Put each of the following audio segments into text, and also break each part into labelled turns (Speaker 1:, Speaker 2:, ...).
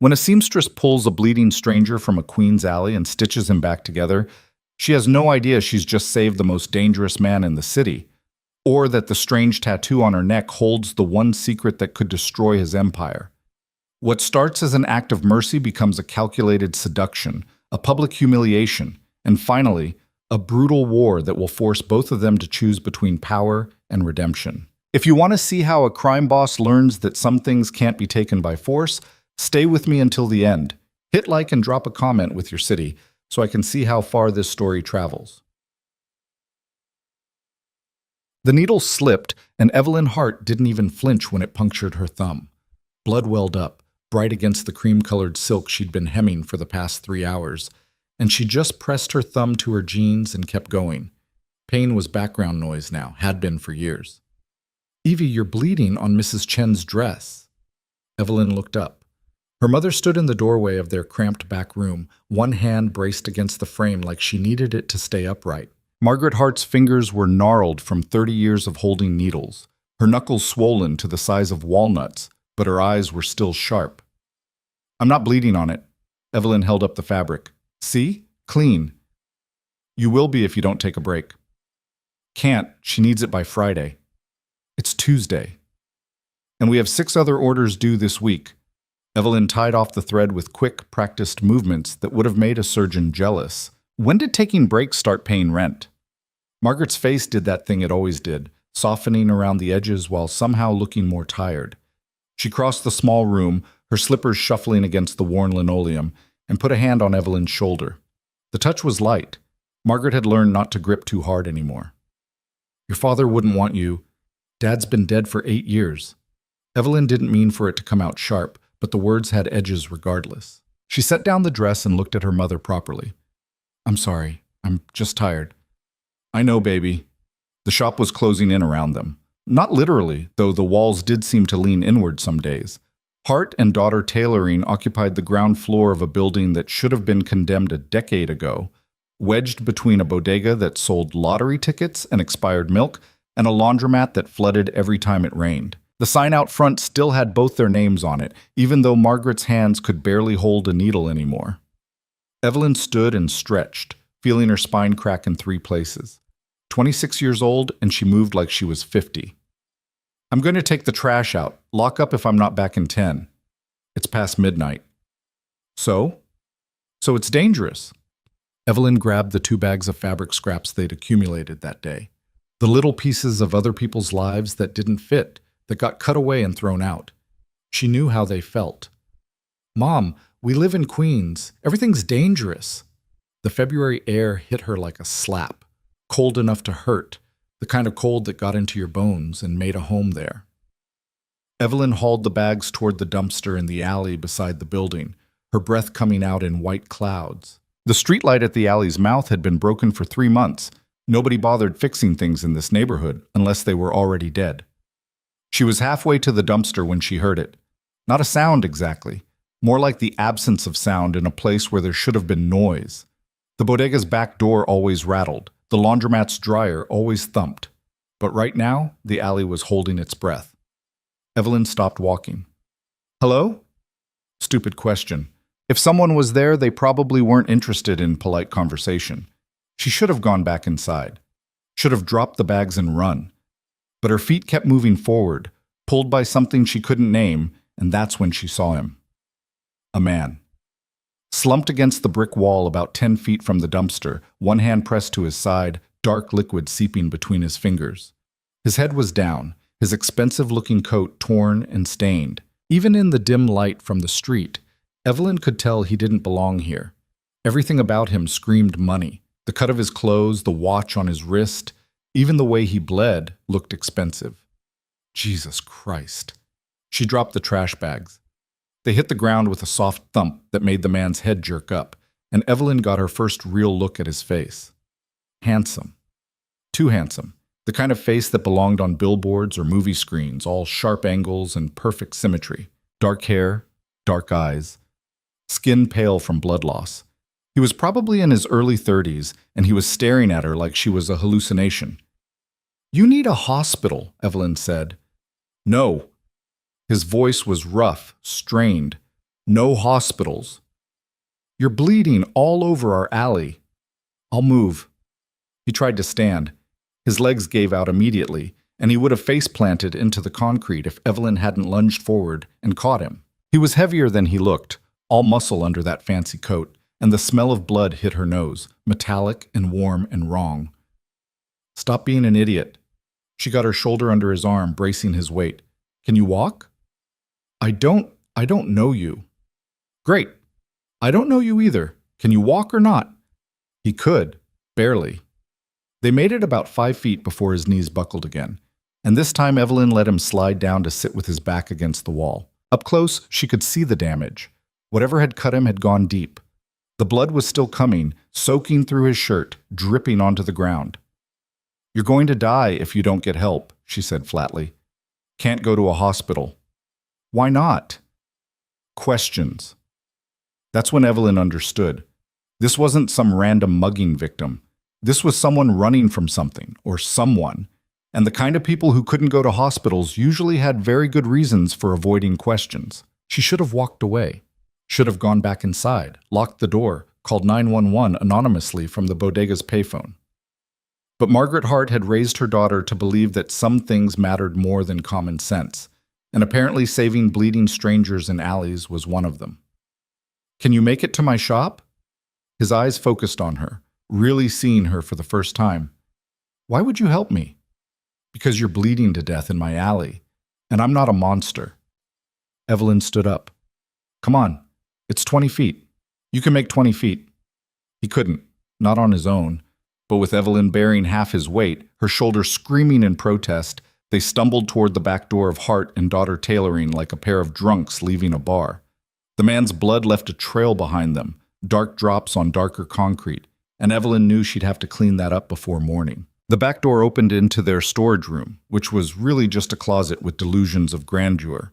Speaker 1: When a seamstress pulls a bleeding stranger from a Queen's alley and stitches him back together, she has no idea she's just saved the most dangerous man in the city, or that the strange tattoo on her neck holds the one secret that could destroy his empire. What starts as an act of mercy becomes a calculated seduction, a public humiliation, and finally, a brutal war that will force both of them to choose between power and redemption. If you want to see how a crime boss learns that some things can't be taken by force, stay with me until the end. Hit like and drop a comment with your city so I can see how far this story travels. The needle slipped, and Evelyn Hart didn't even flinch when it punctured her thumb. Blood welled up, bright against the cream-colored silk she'd been hemming for the past 3 hours, and she just pressed her thumb to her jeans and kept going. Pain was background noise now, had been for years. "Evie, you're bleeding on Mrs. Chen's dress." Evelyn looked up. Her mother stood in the doorway of their cramped back room, one hand braced against the frame like she needed it to stay upright. Margaret Hart's fingers were gnarled from 30 years of holding needles, her knuckles swollen to the size of walnuts, but her eyes were still sharp. "I'm not bleeding on it." Evelyn held up the fabric. "See? Clean." "You will be if you don't take a break." "Can't. She needs it by Friday." "It's Tuesday. And we have 6 other orders due this week." Evelyn tied off the thread with quick, practiced movements that would have made a surgeon jealous. When did taking breaks start paying rent? Margaret's face did that thing it always did, softening around the edges while somehow looking more tired. She crossed the small room, her slippers shuffling against the worn linoleum, and put a hand on Evelyn's shoulder. The touch was light. Margaret had learned not to grip too hard anymore. "Your father wouldn't want you. Dad's been dead for 8 years. Evelyn didn't mean for it to come out sharp, but the words had edges regardless. She set down the dress and looked at her mother properly. "I'm sorry. I'm just tired." "I know, baby." The shop was closing in around them. Not literally, though the walls did seem to lean inward some days. Hart and Daughter Tailoring occupied the ground floor of a building that should have been condemned a decade ago, wedged between a bodega that sold lottery tickets and expired milk and a laundromat that flooded every time it rained. The sign out front still had both their names on it, even though Margaret's hands could barely hold a needle anymore. Evelyn stood and stretched, feeling her spine crack in 3 places. 26 years old, and she moved like she was 50. "I'm going to take the trash out. Lock up if I'm not back in 10. It's past midnight." So it's dangerous." Evelyn grabbed the 2 bags of fabric scraps they'd accumulated that day. The little pieces of other people's lives that didn't fit, that got cut away and thrown out. She knew how they felt. "Mom, we live in Queens. Everything's dangerous." The February air hit her like a slap, cold enough to hurt, the kind of cold that got into your bones and made a home there. Evelyn hauled the bags toward the dumpster in the alley beside the building, her breath coming out in white clouds. The streetlight at the alley's mouth had been broken for 3 months. Nobody bothered fixing things in this neighborhood unless they were already dead. She was halfway to the dumpster when she heard it. Not a sound exactly, more like the absence of sound in a place where there should have been noise. The bodega's back door always rattled, the laundromat's dryer always thumped. But right now, the alley was holding its breath. Evelyn stopped walking. "Hello?" Stupid question. If someone was there, they probably weren't interested in polite conversation. She should have gone back inside. Should have dropped the bags and run. But her feet kept moving forward, pulled by something she couldn't name, and that's when she saw him. A man. Slumped against the brick wall about 10 feet from the dumpster, one hand pressed to his side, dark liquid seeping between his fingers. His head was down, his expensive-looking coat torn and stained. Even in the dim light from the street, Evelyn could tell he didn't belong here. Everything about him screamed money. The cut of his clothes, the watch on his wrist, even the way he bled looked expensive. Jesus Christ. She dropped the trash bags. They hit the ground with a soft thump that made the man's head jerk up, and Evelyn got her first real look at his face. Handsome. Too handsome. The kind of face that belonged on billboards or movie screens, all sharp angles and perfect symmetry. Dark hair, dark eyes, skin pale from blood loss. He was probably in his early 30s, and he was staring at her like she was a hallucination. "You need a hospital," Evelyn said. "No." His voice was rough, strained. No hospitals. You're bleeding all over our alley. I'll move. He tried to stand. His legs gave out immediately, and he would have face-planted into the concrete if Evelyn hadn't lunged forward and caught him. He was heavier than he looked, all muscle under that fancy coat, and the smell of blood hit her nose, metallic and warm and wrong. Stop being an idiot. She got her shoulder under his arm, bracing his weight. Can you walk? I don't know you. Great. I don't know you either. Can you walk or not? He could, barely. They made it about 5 feet before his knees buckled again, and this time Evelyn let him slide down to sit with his back against the wall. Up close, she could see the damage. Whatever had cut him had gone deep. The blood was still coming, soaking through his shirt, dripping onto the ground. You're going to die if you don't get help, she said flatly. Can't go to a hospital. Why not? Questions. That's when Evelyn understood. This wasn't some random mugging victim. This was someone running from something, or someone. And the kind of people who couldn't go to hospitals usually had very good reasons for avoiding questions. She should have walked away. Should have gone back inside, locked the door, called 911 anonymously from the bodega's payphone. But Margaret Hart had raised her daughter to believe that some things mattered more than common sense, and apparently saving bleeding strangers in alleys was one of them. Can you make it to my shop? His eyes focused on her, really seeing her for the first time. Why would you help me? Because you're bleeding to death in my alley, and I'm not a monster. Evelyn stood up. Come on, it's 20 feet. You can make 20 feet. He couldn't, not on his own, but with Evelyn bearing half his weight, her shoulder screaming in protest, they stumbled toward the back door of Hart and daughter tailoring like a pair of drunks leaving a bar. The man's blood left a trail behind them, dark drops on darker concrete, and Evelyn knew she'd have to clean that up before morning. The back door opened into their storage room, which was really just a closet with delusions of grandeur.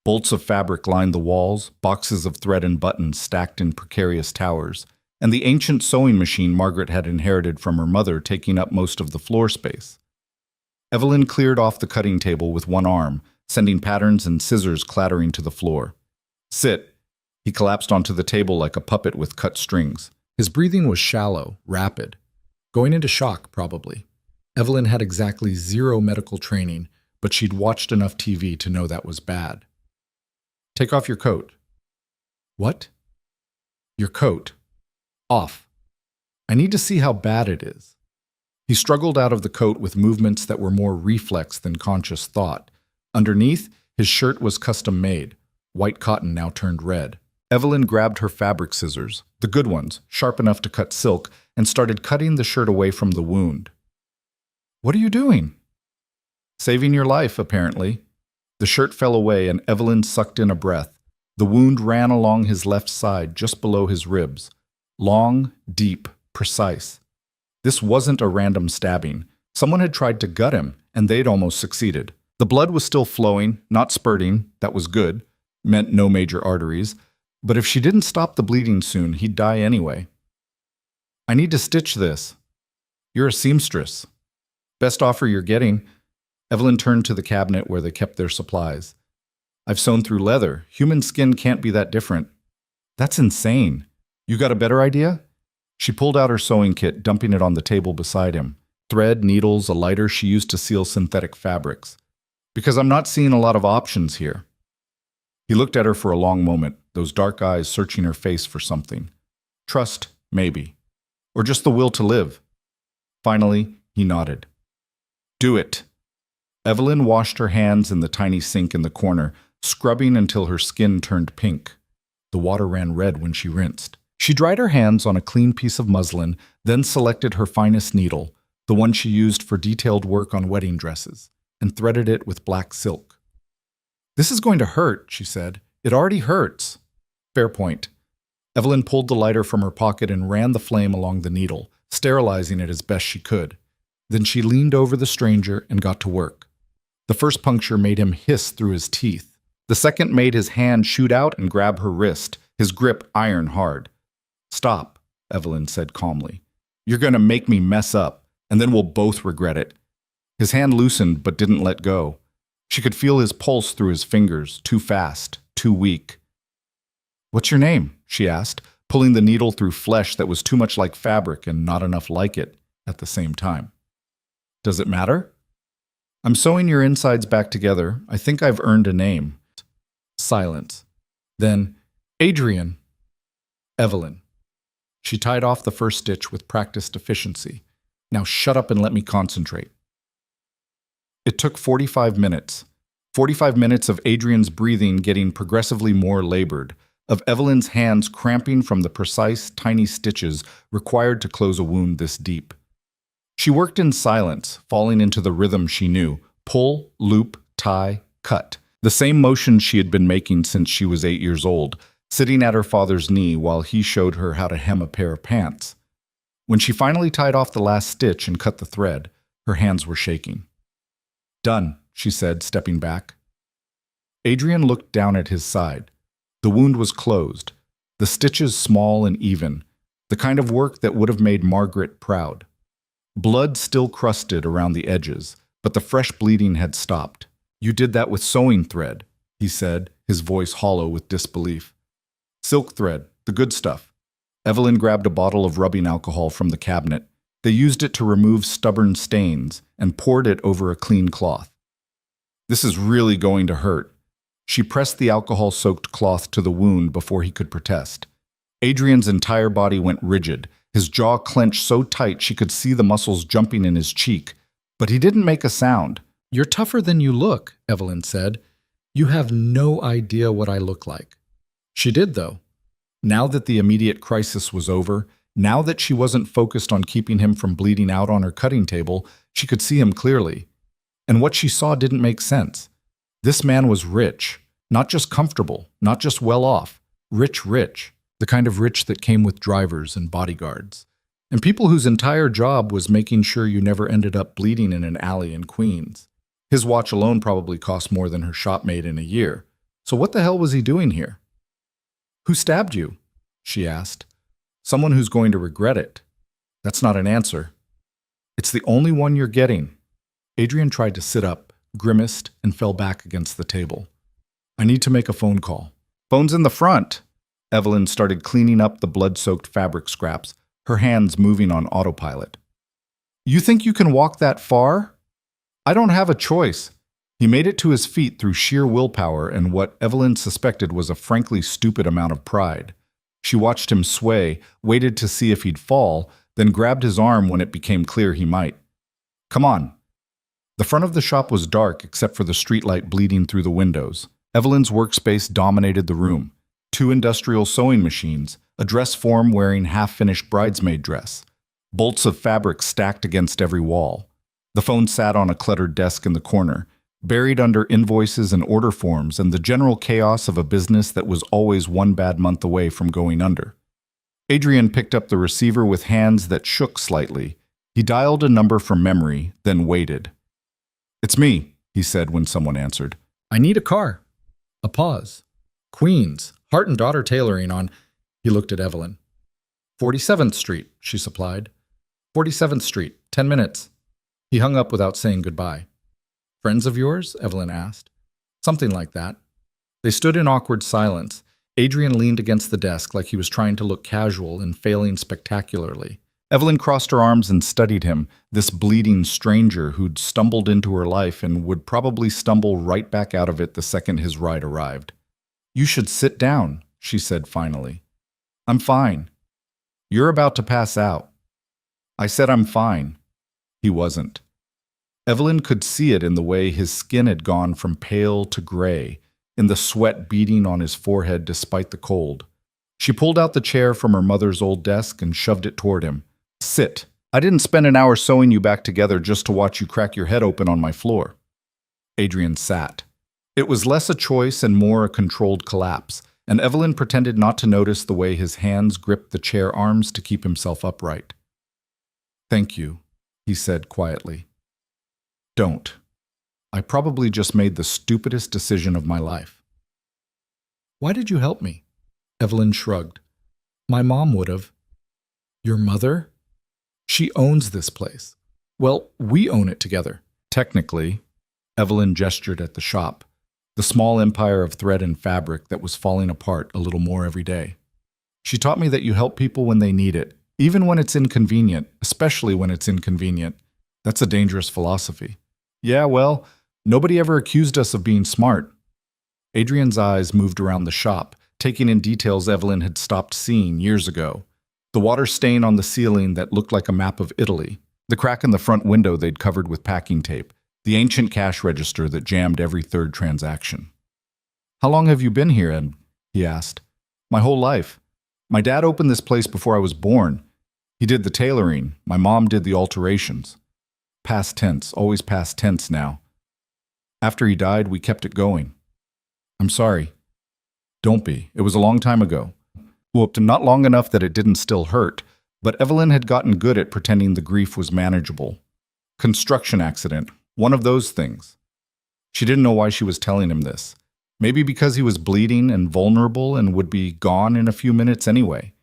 Speaker 1: Bolts of fabric lined the walls, boxes of thread and buttons stacked in precarious towers, and the ancient sewing machine Margaret had inherited from her mother taking up most of the floor space. Evelyn cleared off the cutting table with one arm, sending patterns and scissors clattering to the floor. Sit. He collapsed onto the table like a puppet with cut strings. His breathing was shallow, rapid. Going into shock, probably. Evelyn had exactly 0 medical training, but she'd watched enough TV to know that was bad. Take off your coat. What? Your coat. Off. I need to see how bad it is. He struggled out of the coat with movements that were more reflex than conscious thought. Underneath, his shirt was custom made, white cotton now turned red. Evelyn grabbed her fabric scissors, the good ones, sharp enough to cut silk, and started cutting the shirt away from the wound. What are you doing? Saving your life, apparently. The shirt fell away and Evelyn sucked in a breath. The wound ran along his left side, just below his ribs. Long, deep, precise. This wasn't a random stabbing. Someone had tried to gut him, and they'd almost succeeded. The blood was still flowing, not spurting. That was good. Meant no major arteries. But if she didn't stop the bleeding soon, he'd die anyway. I need to stitch this. You're a seamstress. Best offer you're getting. Evelyn turned to the cabinet where they kept their supplies. I've sewn through leather. Human skin can't be that different. That's insane. You got a better idea? She pulled out her sewing kit, dumping it on the table beside him. Thread, needles, a lighter she used to seal synthetic fabrics. Because I'm not seeing a lot of options here. He looked at her for a long moment, those dark eyes searching her face for something. Trust, maybe. Or just the will to live. Finally, he nodded. Do it. Evelyn washed her hands in the tiny sink in the corner, scrubbing until her skin turned pink. The water ran red when she rinsed. She dried her hands on a clean piece of muslin, then selected her finest needle, the one she used for detailed work on wedding dresses, and threaded it with black silk. This is going to hurt, she said. It already hurts. Fair point. Evelyn pulled the lighter from her pocket and ran the flame along the needle, sterilizing it as best she could. Then she leaned over the stranger and got to work. The first puncture made him hiss through his teeth. The second made his hand shoot out and grab her wrist, his grip iron hard. Stop, Evelyn said calmly. You're going to make me mess up, and then we'll both regret it. His hand loosened but didn't let go. She could feel his pulse through his fingers, too fast, too weak. What's your name? She asked, pulling the needle through flesh that was too much like fabric and not enough like it at the same time. Does it matter? I'm sewing your insides back together. I think I've earned a name. Silence. Then, Adrian. Evelyn. She tied off the first stitch with practiced efficiency. Now shut up and let me concentrate. It took 45 minutes. 45 minutes of Adrian's breathing getting progressively more labored, of Evelyn's hands cramping from the precise, tiny stitches required to close a wound this deep. She worked in silence, falling into the rhythm she knew: pull, loop, tie, cut. The same motion she had been making since she was 8 years old, sitting at her father's knee while he showed her how to hem a pair of pants. When she finally tied off the last stitch and cut the thread, her hands were shaking. Done, she said, stepping back. Adrian looked down at his side. The wound was closed, the stitches small and even, the kind of work that would have made Margaret proud. Blood still crusted around the edges, but the fresh bleeding had stopped. You did that with sewing thread, he said, his voice hollow with disbelief. Silk thread, the good stuff. Evelyn grabbed a bottle of rubbing alcohol from the cabinet. They used it to remove stubborn stains and poured it over a clean cloth. This is really going to hurt. She pressed the alcohol-soaked cloth to the wound before he could protest. Adrian's entire body went rigid, his jaw clenched so tight she could see the muscles jumping in his cheek. But he didn't make a sound. You're tougher than you look, Evelyn said. You have no idea what I look like. She did, though. Now that the immediate crisis was over, now that she wasn't focused on keeping him from bleeding out on her cutting table, she could see him clearly. And what she saw didn't make sense. This man was rich, not just comfortable, not just well-off, rich, the kind of rich that came with drivers and bodyguards, and people whose entire job was making sure you never ended up bleeding in an alley in Queens. His watch alone probably cost more than her shopmate in a year. So what the hell was he doing here? Who stabbed you? She asked. Someone who's going to regret it. That's not an answer. It's the only one you're getting. Adrian tried to sit up, grimaced, and fell back against the table. I need to make a phone call. Phone's in the front. Evelyn started cleaning up the blood-soaked fabric scraps, her hands moving on autopilot. You think you can walk that far? I don't have a choice. He made it to his feet through sheer willpower and what Evelyn suspected was a frankly stupid amount of pride. She watched him sway, waited to see if he'd fall, then grabbed his arm when it became clear he might. Come on. The front of the shop was dark except for the streetlight bleeding through the windows. Evelyn's workspace dominated the room. 2 industrial sewing machines, a dress form wearing half-finished bridesmaid dress, bolts of fabric stacked against every wall. The phone sat on a cluttered desk in the corner, buried under invoices and order forms and the general chaos of a business that was always one bad month away from going under. Adrian picked up the receiver with hands that shook slightly. He dialed a number from memory, then waited. It's me, he said when someone answered. I need a car. A pause. Queens, Hart and Daughter Tailoring on... He looked at Evelyn. 47th Street, she supplied. 47th Street, 10 minutes. He hung up without saying goodbye. Friends of yours? Evelyn asked. Something like that. They stood in awkward silence. Adrian leaned against the desk like he was trying to look casual and failing spectacularly. Evelyn crossed her arms and studied him, this bleeding stranger who'd stumbled into her life and would probably stumble right back out of it the second his ride arrived. You should sit down, she said finally. I'm fine. You're about to pass out. I said I'm fine. He wasn't. Evelyn could see it in the way his skin had gone from pale to gray, in the sweat beading on his forehead despite the cold. She pulled out the chair from her mother's old desk and shoved it toward him. Sit. I didn't spend an hour sewing you back together just to watch you crack your head open on my floor. Adrian sat. It was less a choice and more a controlled collapse, and Evelyn pretended not to notice the way his hands gripped the chair arms to keep himself upright. Thank you, he said quietly. Don't. I probably just made the stupidest decision of my life. Why did you help me? Evelyn shrugged. My mom would have. Your mother? She owns this place. Well, we own it together. Technically, Evelyn gestured at the shop. the small empire of thread and fabric that was falling apart a little more every day. She taught me that you help people when they need it, even when it's inconvenient, especially when it's inconvenient. That's a dangerous philosophy. Yeah, well, nobody ever accused us of being smart. Adrian's eyes moved around the shop, taking in details Evelyn had stopped seeing years ago. The water stain on the ceiling that looked like a map of Italy, the crack in the front window they'd covered with packing tape, the ancient cash register that jammed every third transaction. "How long have you been here, Ed?" he asked. "My whole life. My dad opened this place before I was born. He did the tailoring. My mom did the alterations." Past tense, always past tense now. "After he died, we kept it going." "I'm sorry." "Don't be. It was a long time ago." Well, not long enough that it didn't still hurt, but Evelyn had gotten good at pretending the grief was manageable. Construction accident. One of those things. She didn't know why she was telling him this. Maybe because he was bleeding and vulnerable and would be gone in a few minutes anyway.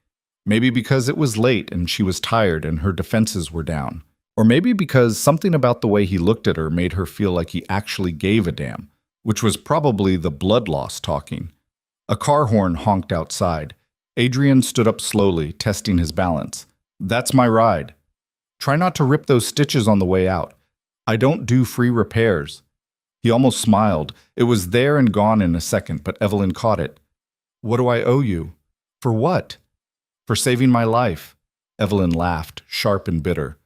Speaker 1: Maybe because it was late and she was tired and her defenses were down. Or maybe because something about the way he looked at her made her feel like he actually gave a damn, which was probably the blood loss talking. A car horn honked outside. Adrian stood up slowly, testing his balance. "That's my ride. Try not to rip those stitches on the way out. I don't do free repairs." He almost smiled. It was there and gone in a second, but Evelyn caught it. "What do I owe you?" "For what?" "For saving my life." Evelyn laughed, sharp and bitter.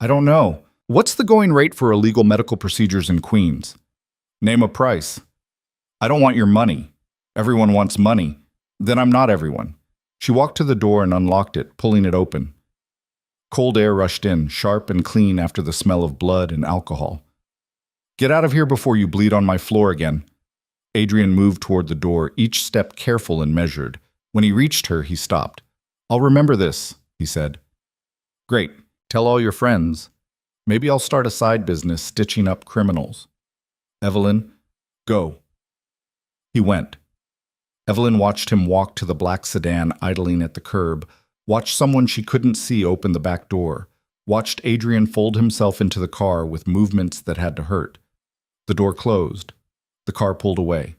Speaker 1: "I don't know. What's the going rate for illegal medical procedures in Queens?" "Name a price." "I don't want your money." "Everyone wants money." "Then I'm not everyone." She walked to the door and unlocked it, pulling it open. Cold air rushed in, sharp and clean after the smell of blood and alcohol. "Get out of here before you bleed on my floor again." Adrian moved toward the door, each step careful and measured. When he reached her, he stopped. "I'll remember this," he said. "Great. Tell all your friends. Maybe I'll start a side business stitching up criminals." "Evelyn, go." He went. Evelyn watched him walk to the black sedan idling at the curb, watched someone she couldn't see open the back door, watched Adrian fold himself into the car with movements that had to hurt. The door closed. The car pulled away.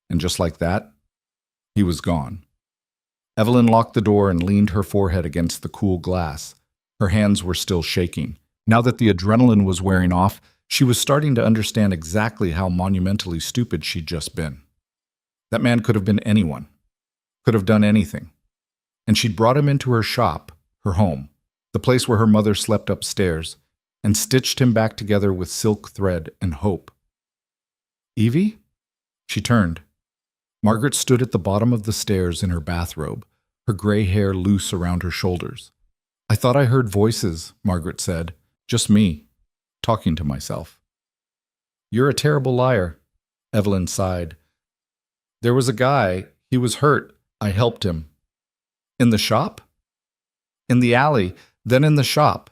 Speaker 1: And just like that, he was gone. Evelyn locked the door and leaned her forehead against the cool glass. Her hands were still shaking. Now that the adrenaline was wearing off, she was starting to understand exactly how monumentally stupid she'd just been. That man could have been anyone, could have done anything. And she'd brought him into her shop, her home, the place where her mother slept upstairs, and stitched him back together with silk thread and hope. "Evie?" She turned. Margaret stood at the bottom of the stairs in her bathrobe, her gray hair loose around her shoulders. "I thought I heard voices," Margaret said. "Just me, talking to myself." "You're a terrible liar," Evelyn sighed. "There was a guy. He was hurt. I helped him." "In the shop?" "In the alley, then in the shop."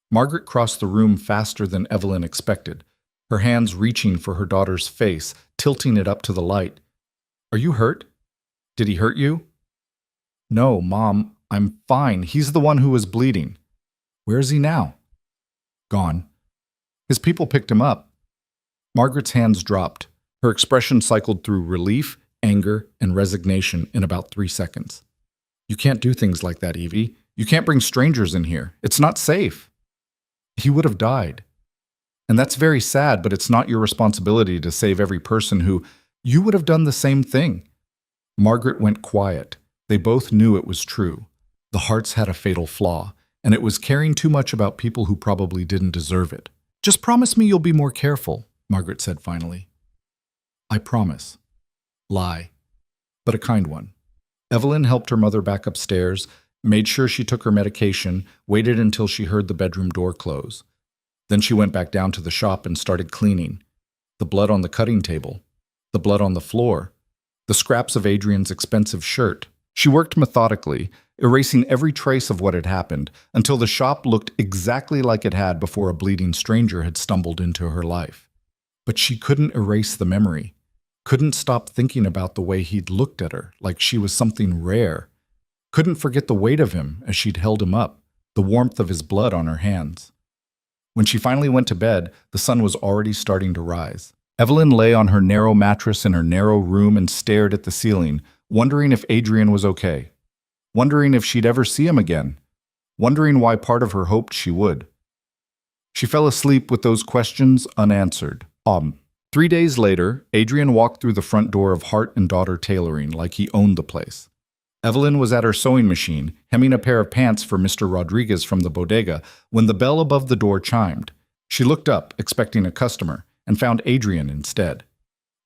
Speaker 1: Margaret crossed the room faster than Evelyn expected, her hands reaching for her daughter's face, tilting it up to the light. "Are you hurt? Did he hurt you?" "No, Mom, I'm fine. He's the one who was bleeding." "Where is he now?" "Gone. His people picked him up." Margaret's hands dropped. Her expression cycled through relief, anger, and resignation in about 3 seconds. "You can't do things like that, Evie. You can't bring strangers in here. It's not safe." "He would have died. And that's very sad, but it's not your responsibility to save every person who... You would have done the same thing." Margaret went quiet. They both knew it was true. The hearts had a fatal flaw, and it was caring too much about people who probably didn't deserve it. "Just promise me you'll be more careful," Margaret said finally. "I promise." Lie, but a kind one. Evelyn helped her mother back upstairs, made sure she took her medication, waited until she heard the bedroom door close. Then she went back down to the shop and started cleaning. The blood on the cutting table, the blood on the floor, the scraps of Adrian's expensive shirt. She worked methodically, erasing every trace of what had happened, until the shop looked exactly like it had before a bleeding stranger had stumbled into her life. But she couldn't erase the memory. Couldn't stop thinking about the way he'd looked at her, like she was something rare. Couldn't forget the weight of him as she'd held him up, the warmth of his blood on her hands. When she finally went to bed, the sun was already starting to rise. Evelyn lay on her narrow mattress in her narrow room and stared at the ceiling, wondering if Adrian was okay, wondering if she'd ever see him again, wondering why part of her hoped she would. She fell asleep with those questions unanswered. 3 days later, Adrian walked through the front door of Hart and Daughter Tailoring like he owned the place. Evelyn was at her sewing machine, hemming a pair of pants for Mr. Rodriguez from the bodega, when the bell above the door chimed. She looked up, expecting a customer, and found Adrian instead.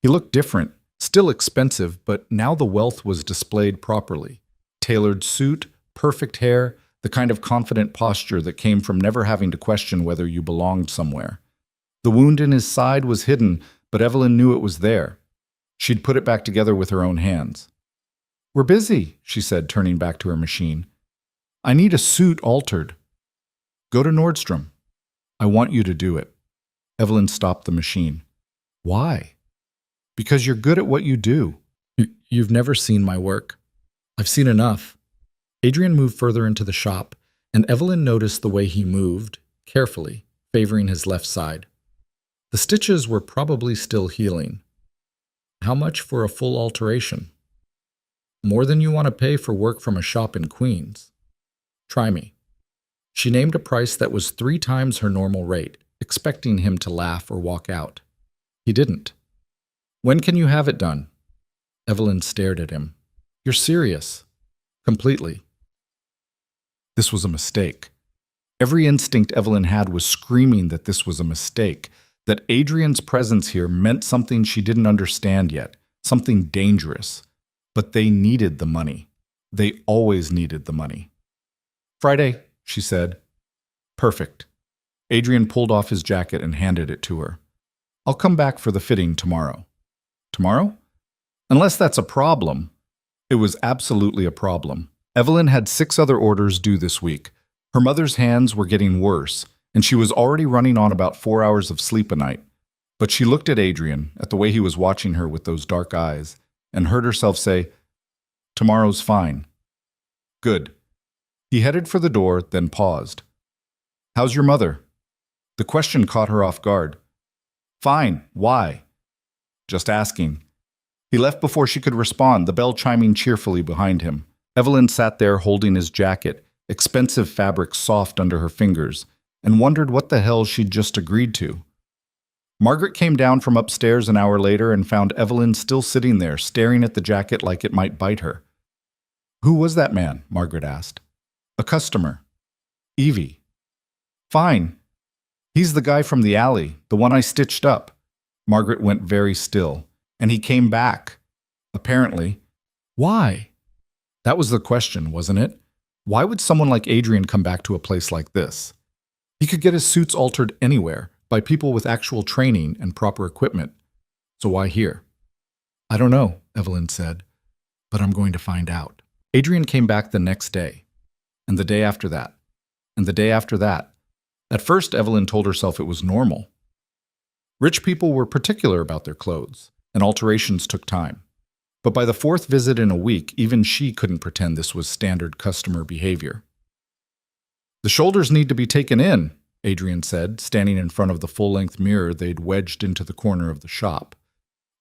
Speaker 1: He looked different, still expensive, but now the wealth was displayed properly. Tailored suit, perfect hair, the kind of confident posture that came from never having to question whether you belonged somewhere. The wound in his side was hidden, but Evelyn knew it was there. She'd put it back together with her own hands. "We're busy," she said, turning back to her machine. "I need a suit altered." "Go to Nordstrom. I want you to do it." Evelyn stopped the machine. "Why?" "Because you're good at what you do." You've never seen my work." "I've seen enough." Adrian moved further into the shop, and Evelyn noticed the way he moved, carefully, favoring his left side. The stitches were probably still healing. "How much for a full alteration?" "More than you want to pay for work from a shop in Queens." "Try me." She named a price that was 3 times her normal rate, expecting him to laugh or walk out. He didn't. "When can you have it done?" Evelyn stared at him. "You're serious?" "Completely." This was a mistake. Every instinct Evelyn had was screaming that this was a mistake, that Adrian's presence here meant something she didn't understand yet, something dangerous. But they needed the money. They always needed the money. "Friday," she said. "Perfect." Adrian pulled off his jacket and handed it to her. "I'll come back for the fitting tomorrow." "Tomorrow?" "Unless that's a problem." It was absolutely a problem. Evelyn had 6 other orders due this week. Her mother's hands were getting worse, and she was already running on about 4 hours of sleep a night. But she looked at Adrian, at the way he was watching her with those dark eyes, and heard herself say, "Tomorrow's fine." "Good." He headed for the door, then paused. "How's your mother?" The question caught her off guard. "Fine. Why?" "Just asking." He left before she could respond, the bell chiming cheerfully behind him. Evelyn sat there holding his jacket, expensive fabric soft under her fingers, and wondered what the hell she'd just agreed to. Margaret came down from upstairs an hour later and found Evelyn still sitting there, staring at the jacket like it might bite her. "Who was that man?" Margaret asked. "A customer." "Evie." "Fine. He's the guy from the alley, the one I stitched up." Margaret went very still. "And he came back. Apparently." "Why?" That was the question, wasn't it? Why would someone like Adrian come back to a place like this? He could get his suits altered anywhere, by people with actual training and proper equipment. So why here? "I don't know," Evelyn said, "but I'm going to find out." Adrian came back the next day, and the day after that, and the day after that. At first, Evelyn told herself it was normal. Rich people were particular about their clothes, and alterations took time. But by the 4th visit in a week, even she couldn't pretend this was standard customer behavior. "The shoulders need to be taken in," Adrian said, standing in front of the full-length mirror they'd wedged into the corner of the shop.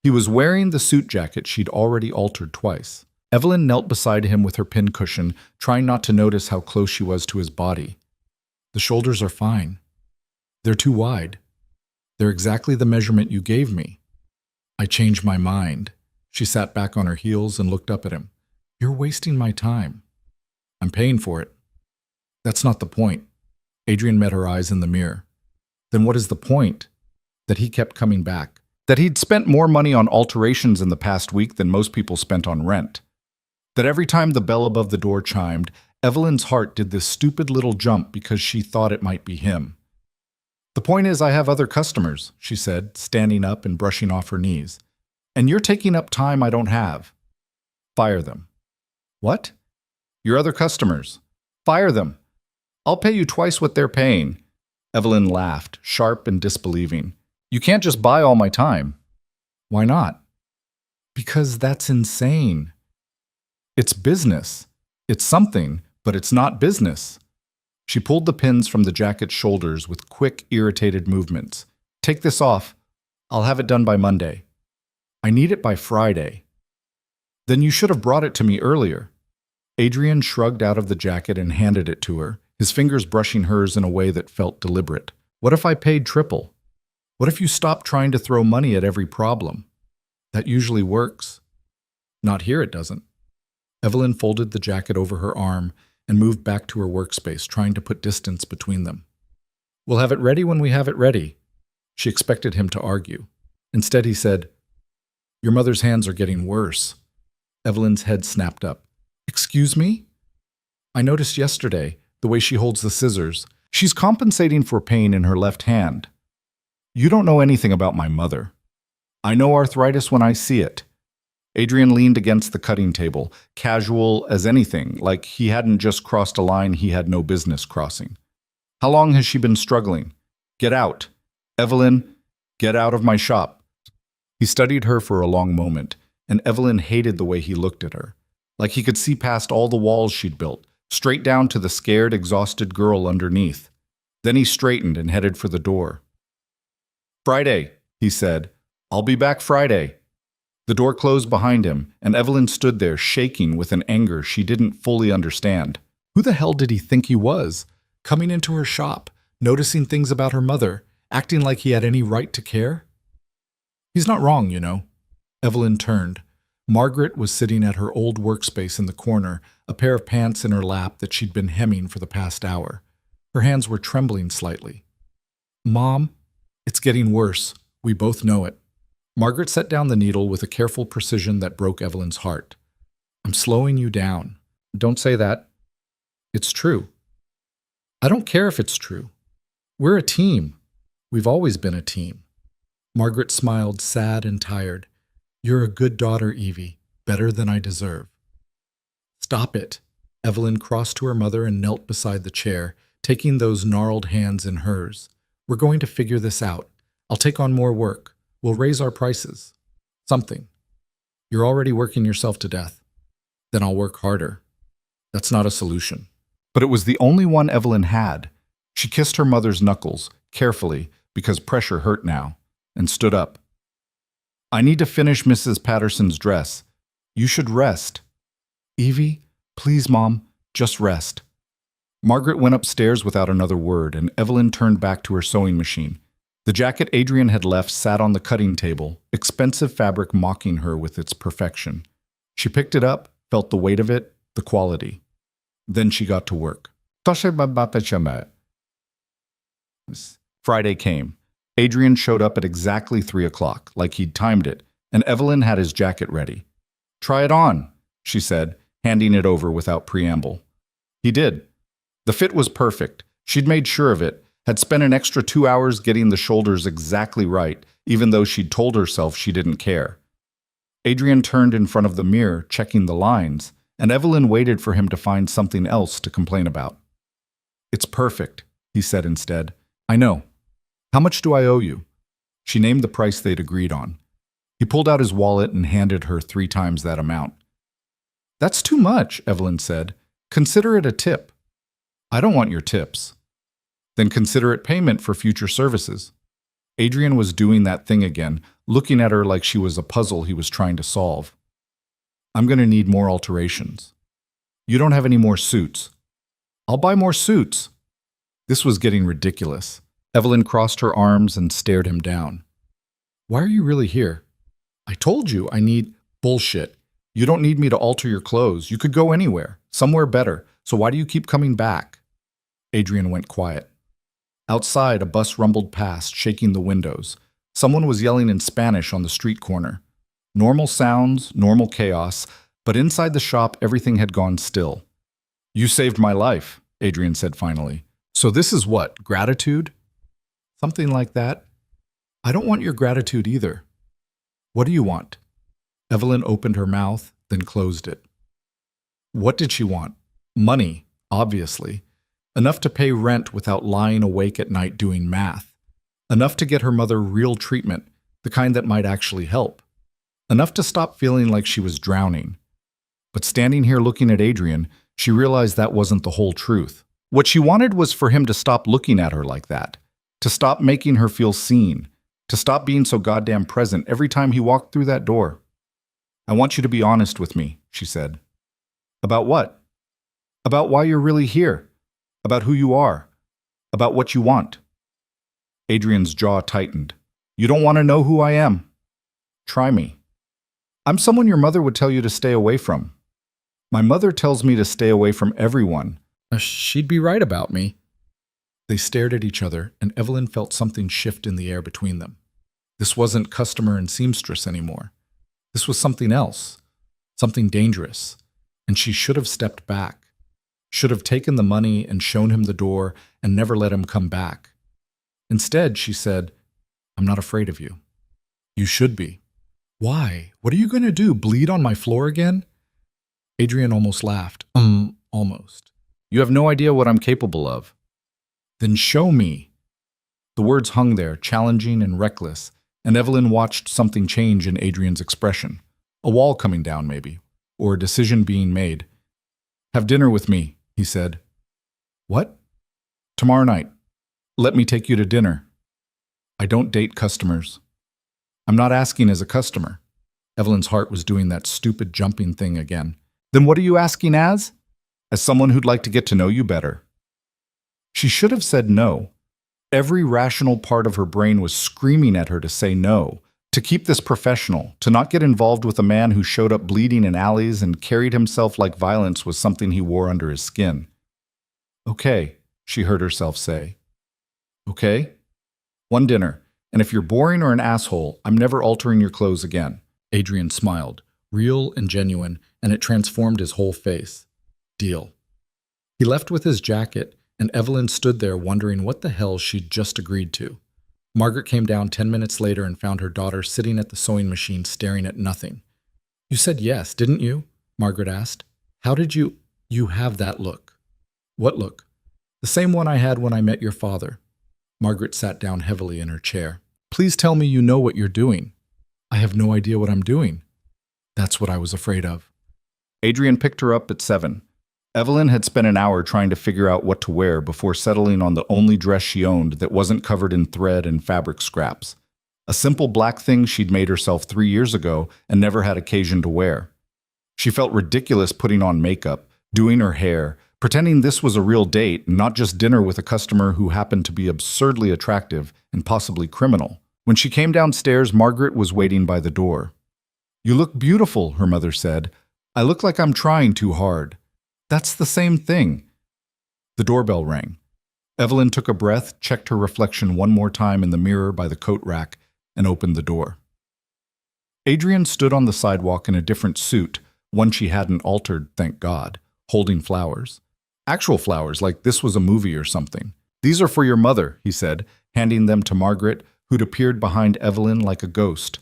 Speaker 1: He was wearing the suit jacket she'd already altered twice. Evelyn knelt beside him with her pincushion, trying not to notice how close she was to his body. "The shoulders are fine. They're too wide. They're exactly the measurement you gave me." "I changed my mind." She sat back on her heels and looked up at him. "You're wasting my time." "I'm paying for it." "That's not the point." Adrian met her eyes in the mirror. "Then what is the point?" That he kept coming back. That he'd spent more money on alterations in the past week than most people spent on rent. That every time the bell above the door chimed, Evelyn's heart did this stupid little jump because she thought it might be him. "The point is I have other customers," she said, standing up and brushing off her knees. "And you're taking up time I don't have." "Fire them." "What?" "Your other customers. Fire them. I'll pay you twice what they're paying." Evelyn laughed, sharp and disbelieving. "You can't just buy all my time." "Why not?" "Because that's insane. It's business. It's something, but it's not business." She pulled the pins from the jacket's shoulders with quick, irritated movements. "Take this off." I'll have it done by Monday. I need it by Friday. Then you should have brought it to me earlier. Adrian shrugged out of the jacket and handed it to her, his fingers brushing hers in a way that felt deliberate. What if I paid triple? What if you stopped trying to throw money at every problem? That usually works. Not here, it doesn't. Evelyn folded the jacket over her arm and moved back to her workspace, trying to put distance between them. We'll have it ready when we have it ready. She expected him to argue. Instead, he said, Your mother's hands are getting worse. Evelyn's head snapped up. Excuse me? I noticed yesterday the way she holds the scissors. She's compensating for pain in her left hand. You don't know anything about my mother. I know arthritis when I see it. Adrian leaned against the cutting table, casual as anything, like he hadn't just crossed a line he had no business crossing. How long has she been struggling? Get out. Evelyn, get out of my shop. He studied her for a long moment, and Evelyn hated the way he looked at her, like he could see past all the walls she'd built, straight down to the scared, exhausted girl underneath. Then he straightened and headed for the door. Friday, he said. I'll be back Friday. The door closed behind him, and Evelyn stood there shaking with an anger she didn't fully understand. Who the hell did he think he was? Coming into her shop, noticing things about her mother, acting like he had any right to care? He's not wrong, you know. Evelyn turned. Margaret was sitting at her old workspace in the corner, a pair of pants in her lap that she'd been hemming for the past hour. Her hands were trembling slightly. Mom, it's getting worse. We both know it. Margaret set down the needle with a careful precision that broke Evelyn's heart. I'm slowing you down. Don't say that. It's true. I don't care if it's true. We're a team. We've always been a team. Margaret smiled, sad and tired. You're a good daughter, Evie. Better than I deserve. Stop it. Evelyn crossed to her mother and knelt beside the chair, taking those gnarled hands in hers. We're going to figure this out. I'll take on more work. We'll raise our prices. Something. You're already working yourself to death. Then I'll work harder. That's not a solution. But it was the only one Evelyn had. She kissed her mother's knuckles, carefully, because pressure hurt now, and stood up. I need to finish Mrs. Patterson's dress. You should rest. Evie, please, Mom, just rest. Margaret went upstairs without another word, and Evelyn turned back to her sewing machine. The jacket Adrian had left sat on the cutting table, expensive fabric mocking her with its perfection. She picked it up, felt the weight of it, the quality. Then she got to work. Friday came. Adrian showed up at exactly 3 o'clock, like he'd timed it, and Evelyn had his jacket ready. Try it on, she said, handing it over without preamble. He did. The fit was perfect. She'd made sure of it, had spent an extra 2 hours getting the shoulders exactly right, even though she'd told herself she didn't care. Adrian turned in front of the mirror, checking the lines, and Evelyn waited for him to find something else to complain about. It's perfect, he said instead. I know. How much do I owe you? She named the price they'd agreed on. He pulled out his wallet and handed her 3 times that amount. That's too much, Evelyn said. Consider it a tip. I don't want your tips. Then consider it payment for future services. Adrian was doing that thing again, looking at her like she was a puzzle he was trying to solve. I'm going to need more alterations. You don't have any more suits. I'll buy more suits. This was getting ridiculous. Evelyn crossed her arms and stared him down. Why are you really here? I told you I need bullshit. You don't need me to alter your clothes. You could go anywhere, somewhere better. So why do you keep coming back? Adrian went quiet. Outside, a bus rumbled past, shaking the windows. Someone was yelling in Spanish on the street corner. Normal sounds, normal chaos, but inside the shop everything had gone still. You saved my life, Adrian said finally. So this is what, gratitude? Something like that? I don't want your gratitude either. What do you want? Evelyn opened her mouth, then closed it. What did she want? Money, obviously. Enough to pay rent without lying awake at night doing math. Enough to get her mother real treatment, the kind that might actually help. Enough to stop feeling like she was drowning. But standing here looking at Adrian, she realized that wasn't the whole truth. What she wanted was for him to stop looking at her like that, to stop making her feel seen, To stop being so goddamn present every time he walked through that door. I want you to be honest with me, she said. About what? About why you're really here. About who you are. About what you want. Adrian's jaw tightened. You don't want to know who I am? Try me. I'm someone your mother would tell you to stay away from. My mother tells me to stay away from everyone. She'd be right about me. They stared at each other, and Evelyn felt something shift in the air between them. This wasn't customer and seamstress anymore. This was something else, something dangerous, and she should have stepped back, should have taken the money and shown him the door and never let him come back. Instead, she said, I'm not afraid of you. You should be. Why? What are you going to do, bleed on my floor again? Adrian almost laughed. Almost. You have no idea what I'm capable of. Then show me. The words hung there, challenging and reckless, and Evelyn watched something change in Adrian's expression. A wall coming down, maybe, or a decision being made. Have dinner with me, he said. What? Tomorrow night. Let me take you to dinner. I don't date customers. I'm not asking as a customer. Evelyn's heart was doing that stupid jumping thing again. Then what are you asking as? As someone who'd like to get to know you better. She should have said no. Every rational part of her brain was screaming at her to say no, to keep this professional, to not get involved with a man who showed up bleeding in alleys and carried himself like violence was something he wore under his skin. Okay, she heard herself say. Okay? One dinner, and if you're boring or an asshole, I'm never altering your clothes again. Adrian smiled, real and genuine, and it transformed his whole face. Deal. He left with his jacket, and Evelyn stood there wondering what the hell she'd just agreed to. Margaret came down 10 minutes later and found her daughter sitting at the sewing machine staring at nothing. You said yes, didn't you? Margaret asked. How did you have that look? What look? The same one I had when I met your father. Margaret sat down heavily in her chair. Please tell me you know what you're doing. I have no idea what I'm doing. That's what I was afraid of. Adrian picked her up at 7. Evelyn had spent an hour trying to figure out what to wear before settling on the only dress she owned that wasn't covered in thread and fabric scraps. A simple black thing she'd made herself 3 years ago and never had occasion to wear. She felt ridiculous putting on makeup, doing her hair, pretending this was a real date, not just dinner with a customer who happened to be absurdly attractive and possibly criminal. When she came downstairs, Margaret was waiting by the door. You look beautiful, her mother said. I look like I'm trying too hard. That's the same thing. The doorbell rang. Evelyn took a breath, checked her reflection one more time in the mirror by the coat rack, and opened the door. Adrian stood on the sidewalk in a different suit, one she hadn't altered, thank God, holding flowers. Actual flowers, like this was a movie or something. These are for your mother, he said, handing them to Margaret, who'd appeared behind Evelyn like a ghost.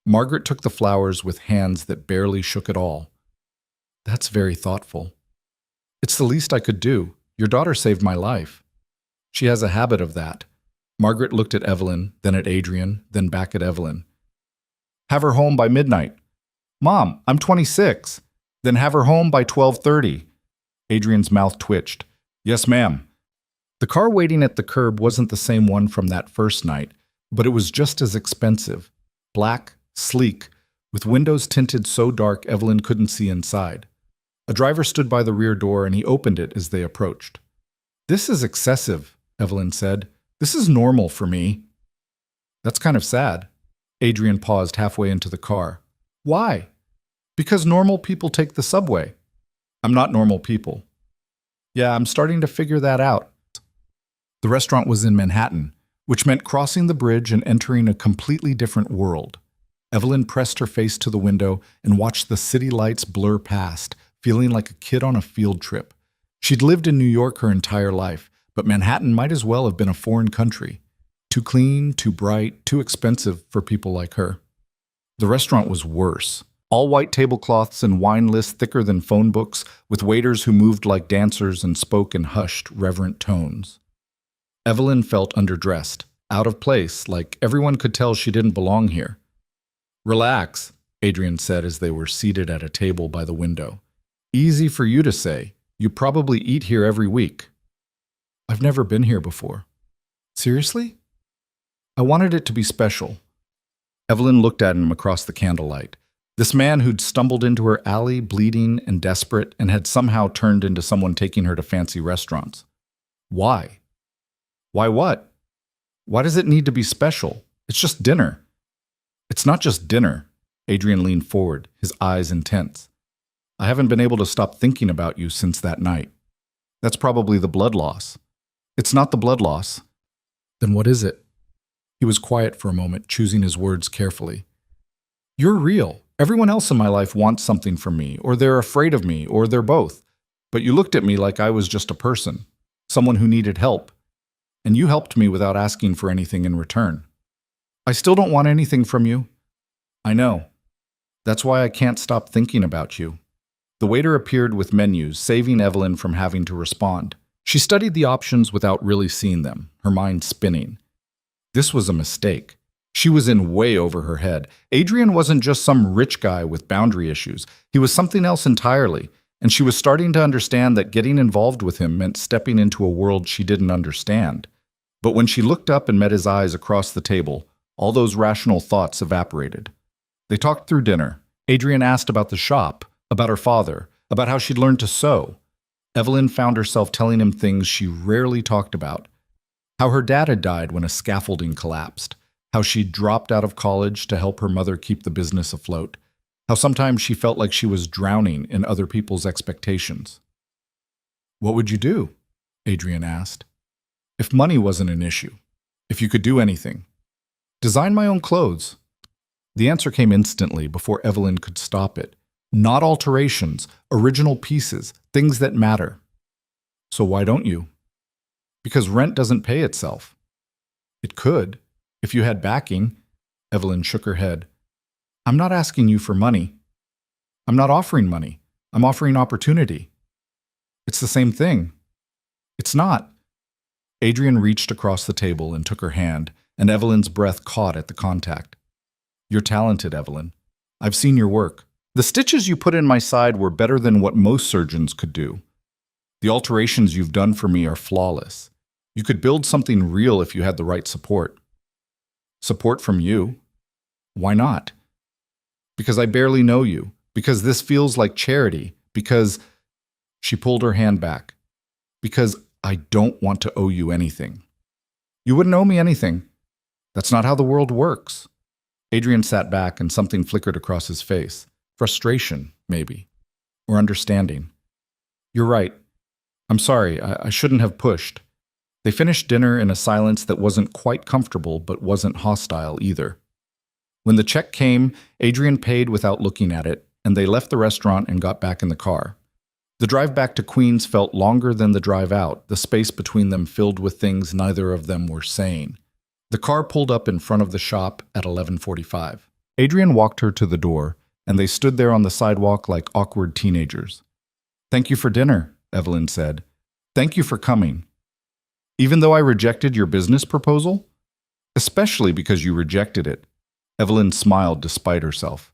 Speaker 1: Margaret took the flowers with hands that barely shook at all. That's very thoughtful. It's the least I could do. Your daughter saved my life. She has a habit of that. Margaret looked at Evelyn, then at Adrian, then back at Evelyn. Have her home by midnight. Mom, I'm 26. Then have her home by 12:30. Adrian's mouth twitched. Yes, ma'am. The car waiting at the curb wasn't the same one from that first night, but it was just as expensive. Black, sleek, with windows tinted so dark Evelyn couldn't see inside. A driver stood by the rear door and he opened it as they approached. This is excessive, Evelyn said. This is normal for me. That's kind of sad. Adrian paused halfway into the car. Why? Because normal people take the subway. I'm not normal people. Yeah, I'm starting to figure that out. The restaurant was in Manhattan, which meant crossing the bridge and entering a completely different world. Evelyn pressed her face to the window and watched the city lights blur past, feeling like a kid on a field trip. She'd lived in New York her entire life, but Manhattan might as well have been a foreign country. Too clean, too bright, too expensive for people like her. The restaurant was worse. All white tablecloths and wine lists thicker than phone books, with waiters who moved like dancers and spoke in hushed, reverent tones. Evelyn felt underdressed, out of place, like everyone could tell she didn't belong here. Relax, Adrian said as they were seated at a table by the window. Easy for you to say. You probably eat here every week. I've never been here before. Seriously? I wanted it to be special. Evelyn looked at him across the candlelight. This man who'd stumbled into her alley, bleeding and desperate, and had somehow turned into someone taking her to fancy restaurants. Why? Why what? Why does it need to be special? It's just dinner. It's not just dinner. Adrian leaned forward, his eyes intense. I haven't been able to stop thinking about you since that night. That's probably the blood loss. It's not the blood loss. Then what is it? He was quiet for a moment, choosing his words carefully. You're real. Everyone else in my life wants something from me, or they're afraid of me, or they're both. But you looked at me like I was just a person, someone who needed help. And you helped me without asking for anything in return. I still don't want anything from you. I know. That's why I can't stop thinking about you. The waiter appeared with menus, saving Evelyn from having to respond. She studied the options without really seeing them, her mind spinning. This was a mistake. She was in way over her head. Adrian wasn't just some rich guy with boundary issues. He was something else entirely, and she was starting to understand that getting involved with him meant stepping into a world she didn't understand. But when she looked up and met his eyes across the table, all those rational thoughts evaporated. They talked through dinner. Adrian asked about the shop, about her father, about how she'd learned to sew. Evelyn found herself telling him things she rarely talked about. How her dad had died when a scaffolding collapsed. How she'd dropped out of college to help her mother keep the business afloat. How sometimes she felt like she was drowning in other people's expectations. What would you do? Adrian asked. If money wasn't an issue. If you could do anything. Design my own clothes. The answer came instantly before Evelyn could stop it. Not alterations, original pieces, things that matter. So why don't you? Because rent doesn't pay itself. It could, if you had backing. Evelyn shook her head. I'm not asking you for money. I'm not offering money. I'm offering opportunity. It's the same thing. It's not. Adrian reached across the table and took her hand, and Evelyn's breath caught at the contact. You're talented, Evelyn. I've seen your work. The stitches you put in my side were better than what most surgeons could do. The alterations you've done for me are flawless. You could build something real if you had the right support. Support from you? Why not? Because I barely know you. Because this feels like charity. Because... She pulled her hand back. Because I don't want to owe you anything. You wouldn't owe me anything. That's not how the world works. Adrian sat back and something flickered across his face. Frustration, maybe. Or understanding. You're right. I'm sorry, I shouldn't have pushed. They finished dinner in a silence that wasn't quite comfortable but wasn't hostile either. When the check came, Adrian paid without looking at it, and they left the restaurant and got back in the car. The drive back to Queens felt longer than the drive out, the space between them filled with things neither of them were saying. The car pulled up in front of the shop at 11:45. Adrian walked her to the door, and they stood there on the sidewalk like awkward teenagers. Thank you for dinner, Evelyn said. Thank you for coming. Even though I rejected your business proposal? Especially because you rejected it. Evelyn smiled despite herself.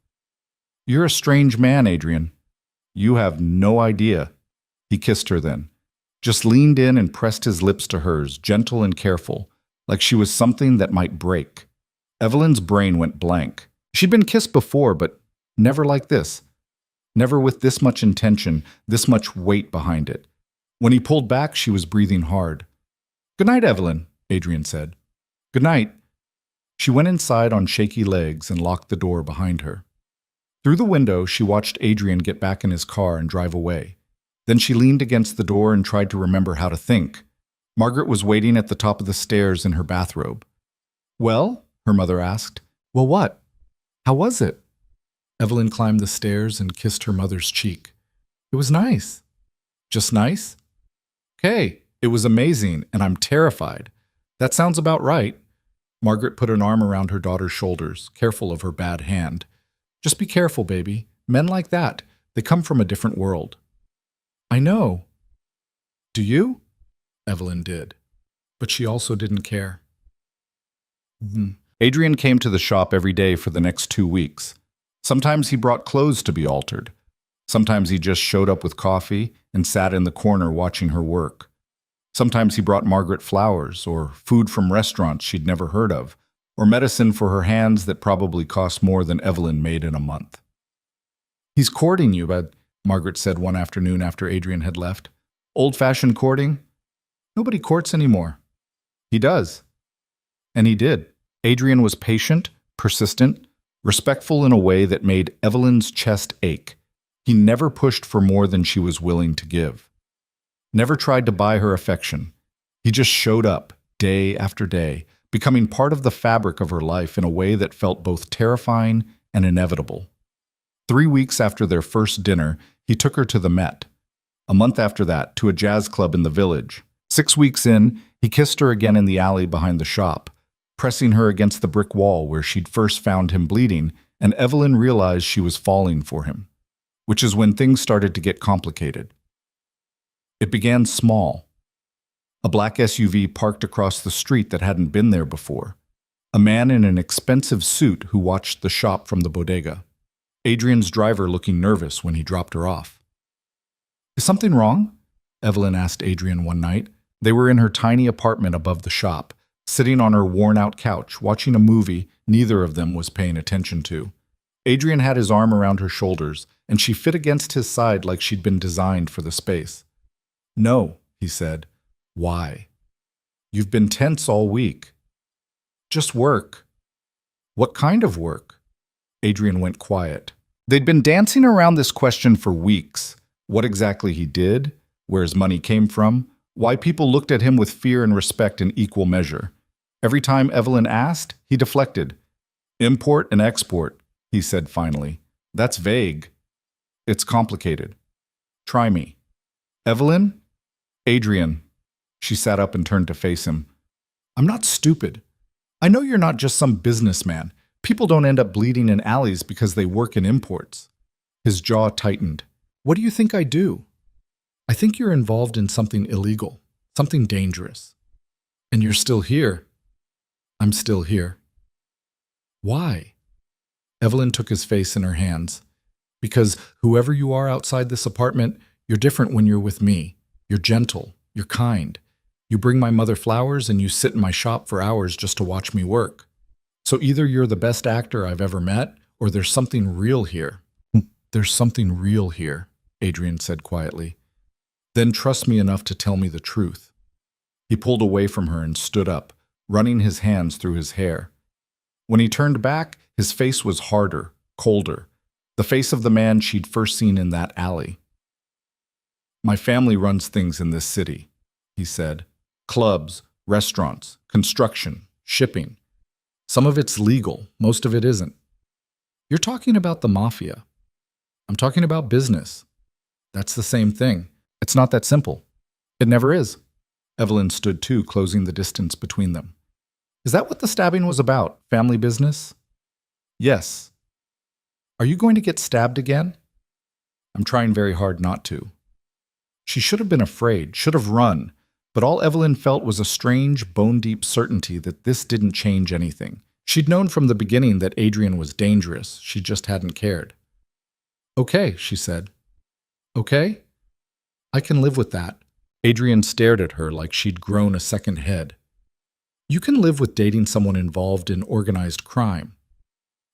Speaker 1: You're a strange man, Adrian. You have no idea. He kissed her then, just leaned in and pressed his lips to hers, gentle and careful, like she was something that might break. Evelyn's brain went blank. She'd been kissed before, but never like this. Never with this much intention, this much weight behind it. When he pulled back, she was breathing hard. Good night, Evelyn, Adrian said. Good night. She went inside on shaky legs and locked the door behind her. Through the window, she watched Adrian get back in his car and drive away. Then she leaned against the door and tried to remember how to think. Margaret was waiting at the top of the stairs in her bathrobe. Well? Her mother asked. Well, what? How was it? Evelyn climbed the stairs and kissed her mother's cheek. It was nice. Just nice? Okay, it was amazing, and I'm terrified. That sounds about right. Margaret put an arm around her daughter's shoulders, careful of her bad hand. Just be careful, baby. Men like that, they come from a different world. I know. Do you? Evelyn did. But she also didn't care. Adrian came to the shop every day for the next 2 weeks. Sometimes he brought clothes to be altered. Sometimes he just showed up with coffee and sat in the corner watching her work. Sometimes he brought Margaret flowers or food from restaurants she'd never heard of, or medicine for her hands that probably cost more than Evelyn made in a month. "He's courting you," but Margaret said one afternoon after Adrian had left. "Old-fashioned courting? Nobody courts anymore." "He does." And he did. Adrian was patient, persistent, respectful in a way that made Evelyn's chest ache. He never pushed for more than she was willing to give. Never tried to buy her affection. He just showed up, day after day, becoming part of the fabric of her life in a way that felt both terrifying and inevitable. 3 weeks after their first dinner, he took her to the Met. A month after that, to a jazz club in the village. 6 weeks in, he kissed her again in the alley behind the shop, pressing her against the brick wall where she'd first found him bleeding, and Evelyn realized she was falling for him, which is when things started to get complicated. It began small. A black SUV parked across the street that hadn't been there before. A man in an expensive suit who watched the shop from the bodega. Adrian's driver looking nervous when he dropped her off. "Is something wrong?" Evelyn asked Adrian one night. They were in her tiny apartment above the shop, sitting on her worn-out couch, watching a movie neither of them was paying attention to. Adrian had his arm around her shoulders, and she fit against his side like she'd been designed for the space. "No," he said. "Why?" "You've been tense all week." "Just work." "What kind of work?" Adrian went quiet. They'd been dancing around this question for weeks. What exactly he did, where his money came from, why people looked at him with fear and respect in equal measure. Every time Evelyn asked, he deflected. "Import and export," he said finally. "That's vague." "It's complicated. Try me." "Evelyn?" "Adrian." She sat up and turned to face him. "I'm not stupid. I know you're not just some businessman. People don't end up bleeding in alleys because they work in imports." His jaw tightened. "What do you think I do?" "I think you're involved in something illegal, something dangerous. And you're still here." "I'm still here." "Why?" Evelyn took his face in her hands. "Because whoever you are outside this apartment, you're different when you're with me. You're gentle. You're kind. You bring my mother flowers and you sit in my shop for hours just to watch me work. So either you're the best actor I've ever met, or there's something real here." "There's something real here," Adrian said quietly. "Then trust me enough to tell me the truth." He pulled away from her and stood up, running his hands through his hair. When he turned back, his face was harder, colder, the face of the man she'd first seen in that alley. "My family runs things in this city," he said. "Clubs, restaurants, construction, shipping. Some of it's legal, most of it isn't. You're talking about the mafia. I'm talking about business. That's the same thing. It's not that simple. It never is." Evelyn stood too, closing the distance between them. "Is that what the stabbing was about, family business?" "Yes." "Are you going to get stabbed again?" "I'm trying very hard not to." She should have been afraid, should have run, but all Evelyn felt was a strange, bone-deep certainty that this didn't change anything. She'd known from the beginning that Adrian was dangerous, she just hadn't cared. "Okay," she said. "Okay? I can live with that." Adrian stared at her like she'd grown a second head. "You can live with dating someone involved in organized crime."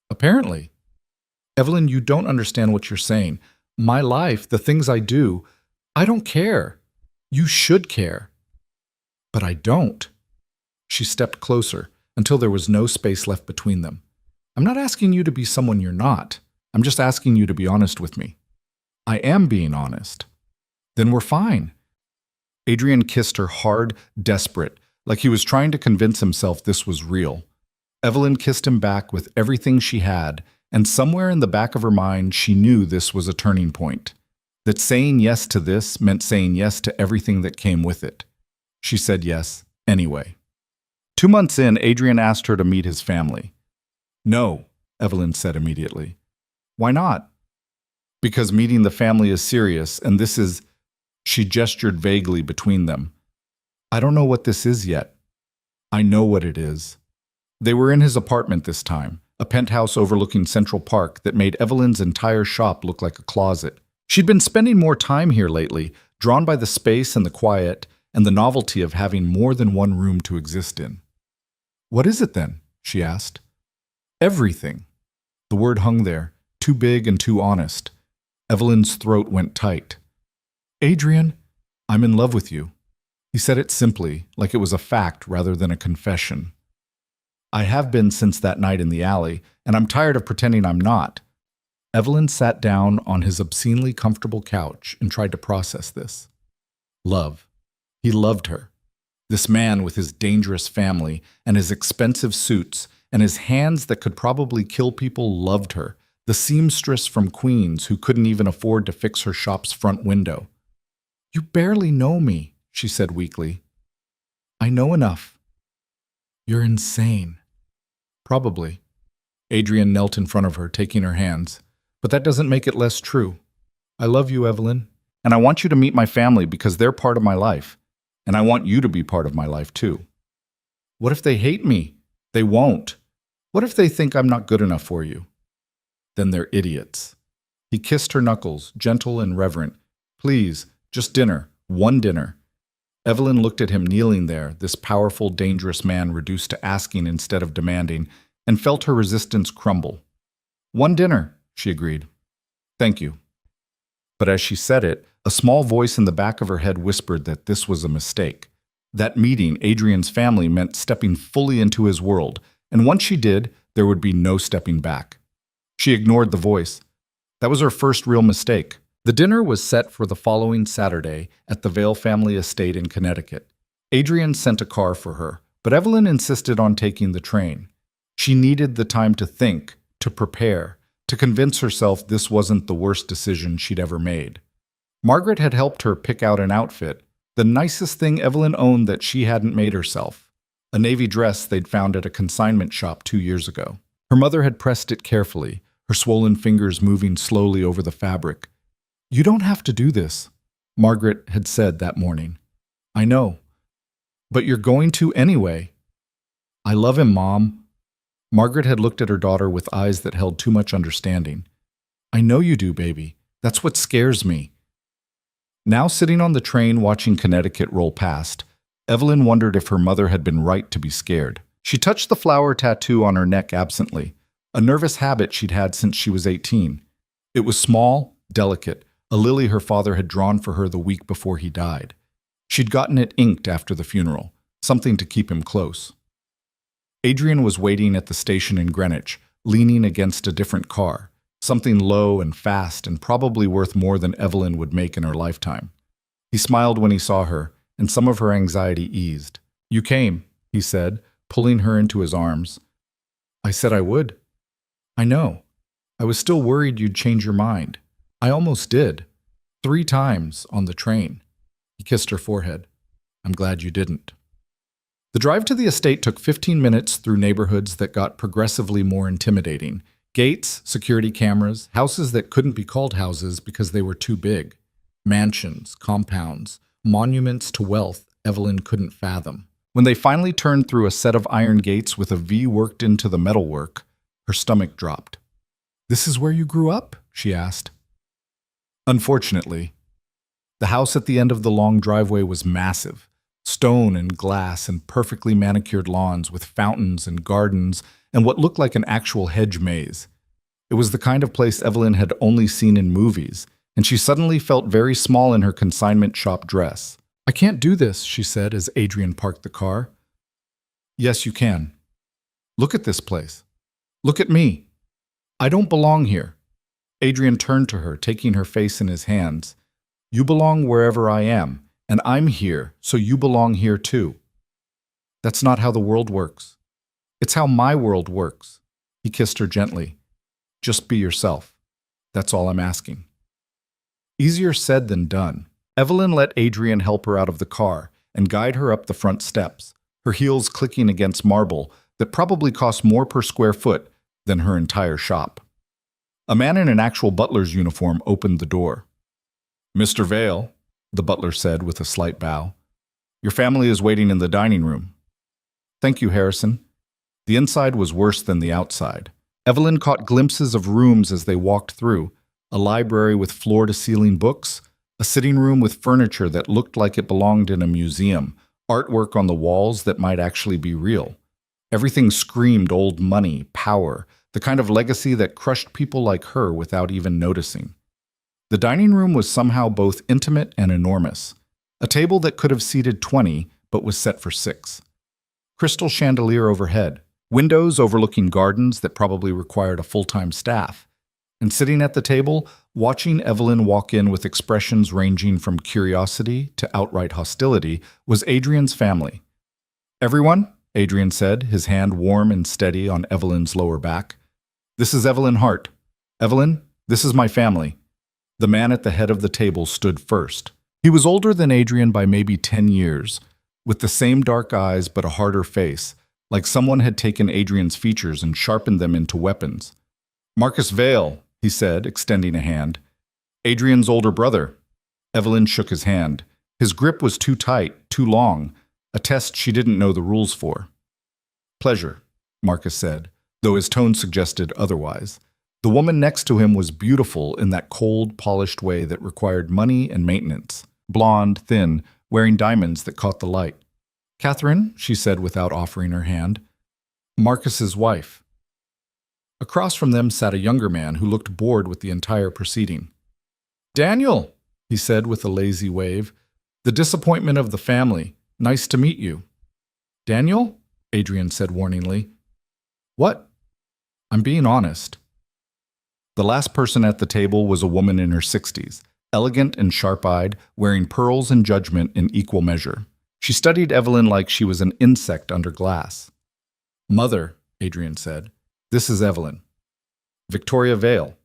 Speaker 1: "Apparently." "Evelyn, you don't understand what you're saying. My life, the things I do, I don't care. You should care." "But I don't." She stepped closer until there was no space left between them. "I'm not asking you to be someone you're not. I'm just asking you to be honest with me." "I am being honest." "Then we're fine." Adrian kissed her hard, desperate, like he was trying to convince himself this was real. Evelyn kissed him back with everything she had, and somewhere in the back of her mind she knew this was a turning point. That saying yes to this meant saying yes to everything that came with it. She said yes, anyway. 2 months in, Adrian asked her to meet his family. "No," Evelyn said immediately. "Why not?" "Because meeting the family is serious, and this is—" She gestured vaguely between them. "I don't know what this is yet." "I know what it is." They were in his apartment this time, a penthouse overlooking Central Park that made Evelyn's entire shop look like a closet. She'd been spending more time here lately, drawn by the space and the quiet, and the novelty of having more than one room to exist in. "What is it then?" she asked. Everything. The word hung there, too big and too honest. Evelyn's throat went tight. Adrian, I'm in love with you. He said it simply, like it was a fact rather than a confession. I have been since that night in the alley, and I'm tired of pretending I'm not. Evelyn sat down on his obscenely comfortable couch and tried to process this. Love. He loved her. This man with his dangerous family and his expensive suits and his hands that could probably kill people loved her, the seamstress from Queens who couldn't even afford to fix her shop's front window. You barely know me, she said weakly. I know enough. You're insane. Probably. Adrian knelt in front of her, taking her hands. But that doesn't make it less true. I love you, Evelyn, and I want you to meet my family because they're part of my life, and I want you to be part of my life too. What if they hate me? They won't. What if they think I'm not good enough for you? Then they're idiots. He kissed her knuckles, gentle and reverent. Please, just dinner, one dinner. Evelyn looked at him kneeling there, this powerful, dangerous man reduced to asking instead of demanding, and felt her resistance crumble. One dinner, she agreed. Thank you. But as she said it, a small voice in the back of her head whispered that this was a mistake. That meeting Adrian's family meant stepping fully into his world, and once she did, there would be no stepping back. She ignored the voice. That was her first real mistake. The dinner was set for the following Saturday at the Vale family estate in Connecticut. Adrian sent a car for her, but Evelyn insisted on taking the train. She needed the time to think, to prepare, to convince herself this wasn't the worst decision she'd ever made. Margaret had helped her pick out an outfit, the nicest thing Evelyn owned that she hadn't made herself, a navy dress they'd found at a consignment shop 2 years ago. Her mother had pressed it carefully, her swollen fingers moving slowly over the fabric. You don't have to do this, Margaret had said that morning. I know. But you're going to anyway. I love him, Mom. Margaret had looked at her daughter with eyes that held too much understanding. I know you do, baby. That's what scares me. Now sitting on the train watching Connecticut roll past, Evelyn wondered if her mother had been right to be scared. She touched the flower tattoo on her neck absently, a nervous habit she'd had since she was 18. It was small, delicate, a lily her father had drawn for her the week before he died. She'd gotten it inked after the funeral, something to keep him close. Adrian was waiting at the station in Greenwich, leaning against a different car, something low and fast and probably worth more than Evelyn would make in her lifetime. He smiled when he saw her, and some of her anxiety eased. You came, he said, pulling her into his arms. I said I would. I know. I was still worried you'd change your mind. I almost did. 3 times on the train. He kissed her forehead. I'm glad you didn't. The drive to the estate took 15 minutes through neighborhoods that got progressively more intimidating. Gates, security cameras, houses that couldn't be called houses because they were too big. Mansions, compounds, monuments to wealth Evelyn couldn't fathom. When they finally turned through a set of iron gates with a V worked into the metalwork, her stomach dropped. This is where you grew up? She asked. Unfortunately. The house at the end of the long driveway was massive. Stone and glass and perfectly manicured lawns with fountains and gardens and what looked like an actual hedge maze. It was the kind of place Evelyn had only seen in movies, and she suddenly felt very small in her consignment shop dress. I can't do this, she said as Adrian parked the car. Yes, you can. Look at this place. Look at me. I don't belong here. Adrian turned to her, taking her face in his hands. You belong wherever I am, and I'm here, so you belong here too. That's not how the world works. It's how my world works. He kissed her gently. Just be yourself. That's all I'm asking. Easier said than done. Evelyn let Adrian help her out of the car and guide her up the front steps, her heels clicking against marble that probably cost more per square foot than her entire shop. A man in an actual butler's uniform opened the door. Mr. Vale, the butler said with a slight bow. Your family is waiting in the dining room. Thank you, Harrison. The inside was worse than the outside. Evelyn caught glimpses of rooms as they walked through, a library with floor-to-ceiling books, a sitting room with furniture that looked like it belonged in a museum, artwork on the walls that might actually be real. Everything screamed old money, power, the kind of legacy that crushed people like her without even noticing. The dining room was somehow both intimate and enormous. A table that could have seated 20, but was set for 6. Crystal chandelier overhead, windows overlooking gardens that probably required a full-time staff. And sitting at the table, watching Evelyn walk in with expressions ranging from curiosity to outright hostility, was Adrian's family. "Everyone," Adrian said, his hand warm and steady on Evelyn's lower back. "This is Evelyn Hart. Evelyn, this is my family." The man at the head of the table stood first. He was older than Adrian by maybe 10 years, with the same dark eyes but a harder face, like someone had taken Adrian's features and sharpened them into weapons. "Marcus Vale," he said, extending a hand. "Adrian's older brother." Evelyn shook his hand. His grip was too tight, too long, a test she didn't know the rules for. "Pleasure," Marcus said, though his tone suggested otherwise. The woman next to him was beautiful in that cold, polished way that required money and maintenance. Blonde, thin, wearing diamonds that caught the light. "Catherine," she said without offering her hand. "Marcus's wife." Across from them sat a younger man who looked bored with the entire proceeding. "Daniel," he said with a lazy wave, "the disappointment of the family. Nice to meet you." "Daniel?" Adrian said warningly. "What?" "I'm being honest." The last person at the table was a woman in her 60s, elegant and sharp-eyed, wearing pearls and judgment in equal measure. She studied Evelyn like she was an insect under glass. "Mother," Adrian said, "this is Evelyn." "Victoria Vale."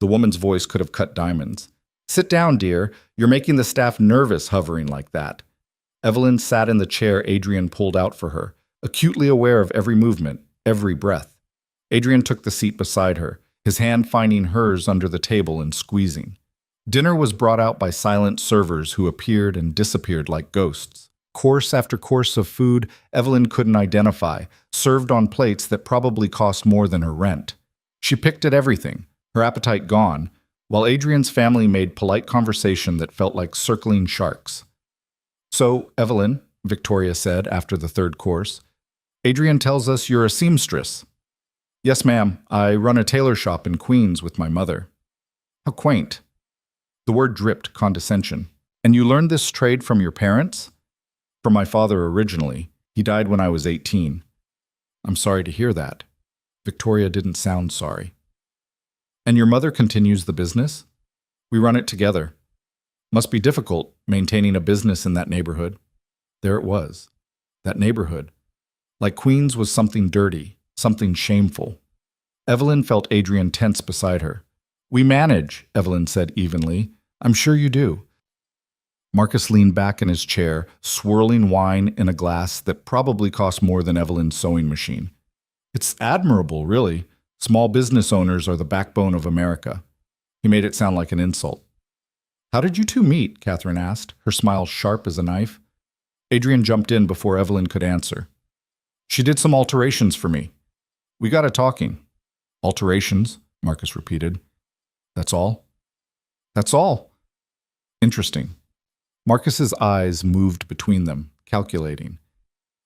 Speaker 1: The woman's voice could have cut diamonds. "Sit down, dear. You're making the staff nervous hovering like that." Evelyn sat in the chair Adrian pulled out for her, acutely aware of every movement, every breath. Adrian took the seat beside her, his hand finding hers under the table and squeezing. Dinner was brought out by silent servers who appeared and disappeared like ghosts. Course after course of food Evelyn couldn't identify, served on plates that probably cost more than her rent. She picked at everything, her appetite gone, while Adrian's family made polite conversation that felt like circling sharks. "So, Evelyn," Victoria said after the third course, "Adrian tells us you're a seamstress." "Yes, ma'am. I run a tailor shop in Queens with my mother." "How quaint." The word dripped condescension. "And you learned this trade from your parents?" "From my father originally. He died when I was 18. "I'm sorry to hear that." Victoria didn't sound sorry. "And your mother continues the business?" "We run it together." "Must be difficult, maintaining a business in that neighborhood." There it was. That neighborhood. Like Queens was something dirty, something shameful. Evelyn felt Adrian tense beside her. "We manage," Evelyn said evenly. "I'm sure you do." Marcus leaned back in his chair, swirling wine in a glass that probably cost more than Evelyn's sewing machine. "It's admirable, really. Small business owners are the backbone of America." He made it sound like an insult. "How did you two meet?" Catherine asked, her smile sharp as a knife. Adrian jumped in before Evelyn could answer. "She did some alterations for me. We got a talking." "Alterations," Marcus repeated. "That's all?" "That's all." "Interesting." Marcus's eyes moved between them, calculating.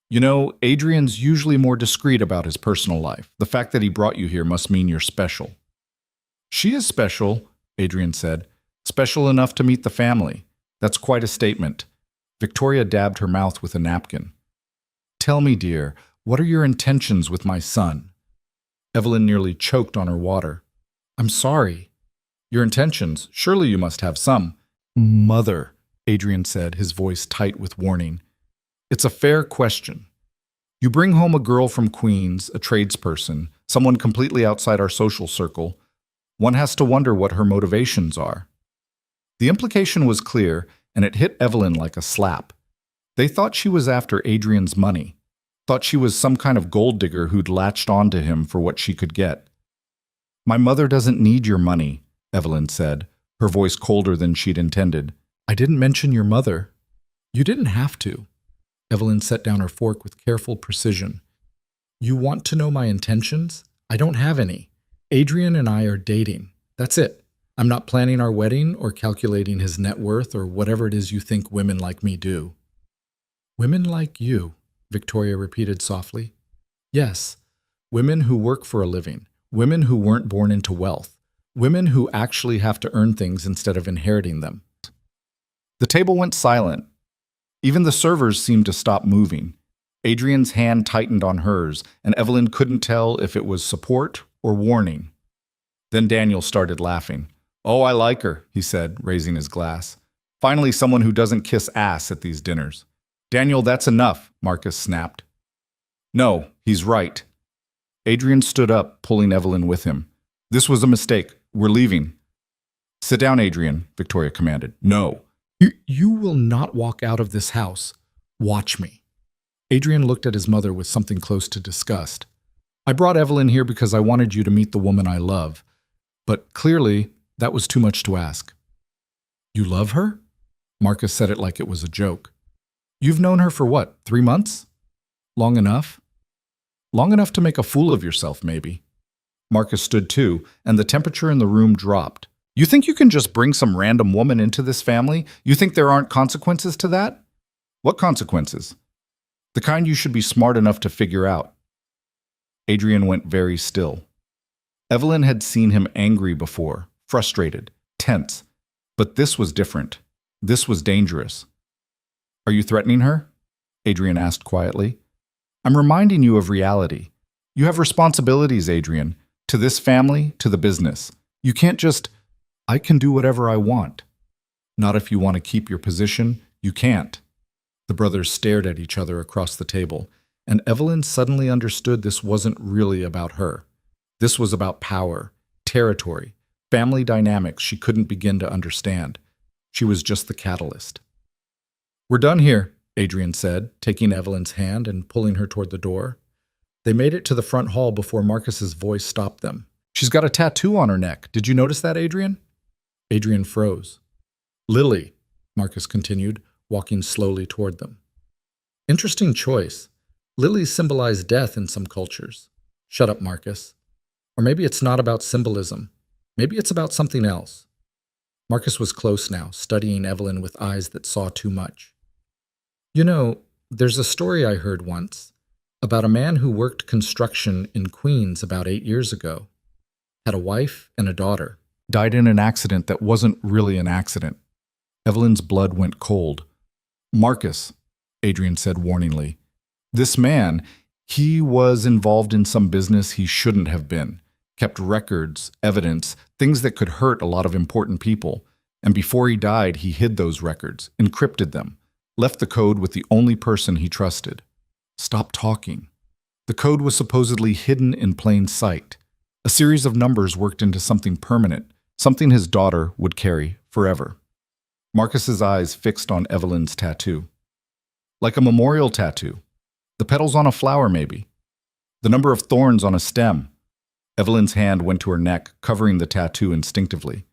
Speaker 1: "You know, Adrian's usually more discreet about his personal life. The fact that he brought you here must mean you're special." "She is special," Adrian said. "Special enough to meet the family. That's quite a statement." Victoria dabbed her mouth with a napkin. "Tell me, dear, what are your intentions with my son?" Evelyn nearly choked on her water. "I'm sorry." "Your intentions? Surely you must have some." "Mother," Adrian said, his voice tight with warning. "It's a fair question. You bring home a girl from Queens, a tradesperson, someone completely outside our social circle. One has to wonder what her motivations are." The implication was clear, and it hit Evelyn like a slap. They thought she was after Adrian's money, thought she was some kind of gold digger who'd latched onto him for what she could get. "My mother doesn't need your money," Evelyn said, her voice colder than she'd intended. "I didn't mention your mother." "You didn't have to." Evelyn set down her fork with careful precision. "You want to know my intentions? I don't have any. Adrian and I are dating. That's it. I'm not planning our wedding or calculating his net worth or whatever it is you think women like me do." "Women like you," Victoria repeated softly. Yes, women who work for a living, women who weren't born into wealth, women who actually have to earn things instead of inheriting them. The table went silent. Even the servers seemed to stop moving. Adrian's hand tightened on hers, and Evelyn couldn't tell if it was support or warning. Then Daniel started laughing. "Oh, I like her," he said, raising his glass. "Finally someone who doesn't kiss ass at these dinners." "Daniel, that's enough," Marcus snapped. "No, he's right." Adrian stood up, pulling Evelyn with him. "This was a mistake. We're leaving." "Sit down, Adrian," Victoria commanded. "No." You will not walk out of this house. Watch me." Adrian looked at his mother with something close to disgust. "I brought Evelyn here because I wanted you to meet the woman I love. But clearly, that was too much to ask." "You love her?" Marcus said it like it was a joke. "You've known her for what, 3 months? Long enough? Long enough to make a fool of yourself, maybe." Marcus stood too, and the temperature in the room dropped. "You think you can just bring some random woman into this family? You think there aren't consequences to that?" "What consequences?" "The kind you should be smart enough to figure out." Adrian went very still. Evelyn had seen him angry before, frustrated, tense. But this was different. This was dangerous. "Are you threatening her?" Adrian asked quietly. "I'm reminding you of reality. You have responsibilities, Adrian, to this family, to the business. You can't just, 'I can do whatever I want.' Not if you want to keep your position, you can't." The brothers stared at each other across the table, and Evelyn suddenly understood this wasn't really about her. This was about power, territory, family dynamics she couldn't begin to understand. She was just the catalyst. "We're done here," Adrian said, taking Evelyn's hand and pulling her toward the door. They made it to the front hall before Marcus's voice stopped them. "She's got a tattoo on her neck. Did you notice that, Adrian?" Adrian froze. "Lily," Marcus continued, walking slowly toward them. "Interesting choice. Lilies symbolize death in some cultures." "Shut up, Marcus. Or maybe it's not about symbolism. Maybe it's about something else." Marcus was close now, studying Evelyn with eyes that saw too much. "You know, there's a story I heard once about a man who worked construction in Queens about 8 years ago. Had a wife and a daughter. Died in an accident that wasn't really an accident." Evelyn's blood went cold. "Marcus," Adrian said warningly, "this man, he was involved in some business he shouldn't have been. Kept records, evidence, things that could hurt a lot of important people. And before he died, he hid those records, encrypted them, left the code with the only person he trusted." "Stop talking." "The code was supposedly hidden in plain sight. A series of numbers worked into something permanent, something his daughter would carry forever." Marcus's eyes fixed on Evelyn's tattoo. "Like a memorial tattoo. The petals on a flower, maybe. The number of thorns on a stem." Evelyn's hand went to her neck, covering the tattoo instinctively.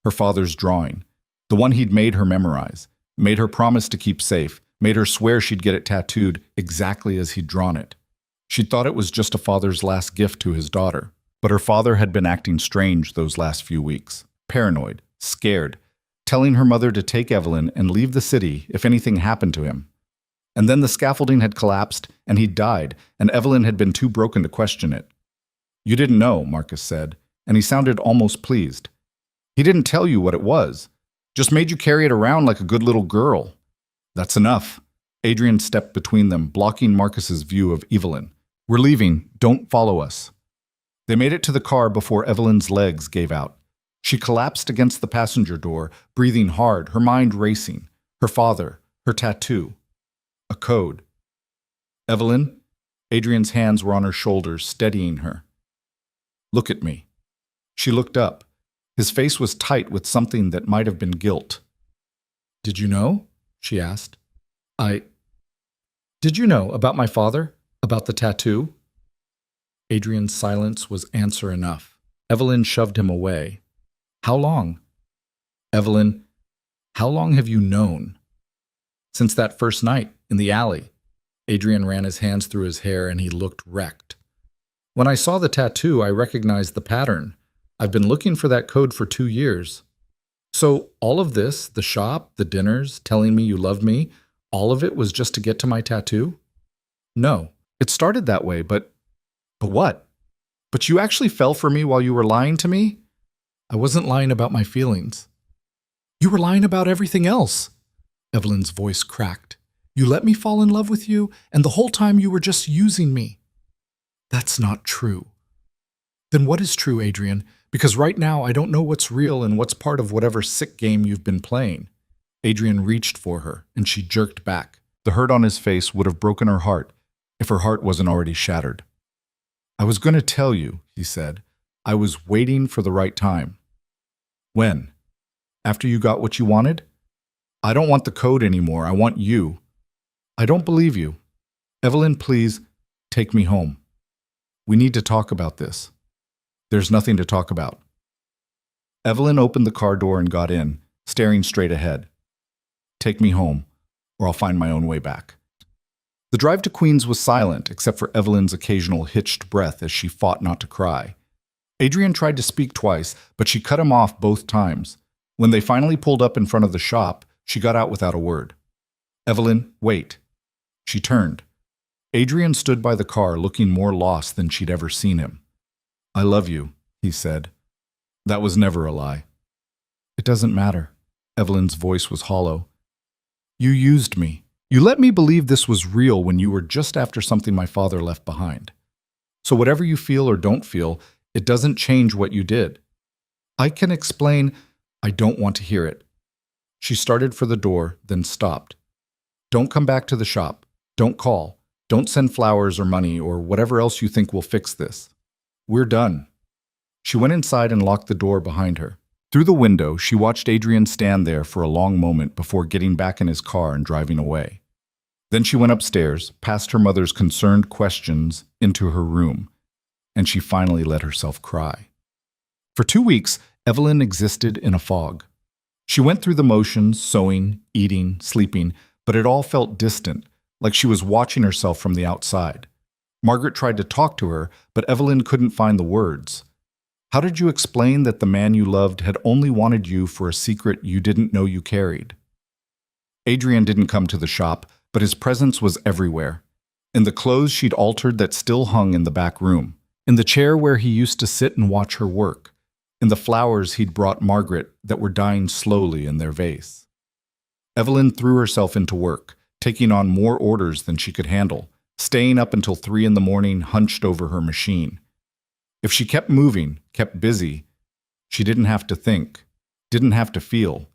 Speaker 1: Her father's drawing. The one he'd made her memorize. Made her promise to keep safe. Made her swear she'd get it tattooed exactly as he'd drawn it. She'd thought it was just a father's last gift to his daughter. But her father had been acting strange those last few weeks. Paranoid, scared, telling her mother to take Evelyn and leave the city if anything happened to him. And then the scaffolding had collapsed, and he'd died, and Evelyn had been too broken to question it. "You didn't know," Marcus said, and he sounded almost pleased. "He didn't tell you what it was. Just made you carry it around like a good little girl." "That's enough." Adrian stepped between them, blocking Marcus's view of Evelyn. "We're leaving. Don't follow us." They made it to the car before Evelyn's legs gave out. She collapsed against the passenger door, breathing hard, her mind racing. Her father, her tattoo. A code. "Evelyn?" Adrian's hands were on her shoulders, steadying her. "Look at me." She looked up. His face was tight with something that might have been guilt. "Did you know?" she asked. Did you know about my father? About the tattoo?" Adrian's silence was answer enough. Evelyn shoved him away. "How long?" "Evelyn, how long have you known?" "Since that first night, in the alley." Adrian ran his hands through his hair and he looked wrecked. "When I saw the tattoo, I recognized the pattern. I've been looking for that code for 2 years. So all of this, the shop, the dinners, telling me you love me, all of it was just to get to my tattoo?" "No, it started that way, but But what? But you actually fell for me while you were lying to me? I wasn't lying about my feelings. You were lying about everything else. Evelyn's voice cracked. You let me fall in love with you, and the whole time you were just using me. That's not true. Then what is true, Adrian? Because right now I don't know what's real and what's part of whatever sick game you've been playing. Adrian reached for her, and she jerked back. The hurt on his face would have broken her heart if her heart wasn't already shattered. I was going to tell you, he said. I was waiting for the right time. When? After you got what you wanted? I don't want the code anymore. I want you. I don't believe you. Evelyn, please, take me home. We need to talk about this. There's nothing to talk about. Evelyn opened the car door and got in, staring straight ahead. Take me home, or I'll find my own way back. The drive to Queens was silent, except for Evelyn's occasional hitched breath as she fought not to cry. Adrian tried to speak twice, but she cut him off both times. When they finally pulled up in front of the shop, she got out without a word. Evelyn, wait. She turned. Adrian stood by the car, looking more lost than she'd ever seen him. I love you, he said. That was never a lie. It doesn't matter. Evelyn's voice was hollow. You used me. You let me believe this was real when you were just after something my father left behind. So whatever you feel or don't feel, it doesn't change what you did. I can explain. I don't want to hear it. She started for the door, then stopped. Don't come back to the shop. Don't call. Don't send flowers or money or whatever else you think will fix this. We're done. She went inside and locked the door behind her. Through the window, she watched Adrian stand there for a long moment before getting back in his car and driving away. Then she went upstairs, past her mother's concerned questions, into her room, and she finally let herself cry. For 2 weeks, Evelyn existed in a fog. She went through the motions, sewing, eating, sleeping, but it all felt distant, like she was watching herself from the outside. Margaret tried to talk to her, but Evelyn couldn't find the words. How did you explain that the man you loved had only wanted you for a secret you didn't know you carried? Adrian didn't come to the shop, but his presence was everywhere. In the clothes she'd altered that still hung in the back room, in the chair where he used to sit and watch her work, in the flowers he'd brought Margaret that were dying slowly in their vase. Evelyn threw herself into work, taking on more orders than she could handle, staying up until 3 a.m, hunched over her machine. If she kept moving, kept busy, she didn't have to think, didn't have to feel.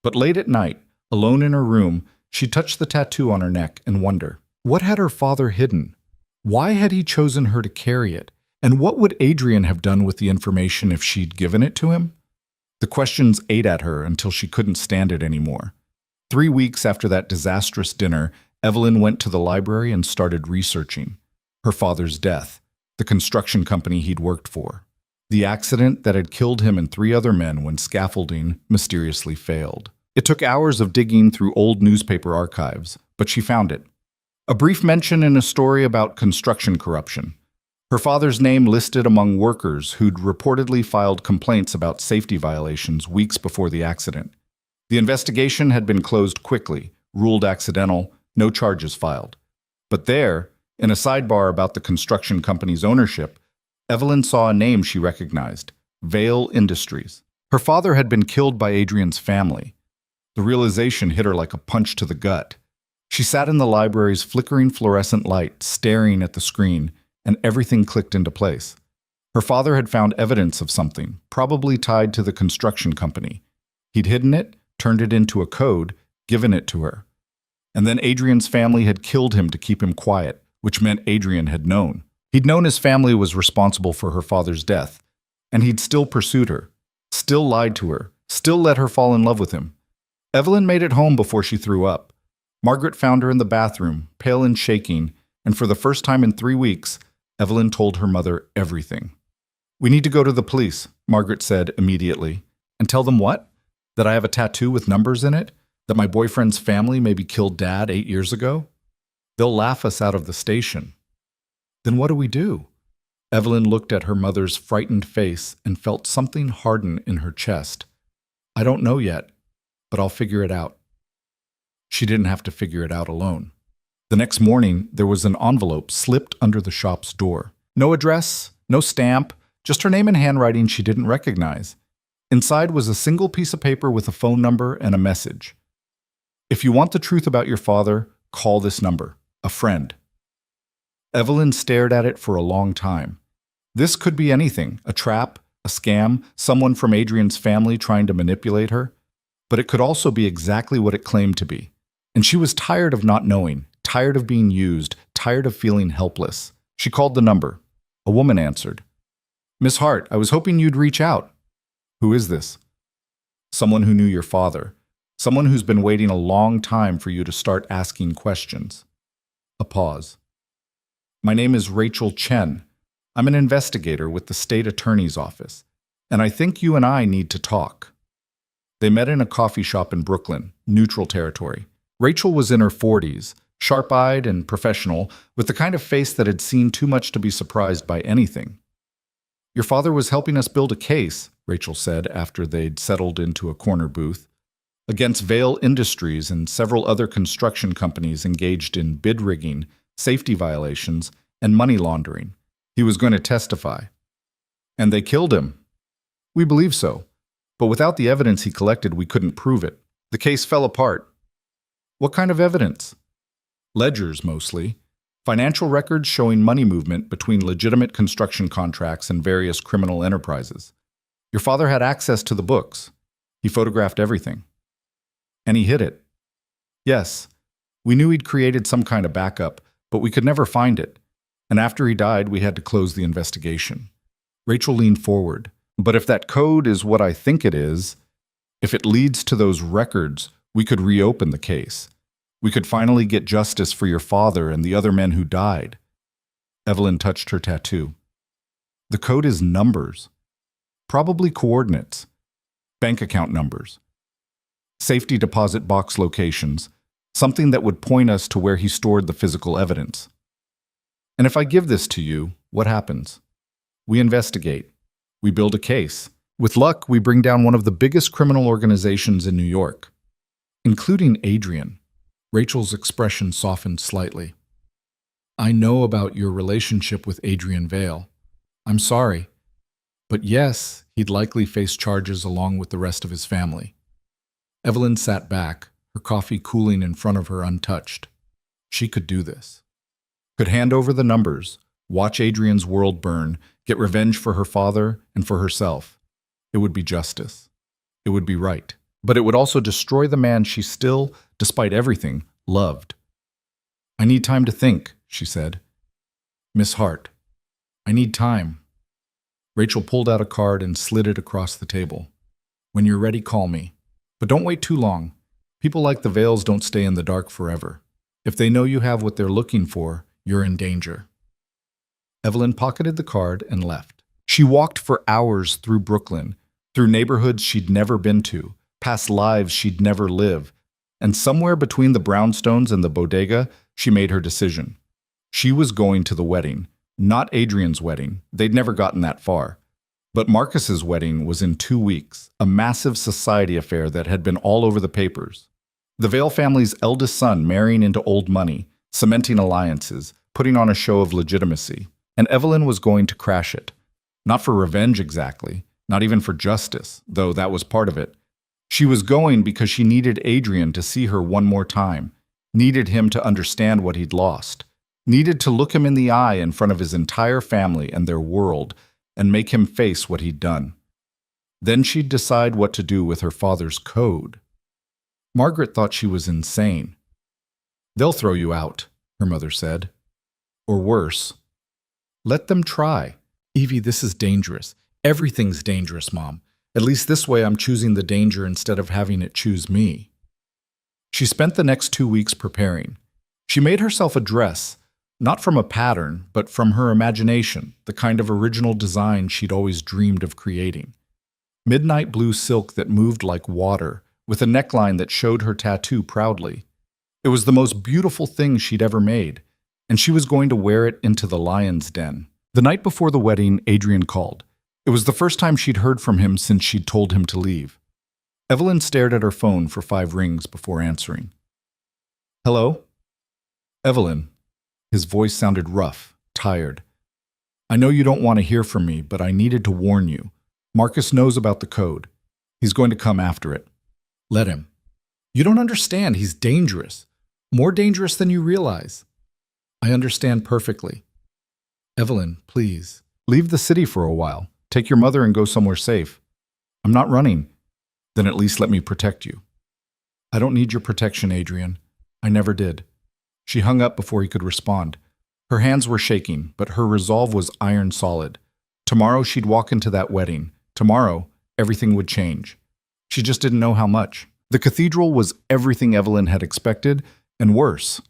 Speaker 1: But late at night, alone in her room, she touched the tattoo on her neck and wondered, what had her father hidden? Why had he chosen her to carry it? And what would Adrian have done with the information if she'd given it to him? The questions ate at her until she couldn't stand it anymore. 3 weeks after that disastrous dinner, Evelyn went to the library and started researching. Her father's death, the construction company he'd worked for, the accident that had killed him and 3 other men when scaffolding mysteriously failed. It took hours of digging through old newspaper archives, but she found it. A brief mention in a story about construction corruption. Her father's name listed among workers who'd reportedly filed complaints about safety violations weeks before the accident. The investigation had been closed quickly, ruled accidental, no charges filed. But there, in a sidebar about the construction company's ownership, Evelyn saw a name she recognized, Vale Industries. Her father had been killed by Adrian's family. The realization hit her like a punch to the gut. She sat in the library's flickering fluorescent light, staring at the screen, and everything clicked into place. Her father had found evidence of something, probably tied to the construction company. He'd hidden it, turned it into a code, given it to her. And then Adrian's family had killed him to keep him quiet, which meant Adrian had known. He'd known his family was responsible for her father's death, and he'd still pursued her, still lied to her, still let her fall in love with him. Evelyn made it home before she threw up. Margaret found her in the bathroom, pale and shaking, and for the first time in 3 weeks, Evelyn told her mother everything. We need to go to the police, Margaret said immediately. And tell them what? That I have a tattoo with numbers in it? That my boyfriend's family maybe killed Dad 8 years ago? They'll laugh us out of the station. Then what do we do? Evelyn looked at her mother's frightened face and felt something harden in her chest. I don't know yet, but I'll figure it out. She didn't have to figure it out alone. The next morning, there was an envelope slipped under the shop's door. No address, no stamp, just her name and handwriting she didn't recognize. Inside was a single piece of paper with a phone number and a message. If you want the truth about your father, call this number. A friend. Evelyn stared at it for a long time. This could be anything, a trap, a scam, someone from Adrian's family trying to manipulate her. But it could also be exactly what it claimed to be. And she was tired of not knowing, tired of being used, tired of feeling helpless. She called the number. A woman answered. Miss Hart, I was hoping you'd reach out. Who is this? Someone who knew your father. Someone who's been waiting a long time for you to start asking questions. A pause. My name is Rachel Chen. I'm an investigator with the state attorney's office, and I think you and I need to talk. They met in a coffee shop in Brooklyn, neutral territory. Rachel was in her 40s, sharp-eyed and professional, with the kind of face that had seen too much to be surprised by anything. Your father was helping us build a case, Rachel said after they'd settled into a corner booth, against Vale Industries and several other construction companies engaged in bid rigging, safety violations, and money laundering. He was going to testify. And they killed him. We believe so. But without the evidence he collected, we couldn't prove it. The case fell apart. What kind of evidence? Ledgers, mostly. Financial records showing money movement between legitimate construction contracts and various criminal enterprises. Your father had access to the books. He photographed everything. And he hid it. Yes, we knew he'd created some kind of backup, but we could never find it. And after he died, we had to close the investigation. Rachel leaned forward. But if that code is what I think it is, if it leads to those records, we could reopen the case. We could finally get justice for your father and the other men who died. Evelyn touched her tattoo. The code is numbers. Probably coordinates. Bank account numbers. Safety deposit box locations. Something that would point us to where he stored the physical evidence. And if I give this to you, what happens? We investigate. We build a case. With luck, we bring down one of the biggest criminal organizations in New York, including Adrian. Rachel's expression softened slightly. I know about your relationship with Adrian Vale. I'm sorry. But yes, he'd likely face charges along with the rest of his family. Evelyn sat back, her coffee cooling in front of her untouched. She could do this. Could hand over the numbers, watch Adrian's world burn, get revenge for her father and for herself. It would be justice. It would be right. But it would also destroy the man she still, despite everything, loved. I need time to think, she said. Miss Hart, I need time. Rachel pulled out a card and slid it across the table. When you're ready, call me. But don't wait too long. People like the Vales don't stay in the dark forever. If they know you have what they're looking for, you're in danger. Evelyn pocketed the card and left. She walked for hours through Brooklyn, through neighborhoods she'd never been to, past lives she'd never lived, and somewhere between the brownstones and the bodega, she made her decision. She was going to the wedding, not Adrian's wedding. They'd never gotten that far. But Marcus's wedding was in 2 weeks, a massive society affair that had been all over the papers. The Vale family's eldest son marrying into old money, cementing alliances, putting on a show of legitimacy. And Evelyn was going to crash it. Not for revenge exactly, not even for justice, though that was part of it. She was going because she needed Adrian to see her one more time, needed him to understand what he'd lost, needed to look him in the eye in front of his entire family and their world, and make him face what he'd done. Then she'd decide what to do with her father's code. Margaret thought she was insane. They'll throw you out, her mother said. Or worse. Let them try. Evie, this is dangerous. Everything's dangerous, Mom. At least this way I'm choosing the danger instead of having it choose me. She spent the next 2 weeks preparing. She made herself a dress, not from a pattern, but from her imagination, the kind of original design she'd always dreamed of creating. Midnight blue silk that moved like water, with a neckline that showed her tattoo proudly. It was the most beautiful thing she'd ever made, and she was going to wear it into the lion's den. The night before the wedding, Adrian called. It was the first time she'd heard from him since she'd told him to leave. Evelyn stared at her phone for 5 rings before answering. Hello? Evelyn. His voice sounded rough, tired. I know you don't want to hear from me, but I needed to warn you. Marcus knows about the code. He's going to come after it. Let him. You don't understand. He's dangerous. More dangerous than you realize. I understand perfectly. Evelyn, please. Leave the city for a while. Take your mother and go somewhere safe. I'm not running. Then at least let me protect you. I don't need your protection, Adrian. I never did. She hung up before he could respond. Her hands were shaking, but her resolve was iron solid. Tomorrow she'd walk into that wedding. Tomorrow, everything would change. She just didn't know how much. The cathedral was everything Evelyn had expected, and worse.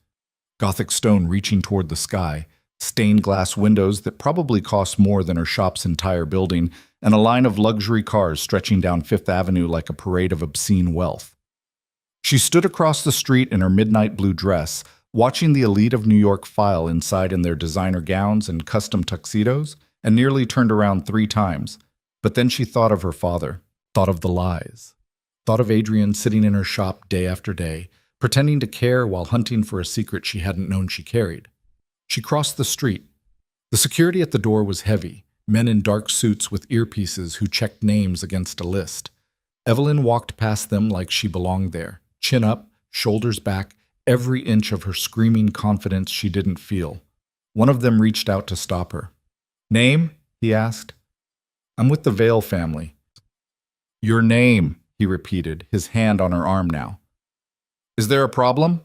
Speaker 1: Gothic stone reaching toward the sky, stained glass windows that probably cost more than her shop's entire building, and a line of luxury cars stretching down Fifth Avenue like a parade of obscene wealth. She stood across the street in her midnight blue dress, watching the elite of New York file inside in their designer gowns and custom tuxedos, and nearly turned around 3 times. But then she thought of her father, thought of the lies, thought of Adrian sitting in her shop day after day, pretending to care while hunting for a secret she hadn't known she carried. She crossed the street. The security at the door was heavy, men in dark suits with earpieces who checked names against a list. Evelyn walked past them like she belonged there, chin up, shoulders back, every inch of her screaming confidence she didn't feel. One of them reached out to stop her. Name? He asked. I'm with the Vale family. Your name, he repeated, his hand on her arm now. Is there a problem?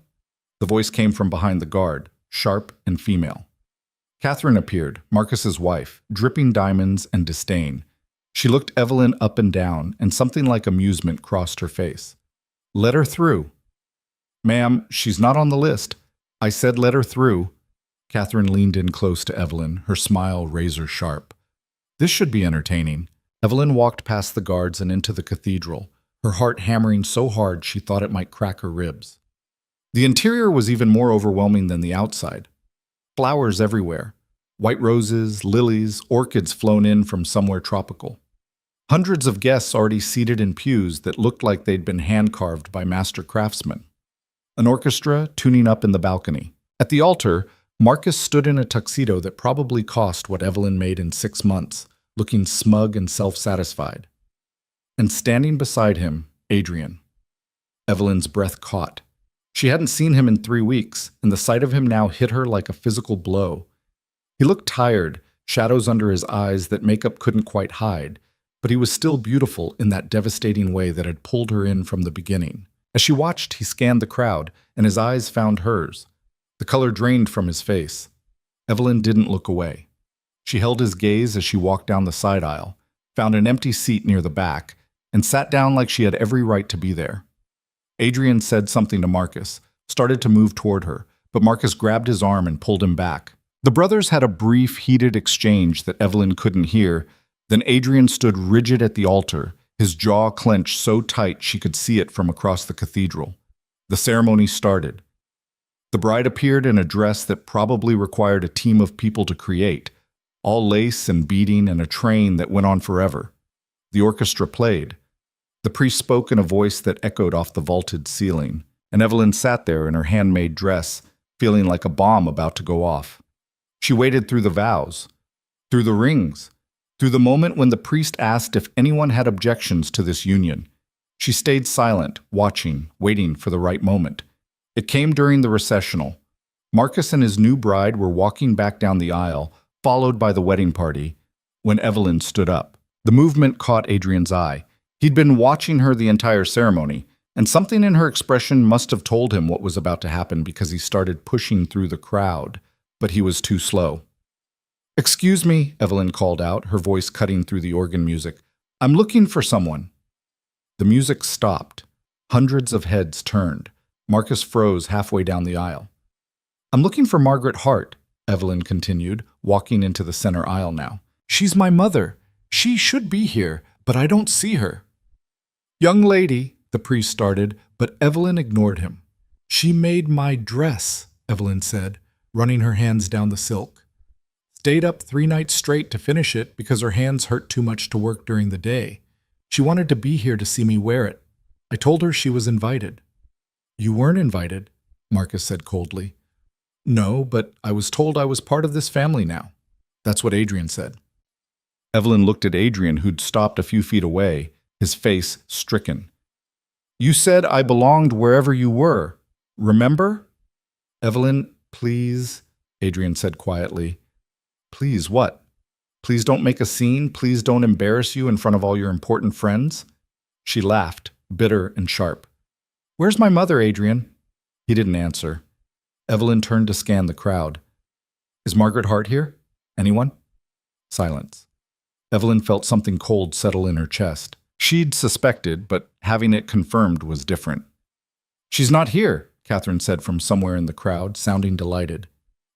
Speaker 1: The voice came from behind the guard, sharp and female. Catherine appeared, Marcus's wife, dripping diamonds and disdain. She looked Evelyn up and down, and something like amusement crossed her face. Let her through. Ma'am, she's not on the list. I said let her through. Catherine leaned in close to Evelyn, her smile razor sharp. This should be entertaining. Evelyn walked past the guards and into the cathedral, her heart hammering so hard she thought it might crack her ribs. The interior was even more overwhelming than the outside. Flowers everywhere. White roses, lilies, orchids flown in from somewhere tropical. Hundreds of guests already seated in pews that looked like they'd been hand-carved by master craftsmen. An orchestra tuning up in the balcony. At the altar, Marcus stood in a tuxedo that probably cost what Evelyn made in 6 months, looking smug and self-satisfied. And standing beside him, Adrian. Evelyn's breath caught. She hadn't seen him in 3 weeks, and the sight of him now hit her like a physical blow. He looked tired, shadows under his eyes that makeup couldn't quite hide, but he was still beautiful in that devastating way that had pulled her in from the beginning. As she watched, he scanned the crowd, and his eyes found hers. The color drained from his face. Evelyn didn't look away. She held his gaze as she walked down the side aisle, found an empty seat near the back, and sat down like she had every right to be there. Adrian said something to Marcus, started to move toward her, but Marcus grabbed his arm and pulled him back. The brothers had a brief, heated exchange that Evelyn couldn't hear. Then Adrian stood rigid at the altar, his jaw clenched so tight she could see it from across the cathedral. The ceremony started. The bride appeared in a dress that probably required a team of people to create, all lace and beading and a train that went on forever. The orchestra played. The priest spoke in a voice that echoed off the vaulted ceiling, and Evelyn sat there in her handmade dress, feeling like a bomb about to go off. She waited through the vows, through the rings, through the moment when the priest asked if anyone had objections to this union. She stayed silent, watching, waiting for the right moment. It came during the recessional. Marcus and his new bride were walking back down the aisle, followed by the wedding party, when Evelyn stood up. The movement caught Adrian's eye. He'd been watching her the entire ceremony, and something in her expression must have told him what was about to happen because he started pushing through the crowd, but he was too slow. "Excuse me," Evelyn called out, her voice cutting through the organ music. "I'm looking for someone." The music stopped. Hundreds of heads turned. Marcus froze halfway down the aisle. "I'm looking for Margaret Hart," Evelyn continued, walking into the center aisle now. "She's my mother. She should be here, but I don't see her." "Young lady," the priest started, but Evelyn ignored him. "She made my dress," Evelyn said, running her hands down the silk. "Stayed up 3 nights straight to finish it because her hands hurt too much to work during the day. She wanted to be here to see me wear it. I told her she was invited." "You weren't invited," Marcus said coldly. "No, but I was told I was part of this family now." That's what Adrian said. Evelyn looked at Adrian, who'd stopped a few feet away, his face stricken. You said I belonged wherever you were. Remember? Evelyn, please, Adrian said quietly. Please what? Please don't make a scene. Please don't embarrass you in front of all your important friends. She laughed, bitter and sharp. Where's my mother, Adrian? He didn't answer. Evelyn turned to scan the crowd. Is Margaret Hart here? Anyone? Silence. Evelyn felt something cold settle in her chest. She'd suspected, but having it confirmed was different. She's not here, Catherine said from somewhere in the crowd, sounding delighted.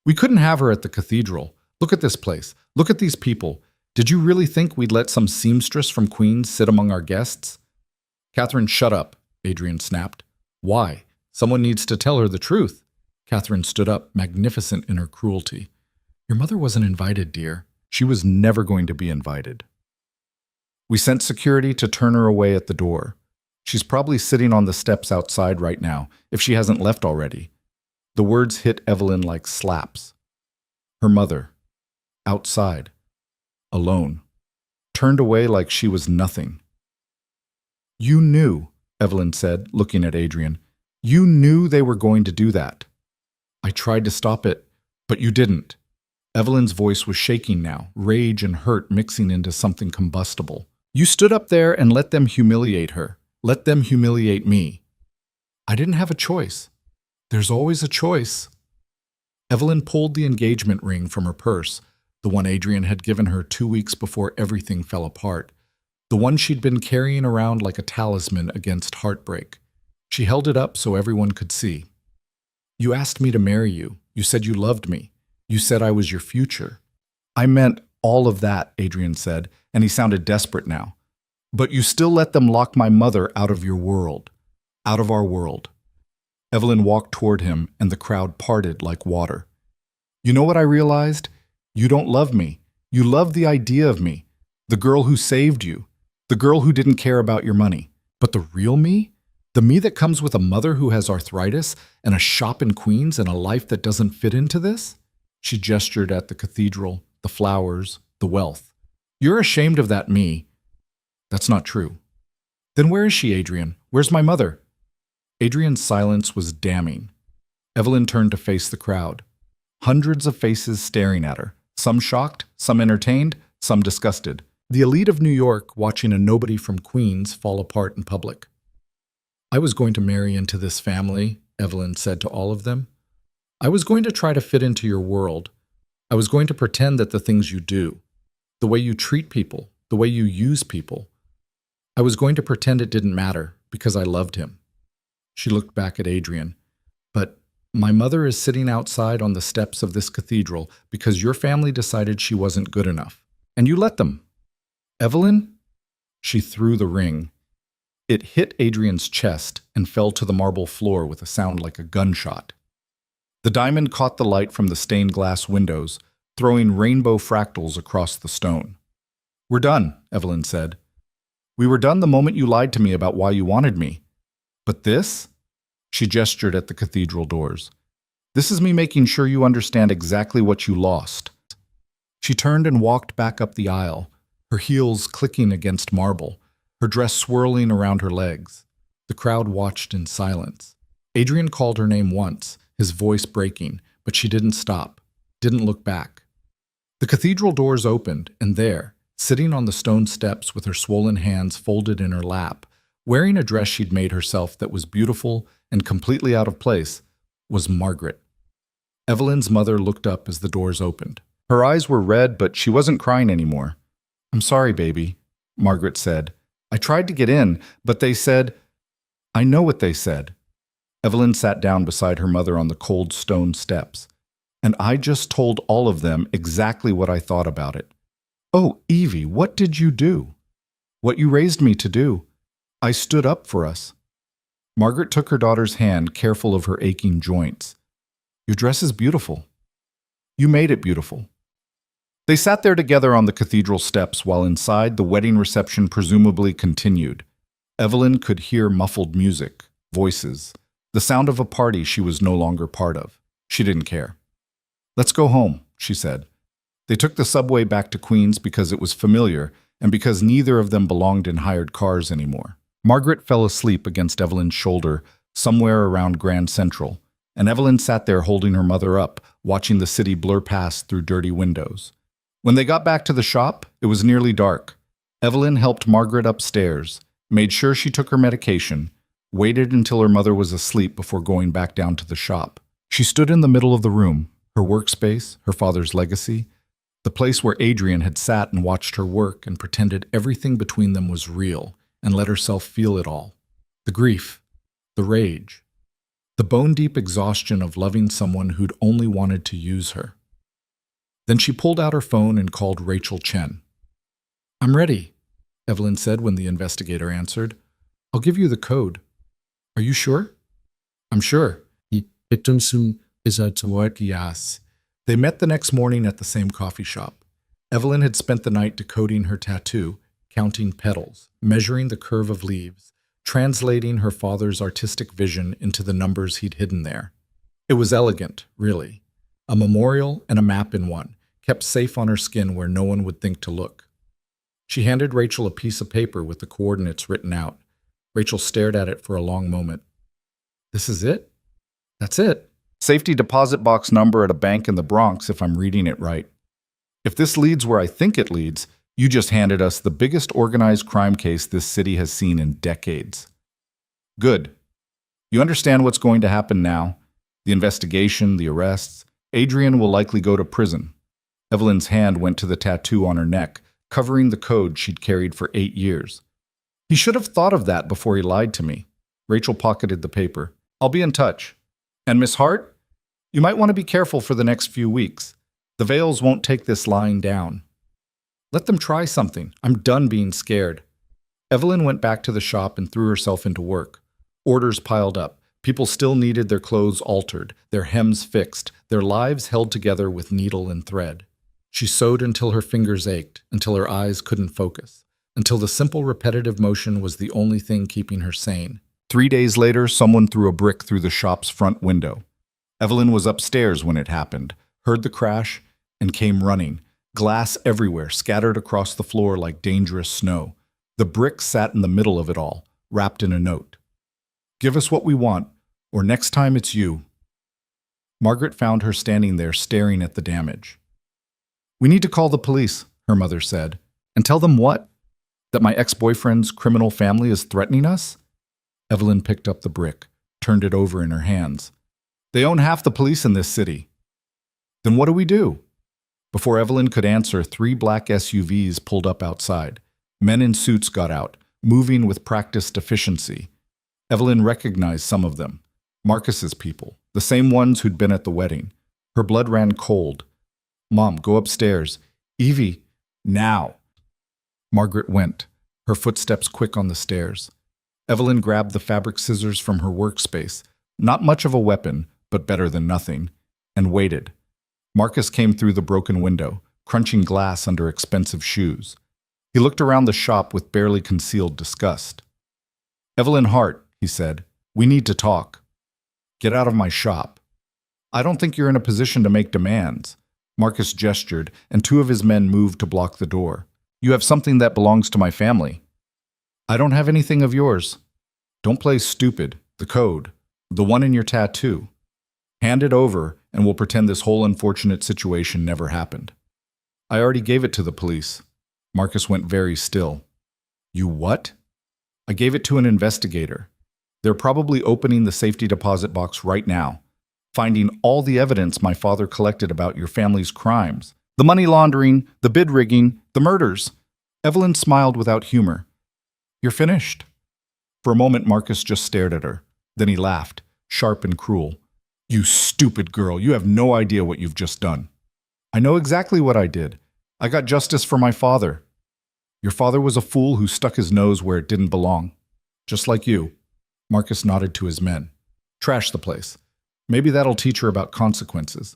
Speaker 1: We couldn't have her at the cathedral. Look at this place. Look at these people. Did you really think we'd let some seamstress from Queens sit among our guests? Catherine, shut up, Adrian snapped. Why? Someone needs to tell her the truth. Catherine stood up, magnificent in her cruelty. Your mother wasn't invited, dear. She was never going to be invited. We sent security to turn her away at the door. She's probably sitting on the steps outside right now, if she hasn't left already. The words hit Evelyn like slaps. Her mother. Outside. Alone. Turned away like she was nothing. You knew, Evelyn said, looking at Adrian. You knew they were going to do that. I tried to stop it, but you didn't. Evelyn's voice was shaking now, rage and hurt mixing into something combustible. You stood up there and let them humiliate her. Let them humiliate me. I didn't have a choice. There's always a choice. Evelyn pulled the engagement ring from her purse, the one Adrian had given her 2 weeks before everything fell apart, the one she'd been carrying around like a talisman against heartbreak. She held it up so everyone could see. You asked me to marry you. You said you loved me. You said I was your future. I meant all of that, Adrian said, and he sounded desperate now. But you still let them lock my mother out of your world, out of our world. Evelyn walked toward him, and the crowd parted like water. You know what I realized? You don't love me. You love the idea of me, the girl who saved you, the girl who didn't care about your money. But the real me? The me that comes with a mother who has arthritis and a shop in Queens and a life that doesn't fit into this? She gestured at the cathedral, the flowers, the wealth. You're ashamed of that me. That's not true. Then where is she, Adrian? Where's my mother? Adrian's silence was damning. Evelyn turned to face the crowd. Hundreds of faces staring at her, some shocked, some entertained, some disgusted. The elite of New York watching a nobody from Queens fall apart in public. I was going to marry into this family, Evelyn said to all of them. I was going to try to fit into your world. I was going to pretend that the things you do, the way you treat people, the way you use people, I was going to pretend it didn't matter because I loved him. She looked back at Adrian. But my mother is sitting outside on the steps of this cathedral because your family decided she wasn't good enough. And you let them. Evelyn? She threw the ring. It hit Adrian's chest and fell to the marble floor with a sound like a gunshot. The diamond caught the light from the stained glass windows, throwing rainbow fractals across the stone. We're done, Evelyn said. We were done the moment you lied to me about why you wanted me. But this? She gestured at the cathedral doors. This is me making sure you understand exactly what you lost. She turned and walked back up the aisle, her heels clicking against marble, her dress swirling around her legs. The crowd watched in silence. Adrian called her name once, his voice breaking, but she didn't stop, didn't look back. The cathedral doors opened, and there, sitting on the stone steps with her swollen hands folded in her lap, wearing a dress she'd made herself that was beautiful and completely out of place, was Margaret. Evelyn's mother looked up as the doors opened. Her eyes were red, but she wasn't crying anymore. I'm sorry, baby, Margaret said. I tried to get in, but they said... I know what they said. Evelyn sat down beside her mother on the cold stone steps. And I just told all of them exactly what I thought about it. Oh, Evie, what did you do? What you raised me to do. I stood up for us. Margaret took her daughter's hand, careful of her aching joints. Your dress is beautiful. You made it beautiful. They sat there together on the cathedral steps while inside the wedding reception presumably continued. Evelyn could hear muffled music, voices, the sound of a party she was no longer part of. She didn't care. Let's go home, she said. They took the subway back to Queens because it was familiar and because neither of them belonged in hired cars anymore. Margaret fell asleep against Evelyn's shoulder somewhere around Grand Central, and Evelyn sat there holding her mother up, watching the city blur past through dirty windows. When they got back to the shop, it was nearly dark. Evelyn helped Margaret upstairs, made sure she took her medication, waited until her mother was asleep before going back down to the shop. She stood in the middle of the room, her workspace, her father's legacy, the place where Adrian had sat and watched her work and pretended everything between them was real and let herself feel it all. The grief, the rage, the bone-deep exhaustion of loving someone who'd only wanted to use her. Then she pulled out her phone and called Rachel Chen. "I'm ready," Evelyn said when the investigator answered. "I'll give you the code. Are you sure?" "I'm sure."
Speaker 2: The victim's name is at what?
Speaker 1: Yes. They met the next morning at the same coffee shop. Evelyn had spent the night decoding her tattoo, counting petals, measuring the curve of leaves, translating her father's artistic vision into the numbers he'd hidden there. It was elegant, really. A memorial and a map in one, kept safe on her skin where no one would think to look. She handed Rachel a piece of paper with the coordinates written out. Rachel stared at it for a long moment. "This is it? That's it. Safety deposit box number at a bank in the Bronx, if I'm reading it right. If this leads where I think it leads, you just handed us the biggest organized crime case this city has seen in decades." "Good. You understand what's going to happen now? The investigation, the arrests. Adrian will likely go to prison." Evelyn's hand went to the tattoo on her neck, covering the code she'd carried for 8 years. "He should have thought of that before he lied to me." Rachel pocketed the paper. "I'll be in touch. And Miss Hart, you might want to be careful for the next few weeks. The Vales won't take this lying down. Let them try something. I'm done being scared." Evelyn went back to the shop and threw herself into work. Orders piled up. People still needed their clothes altered, their hems fixed, their lives held together with needle and thread. She sewed until her fingers ached, until her eyes couldn't focus, until the simple repetitive motion was the only thing keeping her sane. 3 days later, someone threw a brick through the shop's front window. Evelyn was upstairs when it happened, heard the crash, and came running. Glass everywhere, scattered across the floor like dangerous snow. The brick sat in the middle of it all, wrapped in a note. "Give us what we want, or next time it's you." Margaret found her standing there staring at the damage. "We need to call the police," her mother said. "And tell them what? That my ex-boyfriend's criminal family is threatening us?" Evelyn picked up the brick, turned it over in her hands. "They own half the police in this city." "Then what do we do?" Before Evelyn could answer, 3 black SUVs pulled up outside. Men in suits got out, moving with practiced efficiency. Evelyn recognized some of them. Marcus's people, the same ones who'd been at the wedding. Her blood ran cold. "Mom, go upstairs. Evie, now." Margaret went, her footsteps quick on the stairs. Evelyn grabbed the fabric scissors from her workspace, not much of a weapon, but better than nothing, and waited. Marcus came through the broken window, crunching glass under expensive shoes. He looked around the shop with barely concealed disgust. "Evelyn Hart," he said, "we need to talk." "Get out of my shop." "I don't think you're in a position to make demands." Marcus gestured, and 2 of his men moved to block the door. "You have something that belongs to my family." "I don't have anything of yours." "Don't play stupid. The code. The one in your tattoo. Hand it over, and we'll pretend this whole unfortunate situation never happened." "I already gave it to the police." Marcus went very still. "You what?" "I gave it to an investigator. They're probably opening the safety deposit box right now, finding all the evidence my father collected about your family's crimes. The money laundering, the bid rigging, the murders." Evelyn smiled without humor. "You're finished?" For a moment, Marcus just stared at her. Then he laughed, sharp and cruel. "You stupid girl, you have no idea what you've just done." "I know exactly what I did. I got justice for my father." "Your father was a fool who stuck his nose where it didn't belong. Just like you." Marcus nodded to his men. "Trash the place. Maybe that'll teach her about consequences."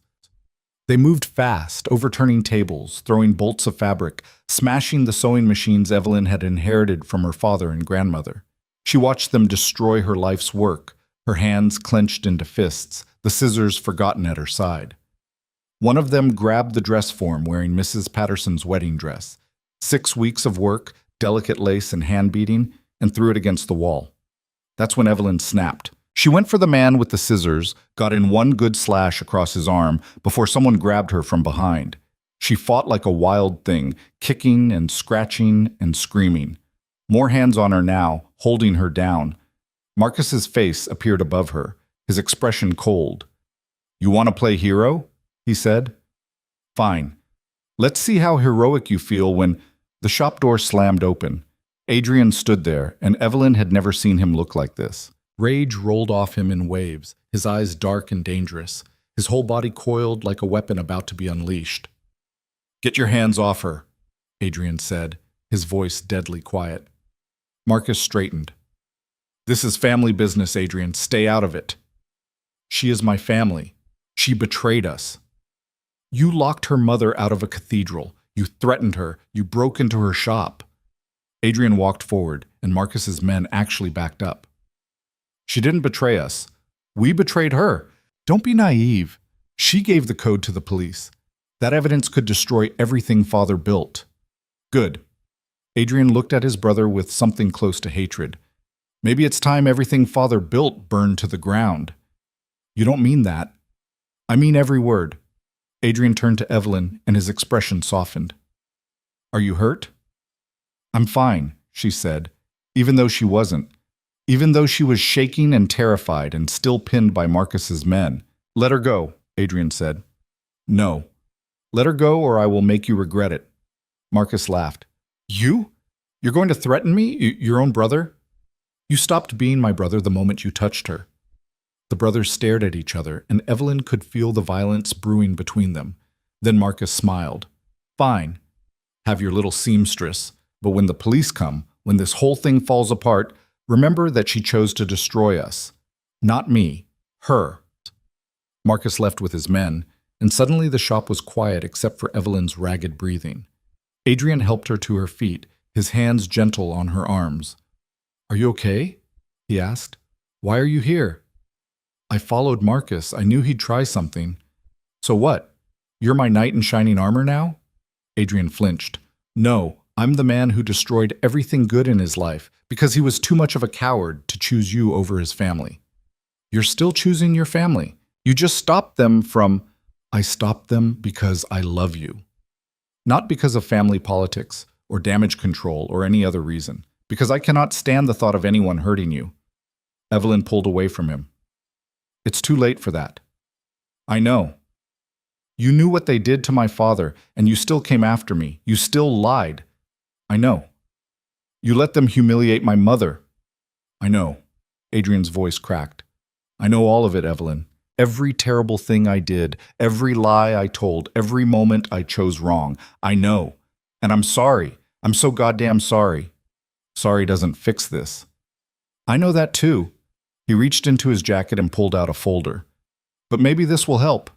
Speaker 1: They moved fast, overturning tables, throwing bolts of fabric, smashing the sewing machines Evelyn had inherited from her father and grandmother. She watched them destroy her life's work, her hands clenched into fists, the scissors forgotten at her side. One of them grabbed the dress form wearing Mrs. Patterson's wedding dress. 6 weeks of work, delicate lace and hand beating, and threw it against the wall. That's when Evelyn snapped. She went for the man with the scissors, got in one good slash across his arm before someone grabbed her from behind. She fought like a wild thing, kicking and scratching and screaming. More hands on her now, holding her down. Marcus's face appeared above her, his expression cold. "You want to play hero?" he said. "Fine. Let's see how heroic you feel when—" The shop door slammed open. Adrian stood there, and Evelyn had never seen him look like this. Rage rolled off him in waves, his eyes dark and dangerous, his whole body coiled like a weapon about to be unleashed. "Get your hands off her," Adrian said, his voice deadly quiet. Marcus straightened. "This is family business, Adrian. Stay out of it." "She is my family. She betrayed us. You locked her mother out of a cathedral. You threatened her. You broke into her shop." Adrian walked forward, and Marcus's men actually backed up. "She didn't betray us. We betrayed her. Don't be naive. She gave the code to the police. That evidence could destroy everything Father built." "Good." Adrian looked at his brother with something close to hatred. "Maybe it's time everything Father built burned to the ground." "You don't mean that." "I mean every word." Adrian turned to Evelyn, and his expression softened. "Are you hurt?" "I'm fine," she said, even though she wasn't. Even though she was shaking and terrified and still pinned by Marcus's men. "Let her go," Adrian said. "No. Let her go or I will make you regret it." Marcus laughed. "You? You're going to threaten me? Your own brother?" "You stopped being my brother the moment you touched her." The brothers stared at each other, and Evelyn could feel the violence brewing between them. Then Marcus smiled. "Fine. Have your little seamstress. But when the police come, when this whole thing falls apart, remember that she chose to destroy us. Not me. Her." Marcus left with his men, and suddenly the shop was quiet except for Evelyn's ragged breathing. Adrian helped her to her feet, his hands gentle on her arms. "Are you okay?" he asked. "Why are you here?" "I followed Marcus. I knew he'd try something." "So what? You're my knight in shining armor now?" Adrian flinched. "No, I'm the man who destroyed everything good in his life because he was too much of a coward to choose you over his family." "You're still choosing your family. You just stopped them from—" "I stopped them because I love you. Not because of family politics or damage control or any other reason, because I cannot stand the thought of anyone hurting you." Evelyn pulled away from him. "It's too late for that." "I know. You knew what they did to my father, and you still came after me. You still lied." "I know. You let them humiliate my mother." "I know." Adrian's voice cracked. "I know all of it, Evelyn. Every terrible thing I did, every lie I told, every moment I chose wrong. I know. And I'm sorry. I'm so goddamn sorry." "Sorry doesn't fix this." "I know that too." He reached into his jacket and pulled out a folder. "But maybe this will help."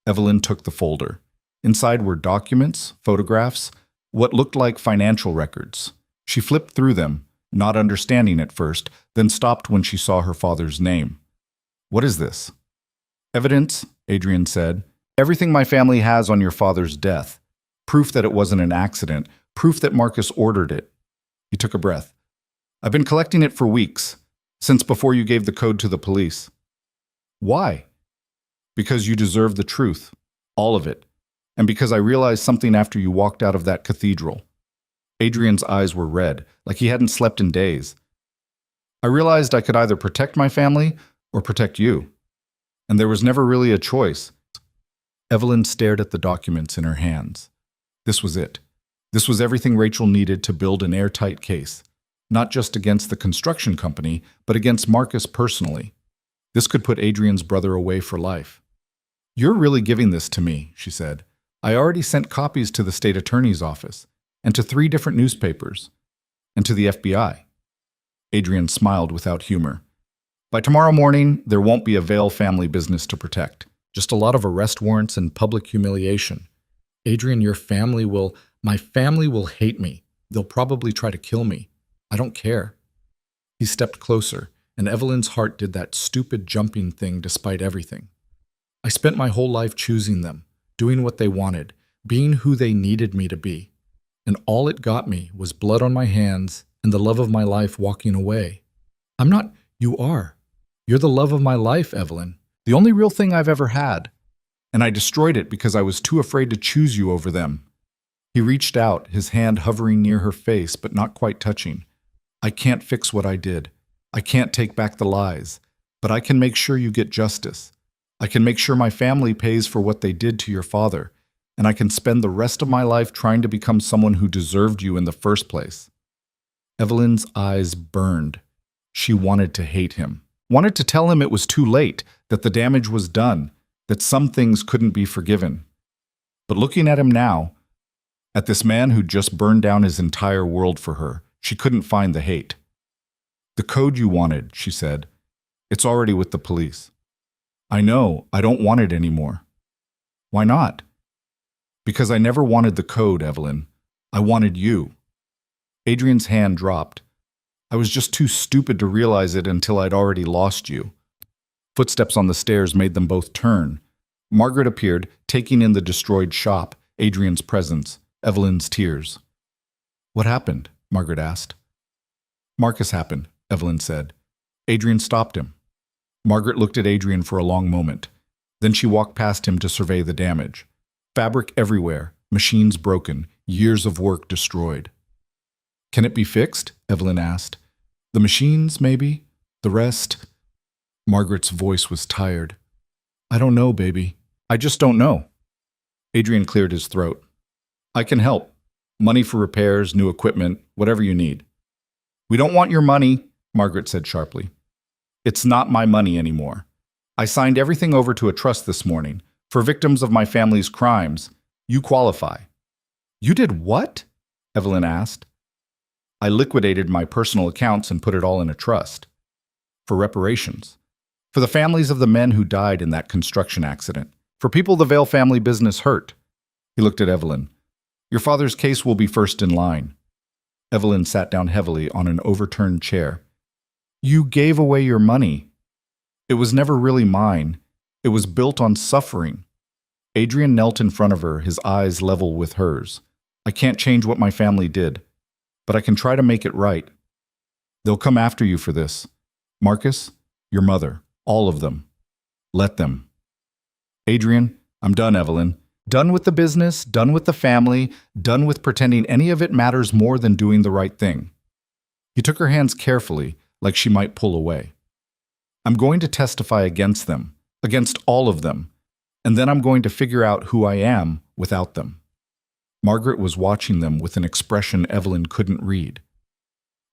Speaker 1: Evelyn took the folder. Inside were documents, photographs, what looked like financial records. She flipped through them, not understanding at first, then stopped when she saw her father's name. "What is this?" "Evidence," Adrian said. "Everything my family has on your father's death. Proof that it wasn't an accident. Proof that Marcus ordered it." He took a breath. "I've been collecting it for weeks, since before you gave the code to the police." "Why?" "Because you deserve the truth. All of it. And because I realized something after you walked out of that cathedral." Adrian's eyes were red, like he hadn't slept in days. "I realized I could either protect my family or protect you. And there was never really a choice." Evelyn stared at the documents in her hands. This was it. This was everything Rachel needed to build an airtight case, not just against the construction company, but against Marcus personally. This could put Adrian's brother away for life. "You're really giving this to me," she said. "I already sent copies to the state attorney's office, and to 3 different newspapers, and to the FBI." Adrian smiled without humor. "By tomorrow morning, there won't be a Vale family business to protect. Just a lot of arrest warrants and public humiliation. Adrian, my family will hate me. They'll probably try to kill me. I don't care." He stepped closer, and Evelyn's heart did that stupid jumping thing despite everything. "I spent my whole life choosing them. doing what they wanted, being who they needed me to be. And all it got me was blood on my hands and the love of my life walking away. I'm not, you are. You're the love of my life, Evelyn. The only real thing I've ever had. And I destroyed it because I was too afraid to choose you over them. He reached out, his hand hovering near her face, but not quite touching. I can't fix what I did. I can't take back the lies. But I can make sure you get justice. I can make sure my family pays for what they did to your father. And I can spend the rest of my life trying to become someone who deserved you in the first place. Evelyn's eyes burned. She wanted to hate him. Wanted to tell him it was too late, that the damage was done, that some things couldn't be forgiven. But looking at him now, at this man who just burned down his entire world for her, she couldn't find the hate. The code you wanted, she said. It's already with the police. I know, I don't want it anymore. Why not? Because I never wanted the code, Evelyn. I wanted you. Adrian's hand dropped. I was just too stupid to realize it until I'd already lost you. Footsteps on the stairs made them both turn. Margaret appeared, taking in the destroyed shop, Adrian's presence, Evelyn's tears. What happened? Margaret asked. Marcus happened, Evelyn said. Adrian stopped him. Margaret looked at Adrian for a long moment. Then she walked past him to survey the damage. Fabric everywhere, machines broken, years of work destroyed. Can it be fixed? Evelyn asked. The machines, maybe? The rest? Margaret's voice was tired. I don't know, baby. I just don't know. Adrian cleared his throat. I can help. Money for repairs, new equipment, whatever you need. We don't want your money, Margaret said sharply. It's not my money anymore. I signed everything over to a trust this morning. For victims of my family's crimes, you qualify. You did what? Evelyn asked. I liquidated my personal accounts and put it all in a trust. For reparations. For the families of the men who died in that construction accident. For people the Vale family business hurt. He looked at Evelyn. Your father's case will be first in line. Evelyn sat down heavily on an overturned chair. You gave away your money. It was never really mine. It was built on suffering. Adrian knelt in front of her, his eyes level with hers. I can't change what my family did, but I can try to make it right. They'll come after you for this. Marcus, your mother, all of them. Let them. Adrian, I'm done, Evelyn. Done with the business, done with the family, done with pretending any of it matters more than doing the right thing. He took her hands carefully, like she might pull away. I'm going to testify against them, against all of them, and then I'm going to figure out who I am without them. Margaret was watching them with an expression Evelyn couldn't read.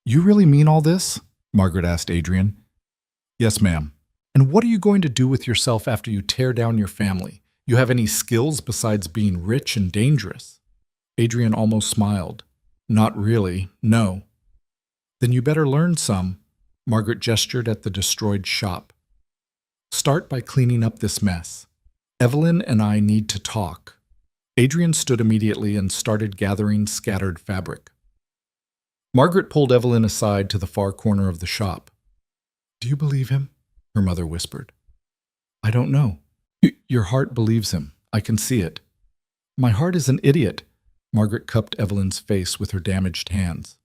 Speaker 1: You really mean all this? Margaret asked Adrian. Yes, ma'am. And what are you going to do with yourself after you tear down your family? You have any skills besides being rich and dangerous? Adrian almost smiled. Not really, no. Then you better learn some. Margaret gestured at the destroyed shop. Start by cleaning up this mess. Evelyn and I need to talk. Adrian stood immediately and started gathering scattered fabric. Margaret pulled Evelyn aside to the far corner of the shop. Do you believe him? Her mother whispered. I don't know. Your heart believes him. I can see it. My heart is an idiot. Margaret cupped Evelyn's face with her damaged hands.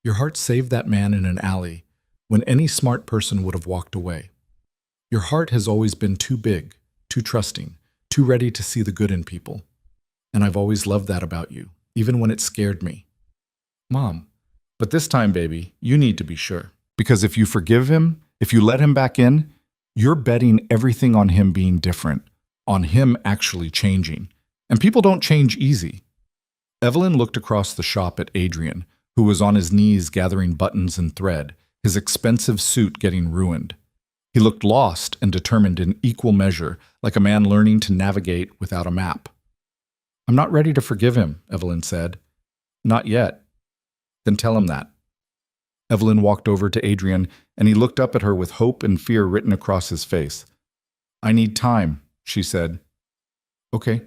Speaker 1: Your heart saved that man in an alley when any smart person would have walked away. Your heart has always been too big, too trusting, too ready to see the good in people. And I've always loved that about you, even when it scared me. Mom, but this time, baby, you need to be sure. Because if you forgive him, if you let him back in, you're betting everything on him being different, on him actually changing. And people don't change easy. Evelyn looked across the shop at Adrian, who was on his knees gathering buttons and thread, his expensive suit getting ruined. He looked lost and determined in equal measure, like a man learning to navigate without a map. I'm not ready to forgive him, Evelyn said. Not yet. Then tell him that. Evelyn walked over to Adrian, and he looked up at her with hope and fear written across his face. I need time, she said. Okay.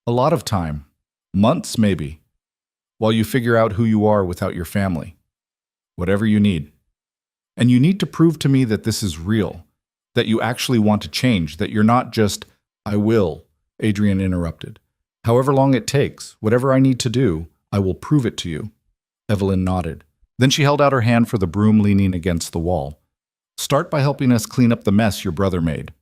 Speaker 1: A lot of time. Months, maybe. While you figure out who you are without your family. Whatever you need. And you need to prove to me that this is real, that you actually want to change, that you're not just, I will, Adrian interrupted. However long it takes, whatever I need to do, I will prove it to you. Evelyn nodded. Then she held out her hand for the broom leaning against the wall. Start by helping us clean up the mess your brother made.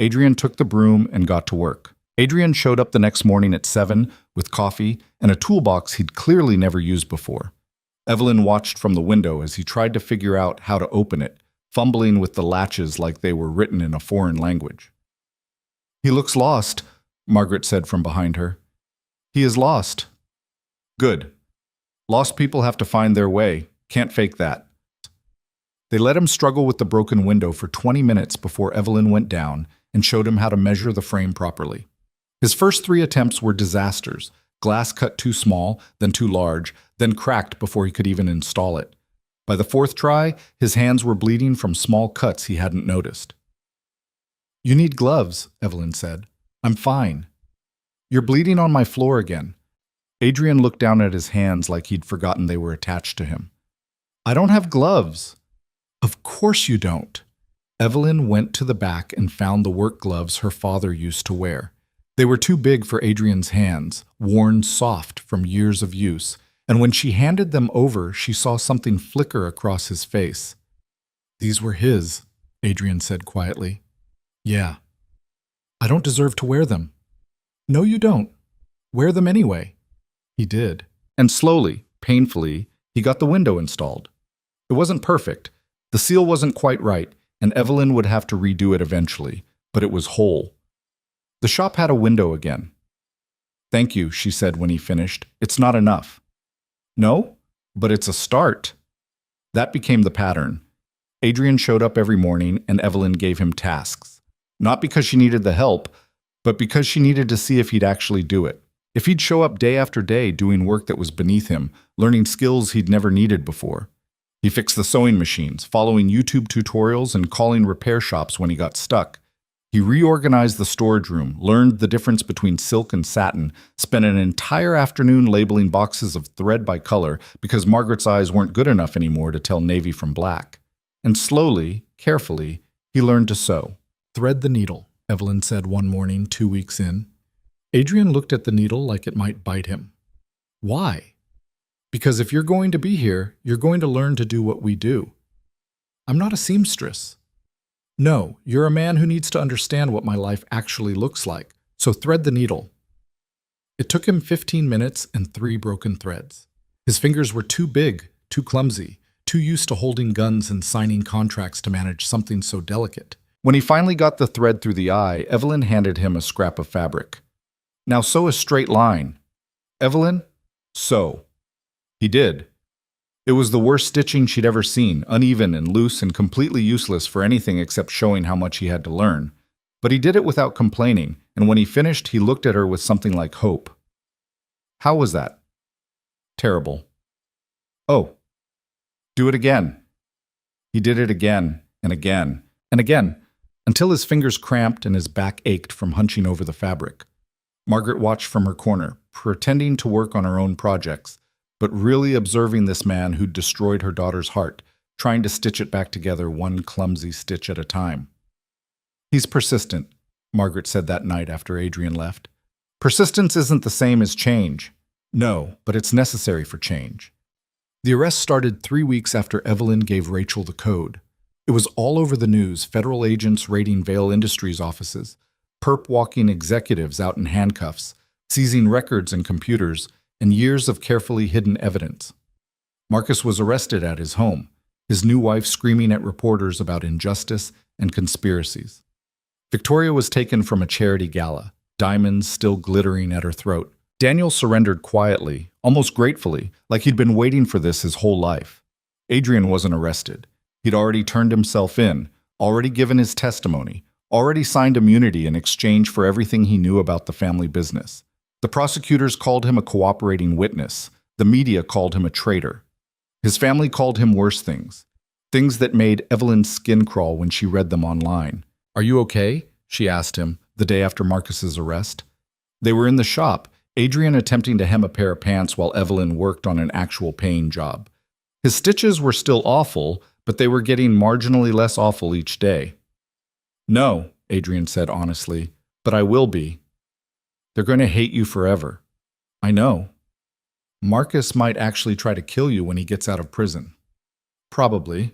Speaker 1: Adrian took the broom and got to work. Adrian showed up the next morning at 7 with coffee and a toolbox he'd clearly never used before. Evelyn watched from the window as he tried to figure out how to open it, fumbling with the latches like they were written in a foreign language. He looks lost, Margaret said from behind her. He is lost. Good. Lost people have to find their way. Can't fake that. They let him struggle with the broken window for 20 minutes before Evelyn went down and showed him how to measure the frame properly. His first 3 attempts were disasters. Glass cut too small, then too large, then cracked before he could even install it. By the 4th try, his hands were bleeding from small cuts he hadn't noticed. You need gloves, Evelyn said. I'm fine. You're bleeding on my floor again. Adrian looked down at his hands like he'd forgotten they were attached to him. I don't have gloves. Of course you don't. Evelyn went to the back and found the work gloves her father used to wear. They were too big for Adrian's hands, worn soft from years of use, and when she handed them over, she saw something flicker across his face. These were his, Adrian said quietly. Yeah. I don't deserve to wear them. No, you don't. Wear them anyway. He did. And slowly, painfully, he got the window installed. It wasn't perfect. The seal wasn't quite right, and Evelyn would have to redo it eventually, but it was whole. The shop had a window again. Thank you, she said when he finished. It's not enough. No, but it's a start. That became the pattern. Adrian showed up every morning and Evelyn gave him tasks. Not because she needed the help, but because she needed to see if he'd actually do it. If he'd show up day after day doing work that was beneath him, learning skills he'd never needed before. He fixed the sewing machines, following YouTube tutorials and calling repair shops when he got stuck. He reorganized the storage room, learned the difference between silk and satin, spent an entire afternoon labeling boxes of thread by color because Margaret's eyes weren't good enough anymore to tell navy from black. And slowly, carefully, he learned to sew. Thread the needle, Evelyn said one morning 2 weeks in. Adrian looked at the needle like it might bite him. Why? Because if you're going to be here, you're going to learn to do what we do. I'm not a seamstress. No, you're a man who needs to understand what my life actually looks like, so thread the needle. It took him 15 minutes and 3 broken threads. His fingers were too big, too clumsy, too used to holding guns and signing contracts to manage something so delicate. When he finally got the thread through the eye, Evelyn handed him a scrap of fabric. Now sew a straight line. Evelyn, sew. He did. It was the worst stitching she'd ever seen, uneven and loose and completely useless for anything except showing how much he had to learn. But he did it without complaining, and when he finished, he looked at her with something like hope. How was that? Terrible. Oh, do it again. He did it again and again and again, until his fingers cramped and his back ached from hunching over the fabric. Margaret watched from her corner, pretending to work on her own projects, but really observing this man who'd destroyed her daughter's heart, trying to stitch it back together one clumsy stitch at a time. He's persistent, Margaret said that night after Adrian left. Persistence isn't the same as change. No, but it's necessary for change. The arrest started 3 weeks after Evelyn gave Rachel the code. It was all over the news, federal agents raiding Vail Industries offices, perp-walking executives out in handcuffs, seizing records and computers, and years of carefully hidden evidence. Marcus was arrested at his home, his new wife screaming at reporters about injustice and conspiracies. Victoria was taken from a charity gala, diamonds still glittering at her throat. Daniel surrendered quietly, almost gratefully, like he'd been waiting for this his whole life. Adrian wasn't arrested. He'd already turned himself in, already given his testimony, already signed immunity in exchange for everything he knew about the family business. The prosecutors called him a cooperating witness. The media called him a traitor. His family called him worse things, things that made Evelyn's skin crawl when she read them online. Are you okay? She asked him the day after Marcus's arrest. They were in the shop, Adrian attempting to hem a pair of pants while Evelyn worked on an actual paying job. His stitches were still awful, but they were getting marginally less awful each day. No, Adrian said honestly, but I will be. They're going to hate you forever. I know. Marcus might actually try to kill you when he gets out of prison. Probably.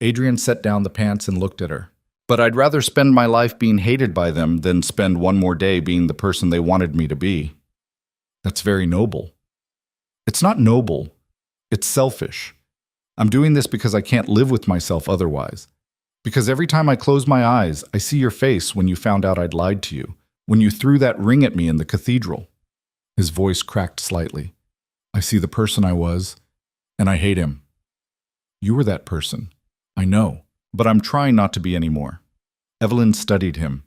Speaker 1: Adrian set down the pants and looked at her. But I'd rather spend my life being hated by them than spend one more day being the person they wanted me to be. That's very noble. It's not noble. It's selfish. I'm doing this because I can't live with myself otherwise. Because every time I close my eyes, I see your face when you found out I'd lied to you, when you threw that ring at me in the cathedral. His voice cracked slightly. I see the person I was, and I hate him. You were that person. I know, but I'm trying not to be anymore. Evelyn studied him.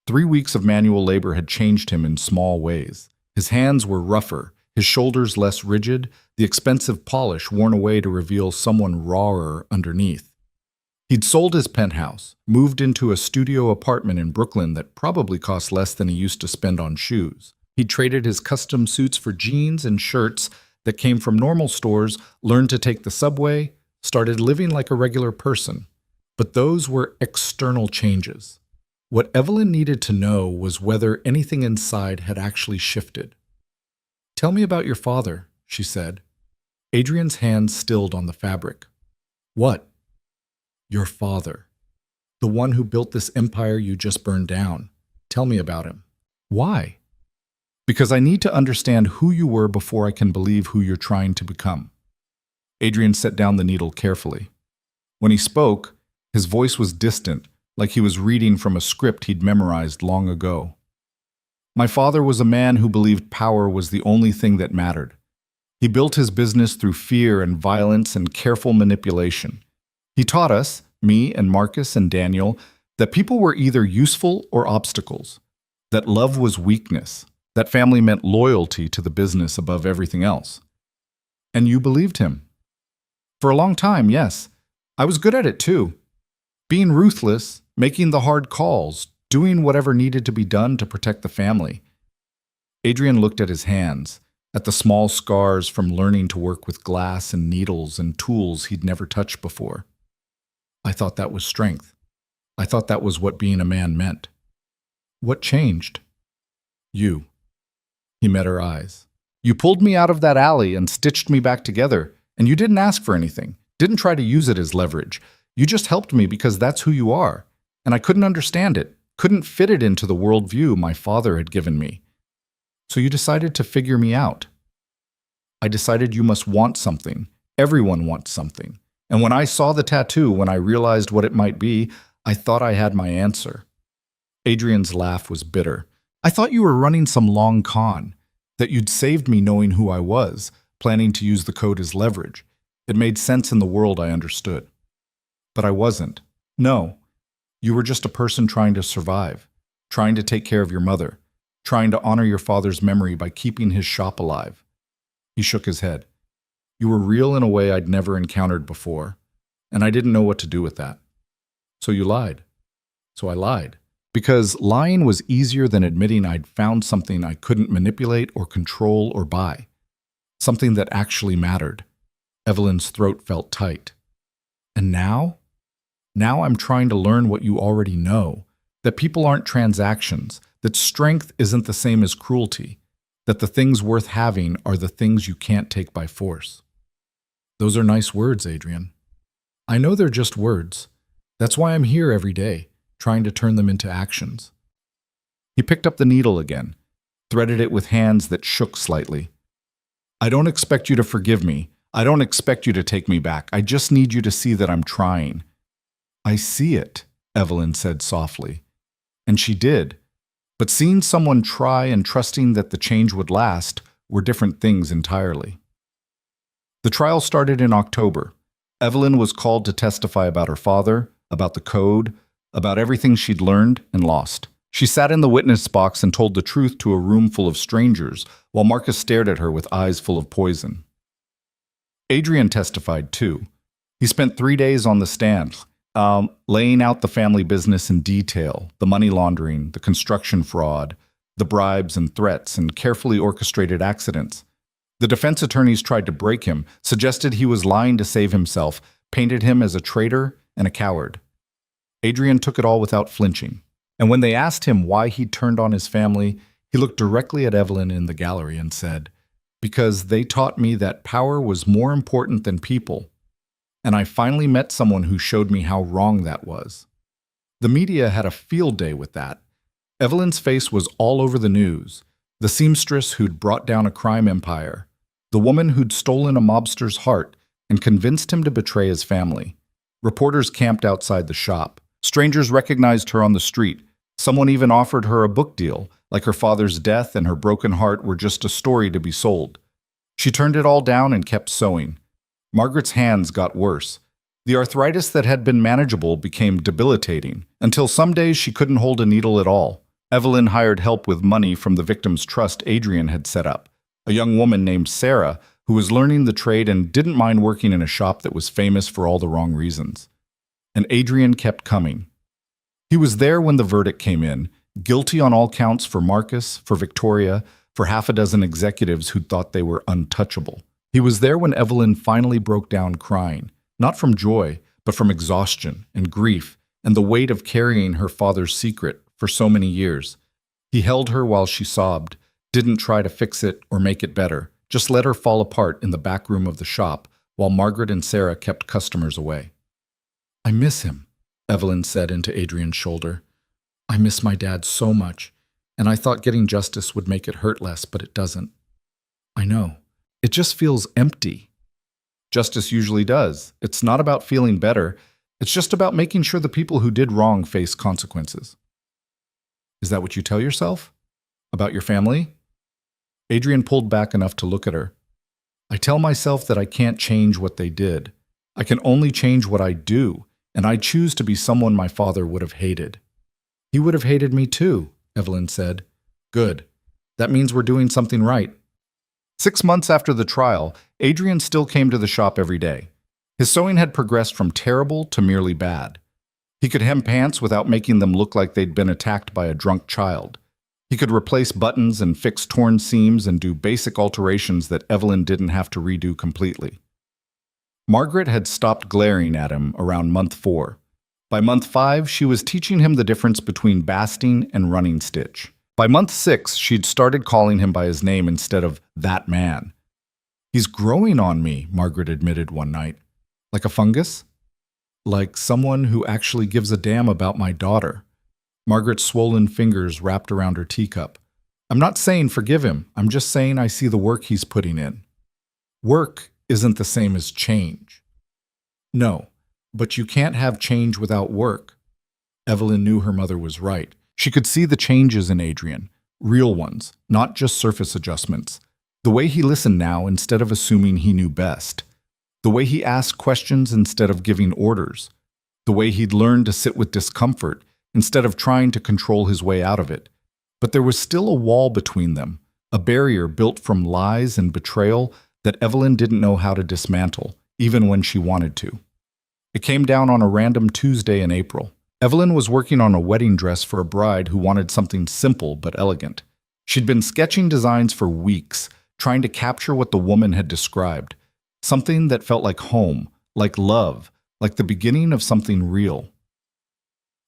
Speaker 1: 3 weeks of manual labor had changed him in small ways. His hands were rougher, his shoulders less rigid, the expensive polish worn away to reveal someone rawer underneath. He'd sold his penthouse, moved into a studio apartment in Brooklyn that probably cost less than he used to spend on shoes. He'd traded his custom suits for jeans and shirts that came from normal stores, learned to take the subway, started living like a regular person. But those were external changes. What Evelyn needed to know was whether anything inside had actually shifted. Tell me about your father, she said. Adrian's hands stilled on the fabric. What? Your father. The one who built this empire you just burned down. Tell me about him. Why? Because I need to understand who you were before I can believe who you're trying to become. Adrian set down the needle carefully. When he spoke, his voice was distant, like he was reading from a script he'd memorized long ago. My father was a man who believed power was the only thing that mattered. He built his business through fear and violence and careful manipulation. He taught us, me and Marcus and Daniel, that people were either useful or obstacles, that love was weakness, that family meant loyalty to the business above everything else. And you believed him. For a long time, yes. I was good at it too. Being ruthless, making the hard calls, doing whatever needed to be done to protect the family. Adrian looked at his hands, at the small scars from learning to work with glass and needles and tools he'd never touched before. I thought that was strength. I thought that was what being a man meant. What changed? You. He met her eyes. You pulled me out of that alley and stitched me back together, and you didn't ask for anything, didn't try to use it as leverage. You just helped me because that's who you are, and I couldn't understand it, couldn't fit it into the worldview my father had given me. So you decided to figure me out. I decided you must want something. Everyone wants something. And when I saw the tattoo, when I realized what it might be, I thought I had my answer. Adrian's laugh was bitter. I thought you were running some long con, that you'd saved me knowing who I was, planning to use the code as leverage. It made sense in the world I understood. But I wasn't. No. You were just a person trying to survive, trying to take care of your mother, trying to honor your father's memory by keeping his shop alive. He shook his head. You were real in a way I'd never encountered before, and I didn't know what to do with that. So you lied. So I lied. Because lying was easier than admitting I'd found something I couldn't manipulate or control or buy. Something that actually mattered. Evelyn's throat felt tight. And now? Now I'm trying to learn what you already know. That people aren't transactions. That strength isn't the same as cruelty. That the things worth having are the things you can't take by force. Those are nice words, Adrian. I know they're just words. That's why I'm here every day, trying to turn them into actions. He picked up the needle again, threaded it with hands that shook slightly. I don't expect you to forgive me. I don't expect you to take me back. I just need you to see that I'm trying. I see it, Evelyn said softly. And she did. But seeing someone try and trusting that the change would last were different things entirely. The trial started in October. Evelyn was called to testify about her father, about the code, about everything she'd learned and lost. She sat in the witness box and told the truth to a room full of strangers, while Marcus stared at her with eyes full of poison. Adrian testified too. He spent 3 days on the stand, laying out the family business in detail, the money laundering, the construction fraud, the bribes and threats, and carefully orchestrated accidents. The defense attorneys tried to break him, suggested he was lying to save himself, painted him as a traitor and a coward. Adrian took it all without flinching. And when they asked him why he'd turned on his family, He looked directly at Evelyn in the gallery and said, "Because they taught me that power was more important than people, and I finally met someone who showed me how wrong that was." The media had a field day with that. Evelyn's face was all over the news. The seamstress who'd brought down a crime empire. The woman who'd stolen a mobster's heart and convinced him to betray his family. Reporters camped outside the shop. Strangers recognized her on the street. Someone even offered her a book deal, like her father's death and her broken heart were just a story to be sold. She turned it all down and kept sewing. Margaret's hands got worse. The arthritis that had been manageable became debilitating, until some days she couldn't hold a needle at all. Evelyn hired help with money from the victim's trust Adrian had set up, a young woman named Sarah who was learning the trade and didn't mind working in a shop that was famous for all the wrong reasons. And Adrian kept coming. He was there when the verdict came in, guilty on all counts for Marcus, for Victoria, for half a dozen executives who thought they were untouchable. He was there when Evelyn finally broke down crying, not from joy, but from exhaustion and grief and the weight of carrying her father's secret for so many years. He held her while she sobbed, didn't try to fix it or make it better, just let her fall apart in the back room of the shop while Margaret and Sarah kept customers away. "I miss him," Evelyn said into Adrian's shoulder. "I miss my dad so much, and I thought getting justice would make it hurt less, but it doesn't. I know. It just feels empty." Justice usually does. It's not about feeling better. It's just about making sure the people who did wrong face consequences. Is that what you tell yourself? About your family? Adrian pulled back enough to look at her. "I tell myself that I can't change what they did. I can only change what I do, and I choose to be someone my father would have hated." "He would have hated me too," Evelyn said. "Good. That means we're doing something right." 6 months after the trial, Adrian still came to the shop every day. His sewing had progressed from terrible to merely bad. He could hem pants without making them look like they'd been attacked by a drunk child. He could replace buttons and fix torn seams and do basic alterations that Evelyn didn't have to redo completely. Margaret had stopped glaring at him around month 4. By month 5, she was teaching him the difference between basting and running stitch. By month 6, she'd started calling him by his name instead of "that man." "He's growing on me," Margaret admitted one night. "Like a fungus?" "Like someone who actually gives a damn about my daughter." Margaret's swollen fingers wrapped around her teacup. "I'm not saying forgive him. I'm just saying I see the work he's putting in." Work isn't the same as change. "No, but you can't have change without work." Evelyn knew her mother was right. She could see the changes in Adrian, real ones, not just surface adjustments. The way he listened now instead of assuming he knew best. The way he asked questions instead of giving orders. The way he'd learned to sit with discomfort instead of trying to control his way out of it. But there was still a wall between them, a barrier built from lies and betrayal that Evelyn didn't know how to dismantle, even when she wanted to. It came down on a random Tuesday in April. Evelyn was working on a wedding dress for a bride who wanted something simple but elegant. She'd been sketching designs for weeks, trying to capture what the woman had described. Something that felt like home, like love, like the beginning of something real.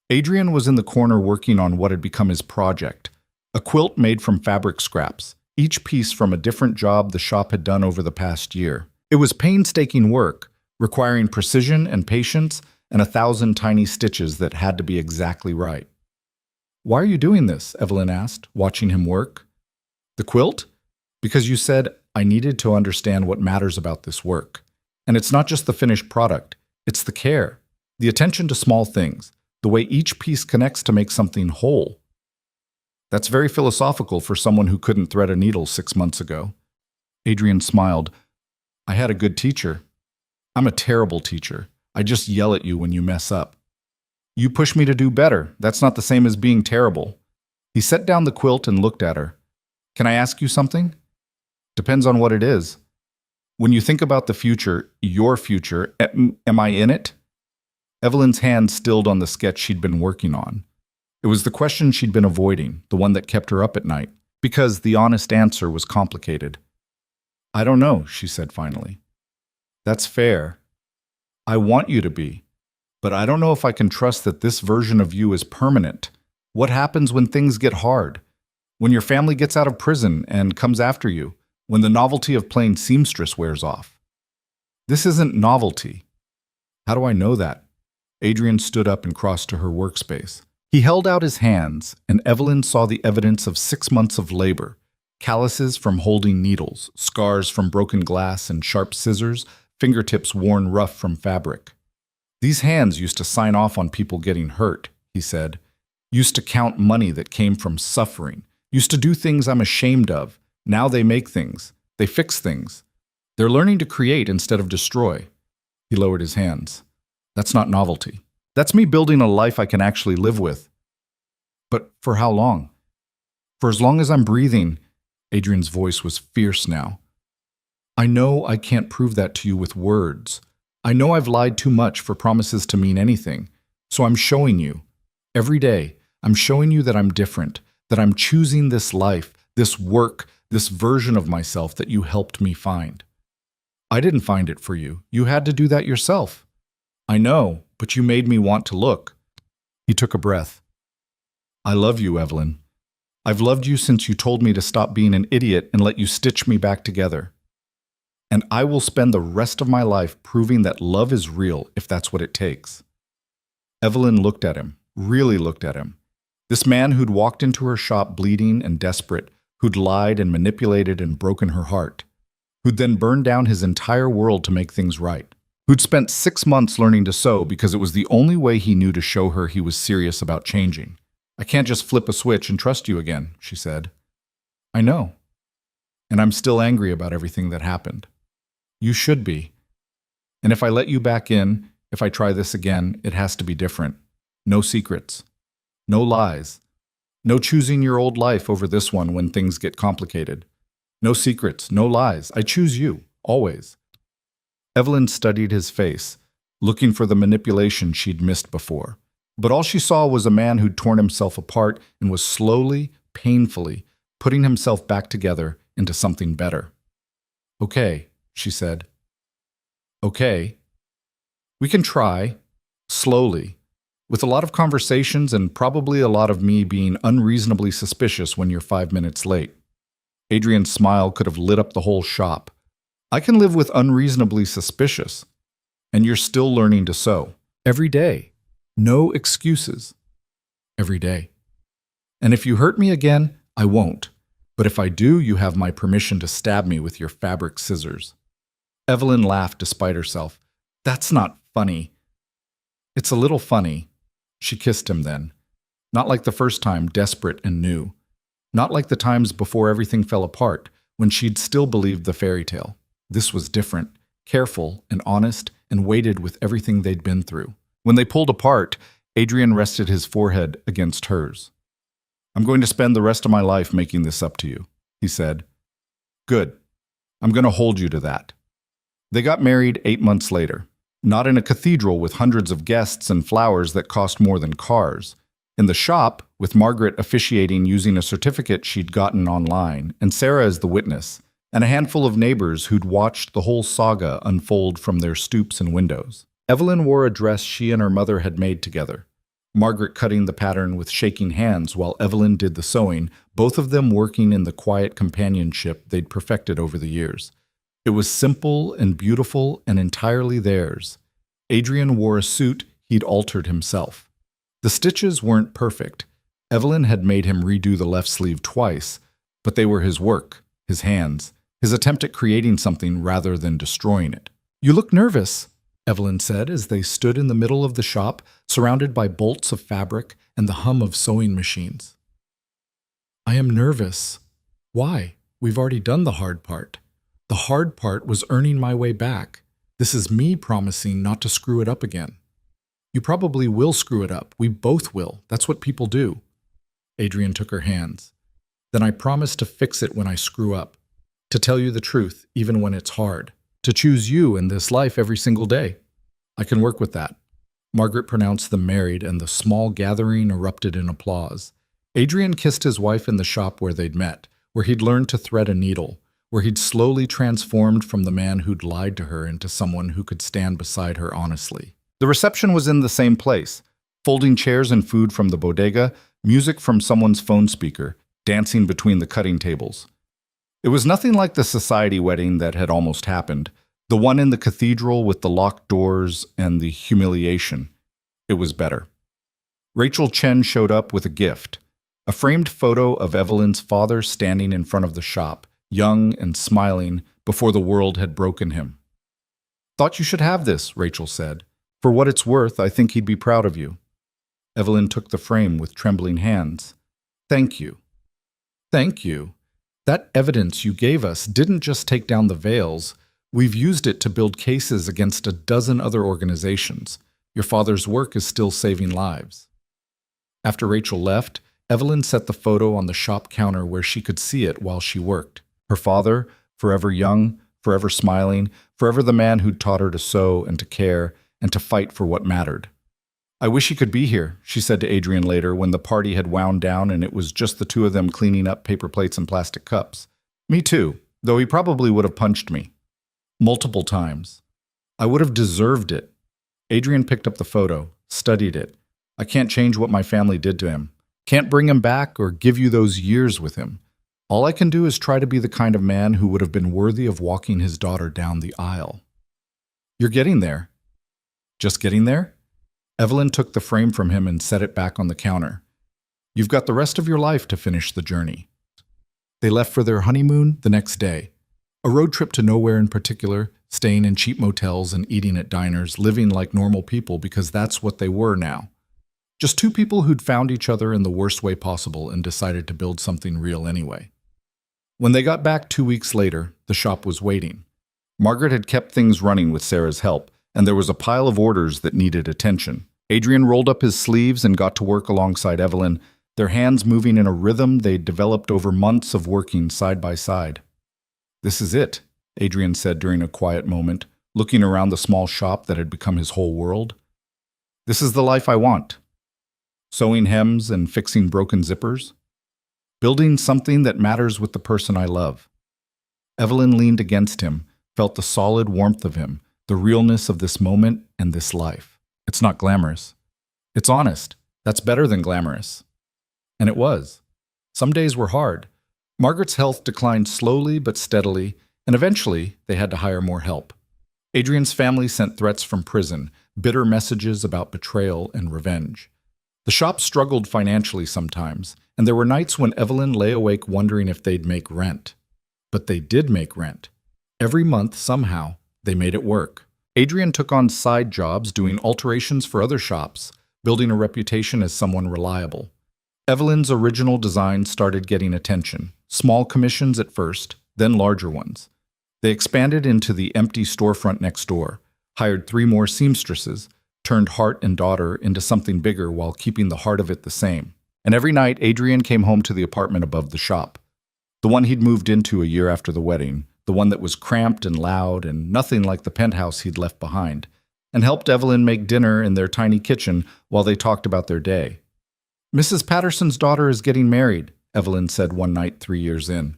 Speaker 1: Adrian was in the corner working on what had become his project, a quilt made from fabric scraps, each piece from a different job the shop had done over the past year. It was painstaking work, requiring precision and patience and 1,000 tiny stitches that had to be exactly right. "Why are you doing this?" Evelyn asked, watching him work. "The quilt? Because you said I needed to understand what matters about this work. And it's not just the finished product, it's the care, the attention to small things, the way each piece connects to make something whole." That's very philosophical for someone who couldn't thread a needle 6 months ago. Adrian smiled. "I had a good teacher. I'm a terrible teacher. I just yell at you when you mess up. You push me to do better. That's not the same as being terrible." He set down the quilt and looked at her. "Can I ask you something?" "Depends on what it is." "When you think about the future, your future, am I in it?" Evelyn's hand stilled on the sketch she'd been working on. It was the question she'd been avoiding, the one that kept her up at night, because the honest answer was complicated. "I don't know," she said finally. "That's fair. I want you to be, but I don't know if I can trust that this version of you is permanent. What happens when things get hard? When your family gets out of prison and comes after you, when the novelty of playing seamstress wears off. This isn't novelty. How do I know that? Adrian stood up and crossed to her workspace. He held out his hands, and Evelyn saw the evidence of 6 months of labor, calluses from holding needles, scars from broken glass and sharp scissors, fingertips worn rough from fabric. These hands used to sign off on people getting hurt, he said, used to count money that came from suffering, used to do things I'm ashamed of. Now they make things. They fix things. They're learning to create instead of destroy. He lowered his hands. That's not novelty. That's me building a life I can actually live with. But for how long? For as long as I'm breathing. Adrian's voice was fierce now. I know I can't prove that to you with words. I know I've lied too much for promises to mean anything. So I'm showing you. Every day, I'm showing you that I'm different, that I'm choosing this life, this work, this version of myself that you helped me find. I didn't find it for you. You had to do that yourself. I know, but you made me want to look. He took a breath. I love you, Evelyn. I've loved you since you told me to stop being an idiot and let you stitch me back together. And I will spend the rest of my life proving that love is real if that's what it takes. Evelyn looked at him, really looked at him. This man who'd walked into her shop bleeding and desperate, who'd lied and manipulated and broken her heart, who'd then burned down his entire world to make things right, who'd spent 6 months learning to sew because it was the only way he knew to show her he was serious about changing. I can't just flip a switch and trust you again, she said. I know. And I'm still angry about everything that happened. You should be. And if I let you back in, if I try this again, it has to be different. No secrets. No lies. No choosing your old life over this one when things get complicated. No secrets, no lies. I choose you, always. Evelyn studied his face, looking for the manipulation she'd missed before. But all she saw was a man who'd torn himself apart and was slowly, painfully, putting himself back together into something better. Okay, she said. Okay. We can try, slowly, with a lot of conversations and probably a lot of me being unreasonably suspicious when you're 5 minutes late. Adrian's smile could have lit up the whole shop. I can live with unreasonably suspicious. And you're still learning to sew. Every day. No excuses. Every day. And if you hurt me again, I won't. But if I do, you have my permission to stab me with your fabric scissors. Evelyn laughed despite herself. That's not funny. It's a little funny. She kissed him then. Not like the first time, desperate and new. Not like the times before everything fell apart, when she'd still believed the fairy tale. This was different, careful and honest, and weighted with everything they'd been through. When they pulled apart, Adrian rested his forehead against hers. I'm going to spend the rest of my life making this up to you, he said. Good. I'm going to hold you to that. They got married 8 months later. Not in a cathedral with hundreds of guests and flowers that cost more than cars. In the shop, with Margaret officiating using a certificate she'd gotten online, and Sarah as the witness, and a handful of neighbors who'd watched the whole saga unfold from their stoops and windows. Evelyn wore a dress she and her mother had made together, Margaret cutting the pattern with shaking hands while Evelyn did the sewing, both of them working in the quiet companionship they'd perfected over the years. It was simple and beautiful and entirely theirs. Adrian wore a suit he'd altered himself. The stitches weren't perfect. Evelyn had made him redo the left sleeve twice, but they were his work, his hands, his attempt at creating something rather than destroying it. You look nervous, Evelyn said as they stood in the middle of the shop, surrounded by bolts of fabric and the hum of sewing machines. I am nervous. Why? We've already done the hard part. The hard part was earning my way back. This is me promising not to screw it up again. You probably will screw it up. We both will. That's what people do. Adrian took her hands. Then I promise to fix it when I screw up. To tell you the truth, even when it's hard. To choose you in this life every single day. I can work with that. Margaret pronounced them married, and the small gathering erupted in applause. Adrian kissed his wife in the shop where they'd met, where he'd learned to thread a needle, where he'd slowly transformed from the man who'd lied to her into someone who could stand beside her honestly. The reception was in the same place. Folding chairs and food from the bodega, music from someone's phone speaker, dancing between the cutting tables. It was nothing like the society wedding that had almost happened, the one in the cathedral with the locked doors and the humiliation. It was better. Rachel Chen showed up with a gift, a framed photo of Evelyn's father standing in front of the shop, young and smiling before the world had broken him. "Thought you should have this," Rachel said. "For what it's worth, I think he'd be proud of you." Evelyn took the frame with trembling hands. "Thank you. Thank you. That evidence you gave us didn't just take down the veils. We've used it to build cases against a dozen other organizations. Your father's work is still saving lives." After Rachel left, Evelyn set the photo on the shop counter where she could see it while she worked. Her father, forever young, forever smiling, forever the man who'd taught her to sew and to care and to fight for what mattered. "I wish he could be here," she said to Adrian later when the party had wound down and it was just the two of them cleaning up paper plates and plastic cups. "Me too, though he probably would have punched me. Multiple times. I would have deserved it." Adrian picked up the photo, studied it. "I can't change what my family did to him. Can't bring him back or give you those years with him. All I can do is try to be the kind of man who would have been worthy of walking his daughter down the aisle." "You're getting there." "Just getting there?" Evelyn took the frame from him and set it back on the counter. "You've got the rest of your life to finish the journey." They left for their honeymoon the next day. A road trip to nowhere in particular, staying in cheap motels and eating at diners, living like normal people because that's what they were now. Just two people who'd found each other in the worst way possible and decided to build something real anyway. When they got back 2 weeks later, the shop was waiting. Margaret had kept things running with Sarah's help, and there was a pile of orders that needed attention. Adrian rolled up his sleeves and got to work alongside Evelyn, their hands moving in a rhythm they'd developed over months of working side by side. "This is it," Adrian said during a quiet moment, looking around the small shop that had become his whole world. "This is the life I want. Sewing hems and fixing broken zippers. Building something that matters with the person I love." Evelyn leaned against him, felt the solid warmth of him, the realness of this moment and this life. "It's not glamorous. It's honest. That's better than glamorous." And it was. Some days were hard. Margaret's health declined slowly but steadily, and eventually they had to hire more help. Adrian's family sent threats from prison, bitter messages about betrayal and revenge. The shop struggled financially sometimes, and there were nights when Evelyn lay awake wondering if they'd make rent. But they did make rent. Every month, somehow, they made it work. Adrian took on side jobs doing alterations for other shops, building a reputation as someone reliable. Evelyn's original design started getting attention, small commissions at first, then larger ones. They expanded into the empty storefront next door, hired 3 more seamstresses, turned heart and daughter into something bigger while keeping the heart of it the same. And every night, Adrian came home to the apartment above the shop, the one he'd moved into a year after the wedding, the one that was cramped and loud and nothing like the penthouse he'd left behind, and helped Evelyn make dinner in their tiny kitchen while they talked about their day. "Mrs. Patterson's daughter is getting married," Evelyn said one night 3 years in.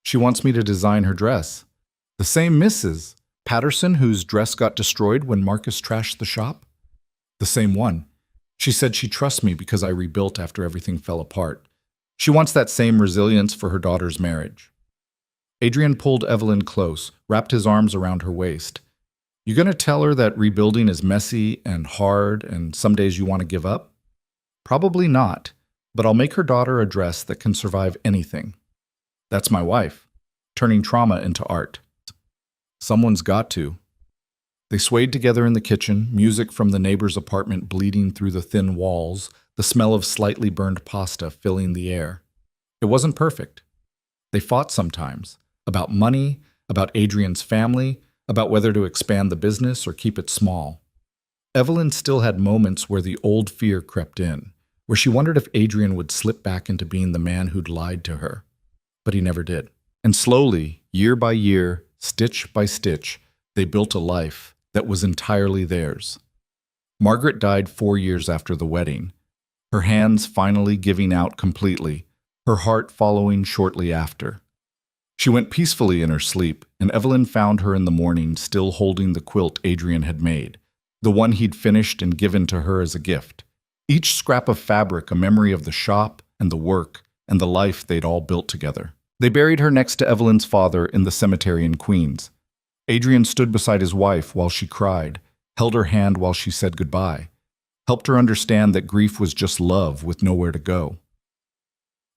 Speaker 1: "She wants me to design her dress." "The same Mrs. Patterson whose dress got destroyed when Marcus trashed the shop?" "The same one. She said she trusts me because I rebuilt after everything fell apart. She wants that same resilience for her daughter's marriage." Adrian pulled Evelyn close, wrapped his arms around her waist. "You gonna tell her that rebuilding is messy and hard and some days you want to give up?" "Probably not, but I'll make her daughter a dress that can survive anything. That's my wife, turning trauma into art." "Someone's got to." They swayed together in the kitchen, music from the neighbor's apartment bleeding through the thin walls, the smell of slightly burned pasta filling the air. It wasn't perfect. They fought sometimes, about money, about Adrian's family, about whether to expand the business or keep it small. Evelyn still had moments where the old fear crept in, where she wondered if Adrian would slip back into being the man who'd lied to her. But he never did. And slowly, year by year, stitch by stitch, they built a life that was entirely theirs. Margaret died 4 years after the wedding, her hands finally giving out completely, her heart following shortly after. She went peacefully in her sleep, and Evelyn found her in the morning still holding the quilt Adrian had made, the one he'd finished and given to her as a gift. Each scrap of fabric a memory of the shop and the work and the life they'd all built together. They buried her next to Evelyn's father in the cemetery in Queens. Adrian stood beside his wife while she cried, held her hand while she said goodbye, helped her understand that grief was just love with nowhere to go.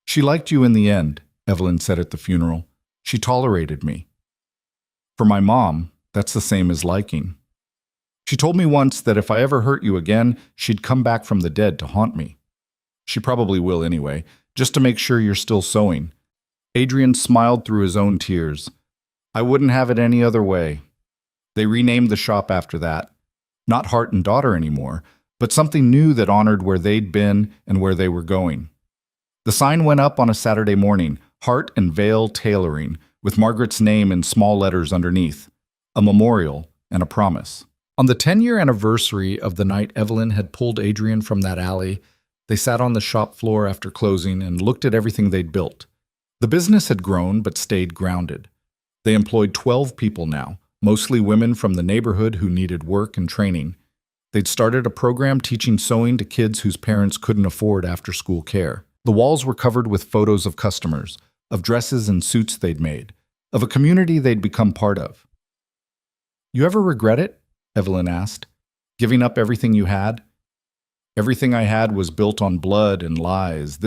Speaker 1: "She liked you in the end," Evelyn said at the funeral. "She tolerated me. For my mom, that's the same as liking. She told me once that if I ever hurt you again, she'd come back from the dead to haunt me. She probably will anyway, just to make sure you're still sewing." Adrian smiled through his own tears. "I wouldn't have it any other way." They renamed the shop after that. Not Heart and Daughter anymore, but something new that honored where they'd been and where they were going. The sign went up on a Saturday morning, Heart and Veil Tailoring, with Margaret's name in small letters underneath, a memorial and a promise. On the 10-year anniversary of the night Evelyn had pulled Adrian from that alley, they sat on the shop floor after closing and looked at everything they'd built. The business had grown but stayed grounded. They employed 12 people now, mostly women from the neighborhood who needed work and training. They'd started a program teaching sewing to kids whose parents couldn't afford after-school care. The walls were covered with photos of customers, of dresses and suits they'd made, of a community they'd become part of. "You ever regret it?" Evelyn asked. "Giving up everything you had?" "Everything I had was built on blood and lies.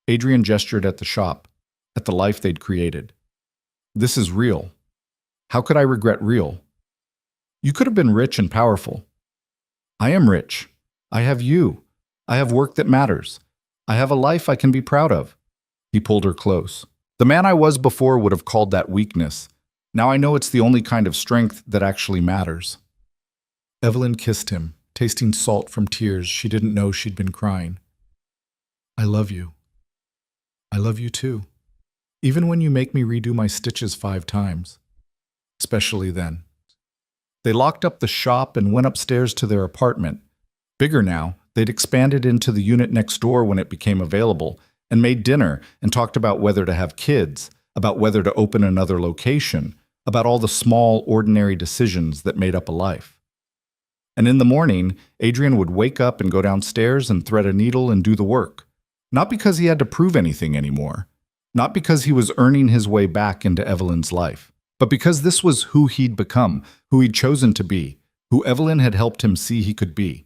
Speaker 1: Adrian gestured at the shop, at the life they'd created. "This is real. How could I regret real? You could have been rich and powerful. I am rich. I have you. I have work that matters. I have a life I can be proud of." He pulled her close. "The man I was before would have called that weakness. Now I know it's the only kind of strength that actually matters." Evelyn kissed him, tasting salt from tears she didn't know she'd been crying. "I love you. I love you too. Even when you make me redo my stitches 5 times. Especially then." They locked up the shop and went upstairs to their apartment. Bigger now, they'd expanded into the unit next door when it became available, and made dinner and talked about whether to have kids, about whether to open another location, about all the small, ordinary decisions that made up a life. And in the morning, Adrian would wake up and go downstairs and thread a needle and do the work. Not because he had to prove anything anymore, not because he was earning his way back into Evelyn's life, but because this was who he'd become, who he'd chosen to be, who Evelyn had helped him see he could be.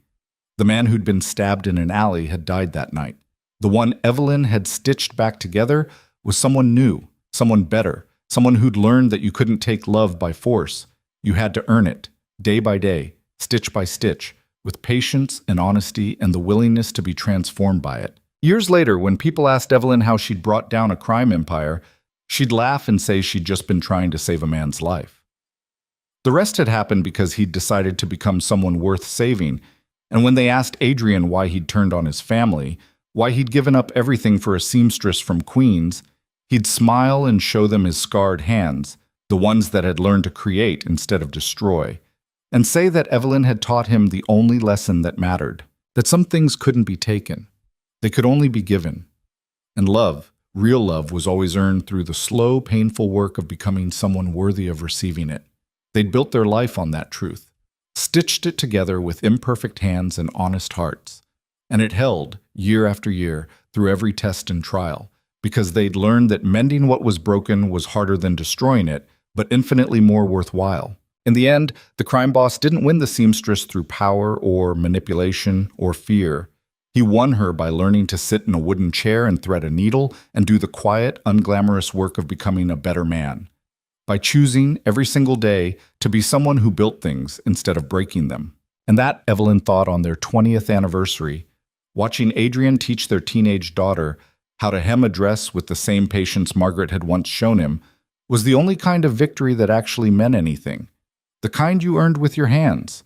Speaker 1: The man who'd been stabbed in an alley had died that night. The one Evelyn had stitched back together was someone new, someone better, someone who'd learned that you couldn't take love by force. You had to earn it, day by day, stitch by stitch, with patience and honesty and the willingness to be transformed by it. Years later, when people asked Evelyn how she'd brought down a crime empire, she'd laugh and say she'd just been trying to save a man's life. The rest had happened because he'd decided to become someone worth saving, and when they asked Adrian why he'd turned on his family, why he'd given up everything for a seamstress from Queens, he'd smile and show them his scarred hands, the ones that had learned to create instead of destroy, and say that Evelyn had taught him the only lesson that mattered, that some things couldn't be taken. They could only be given. And love, real love, was always earned through the slow, painful work of becoming someone worthy of receiving it. They'd built their life on that truth, stitched it together with imperfect hands and honest hearts. And it held, year after year, through every test and trial, because they'd learned that mending what was broken was harder than destroying it, but infinitely more worthwhile. In the end, the crime boss didn't win the seamstress through power or manipulation or fear. He won her by learning to sit in a wooden chair and thread a needle and do the quiet, unglamorous work of becoming a better man. By choosing, every single day, to be someone who built things instead of breaking them. And that, Evelyn thought on their 20th anniversary, watching Adrian teach their teenage daughter how to hem a dress with the same patience Margaret had once shown him, was the only kind of victory that actually meant anything. The kind you earned with your hands.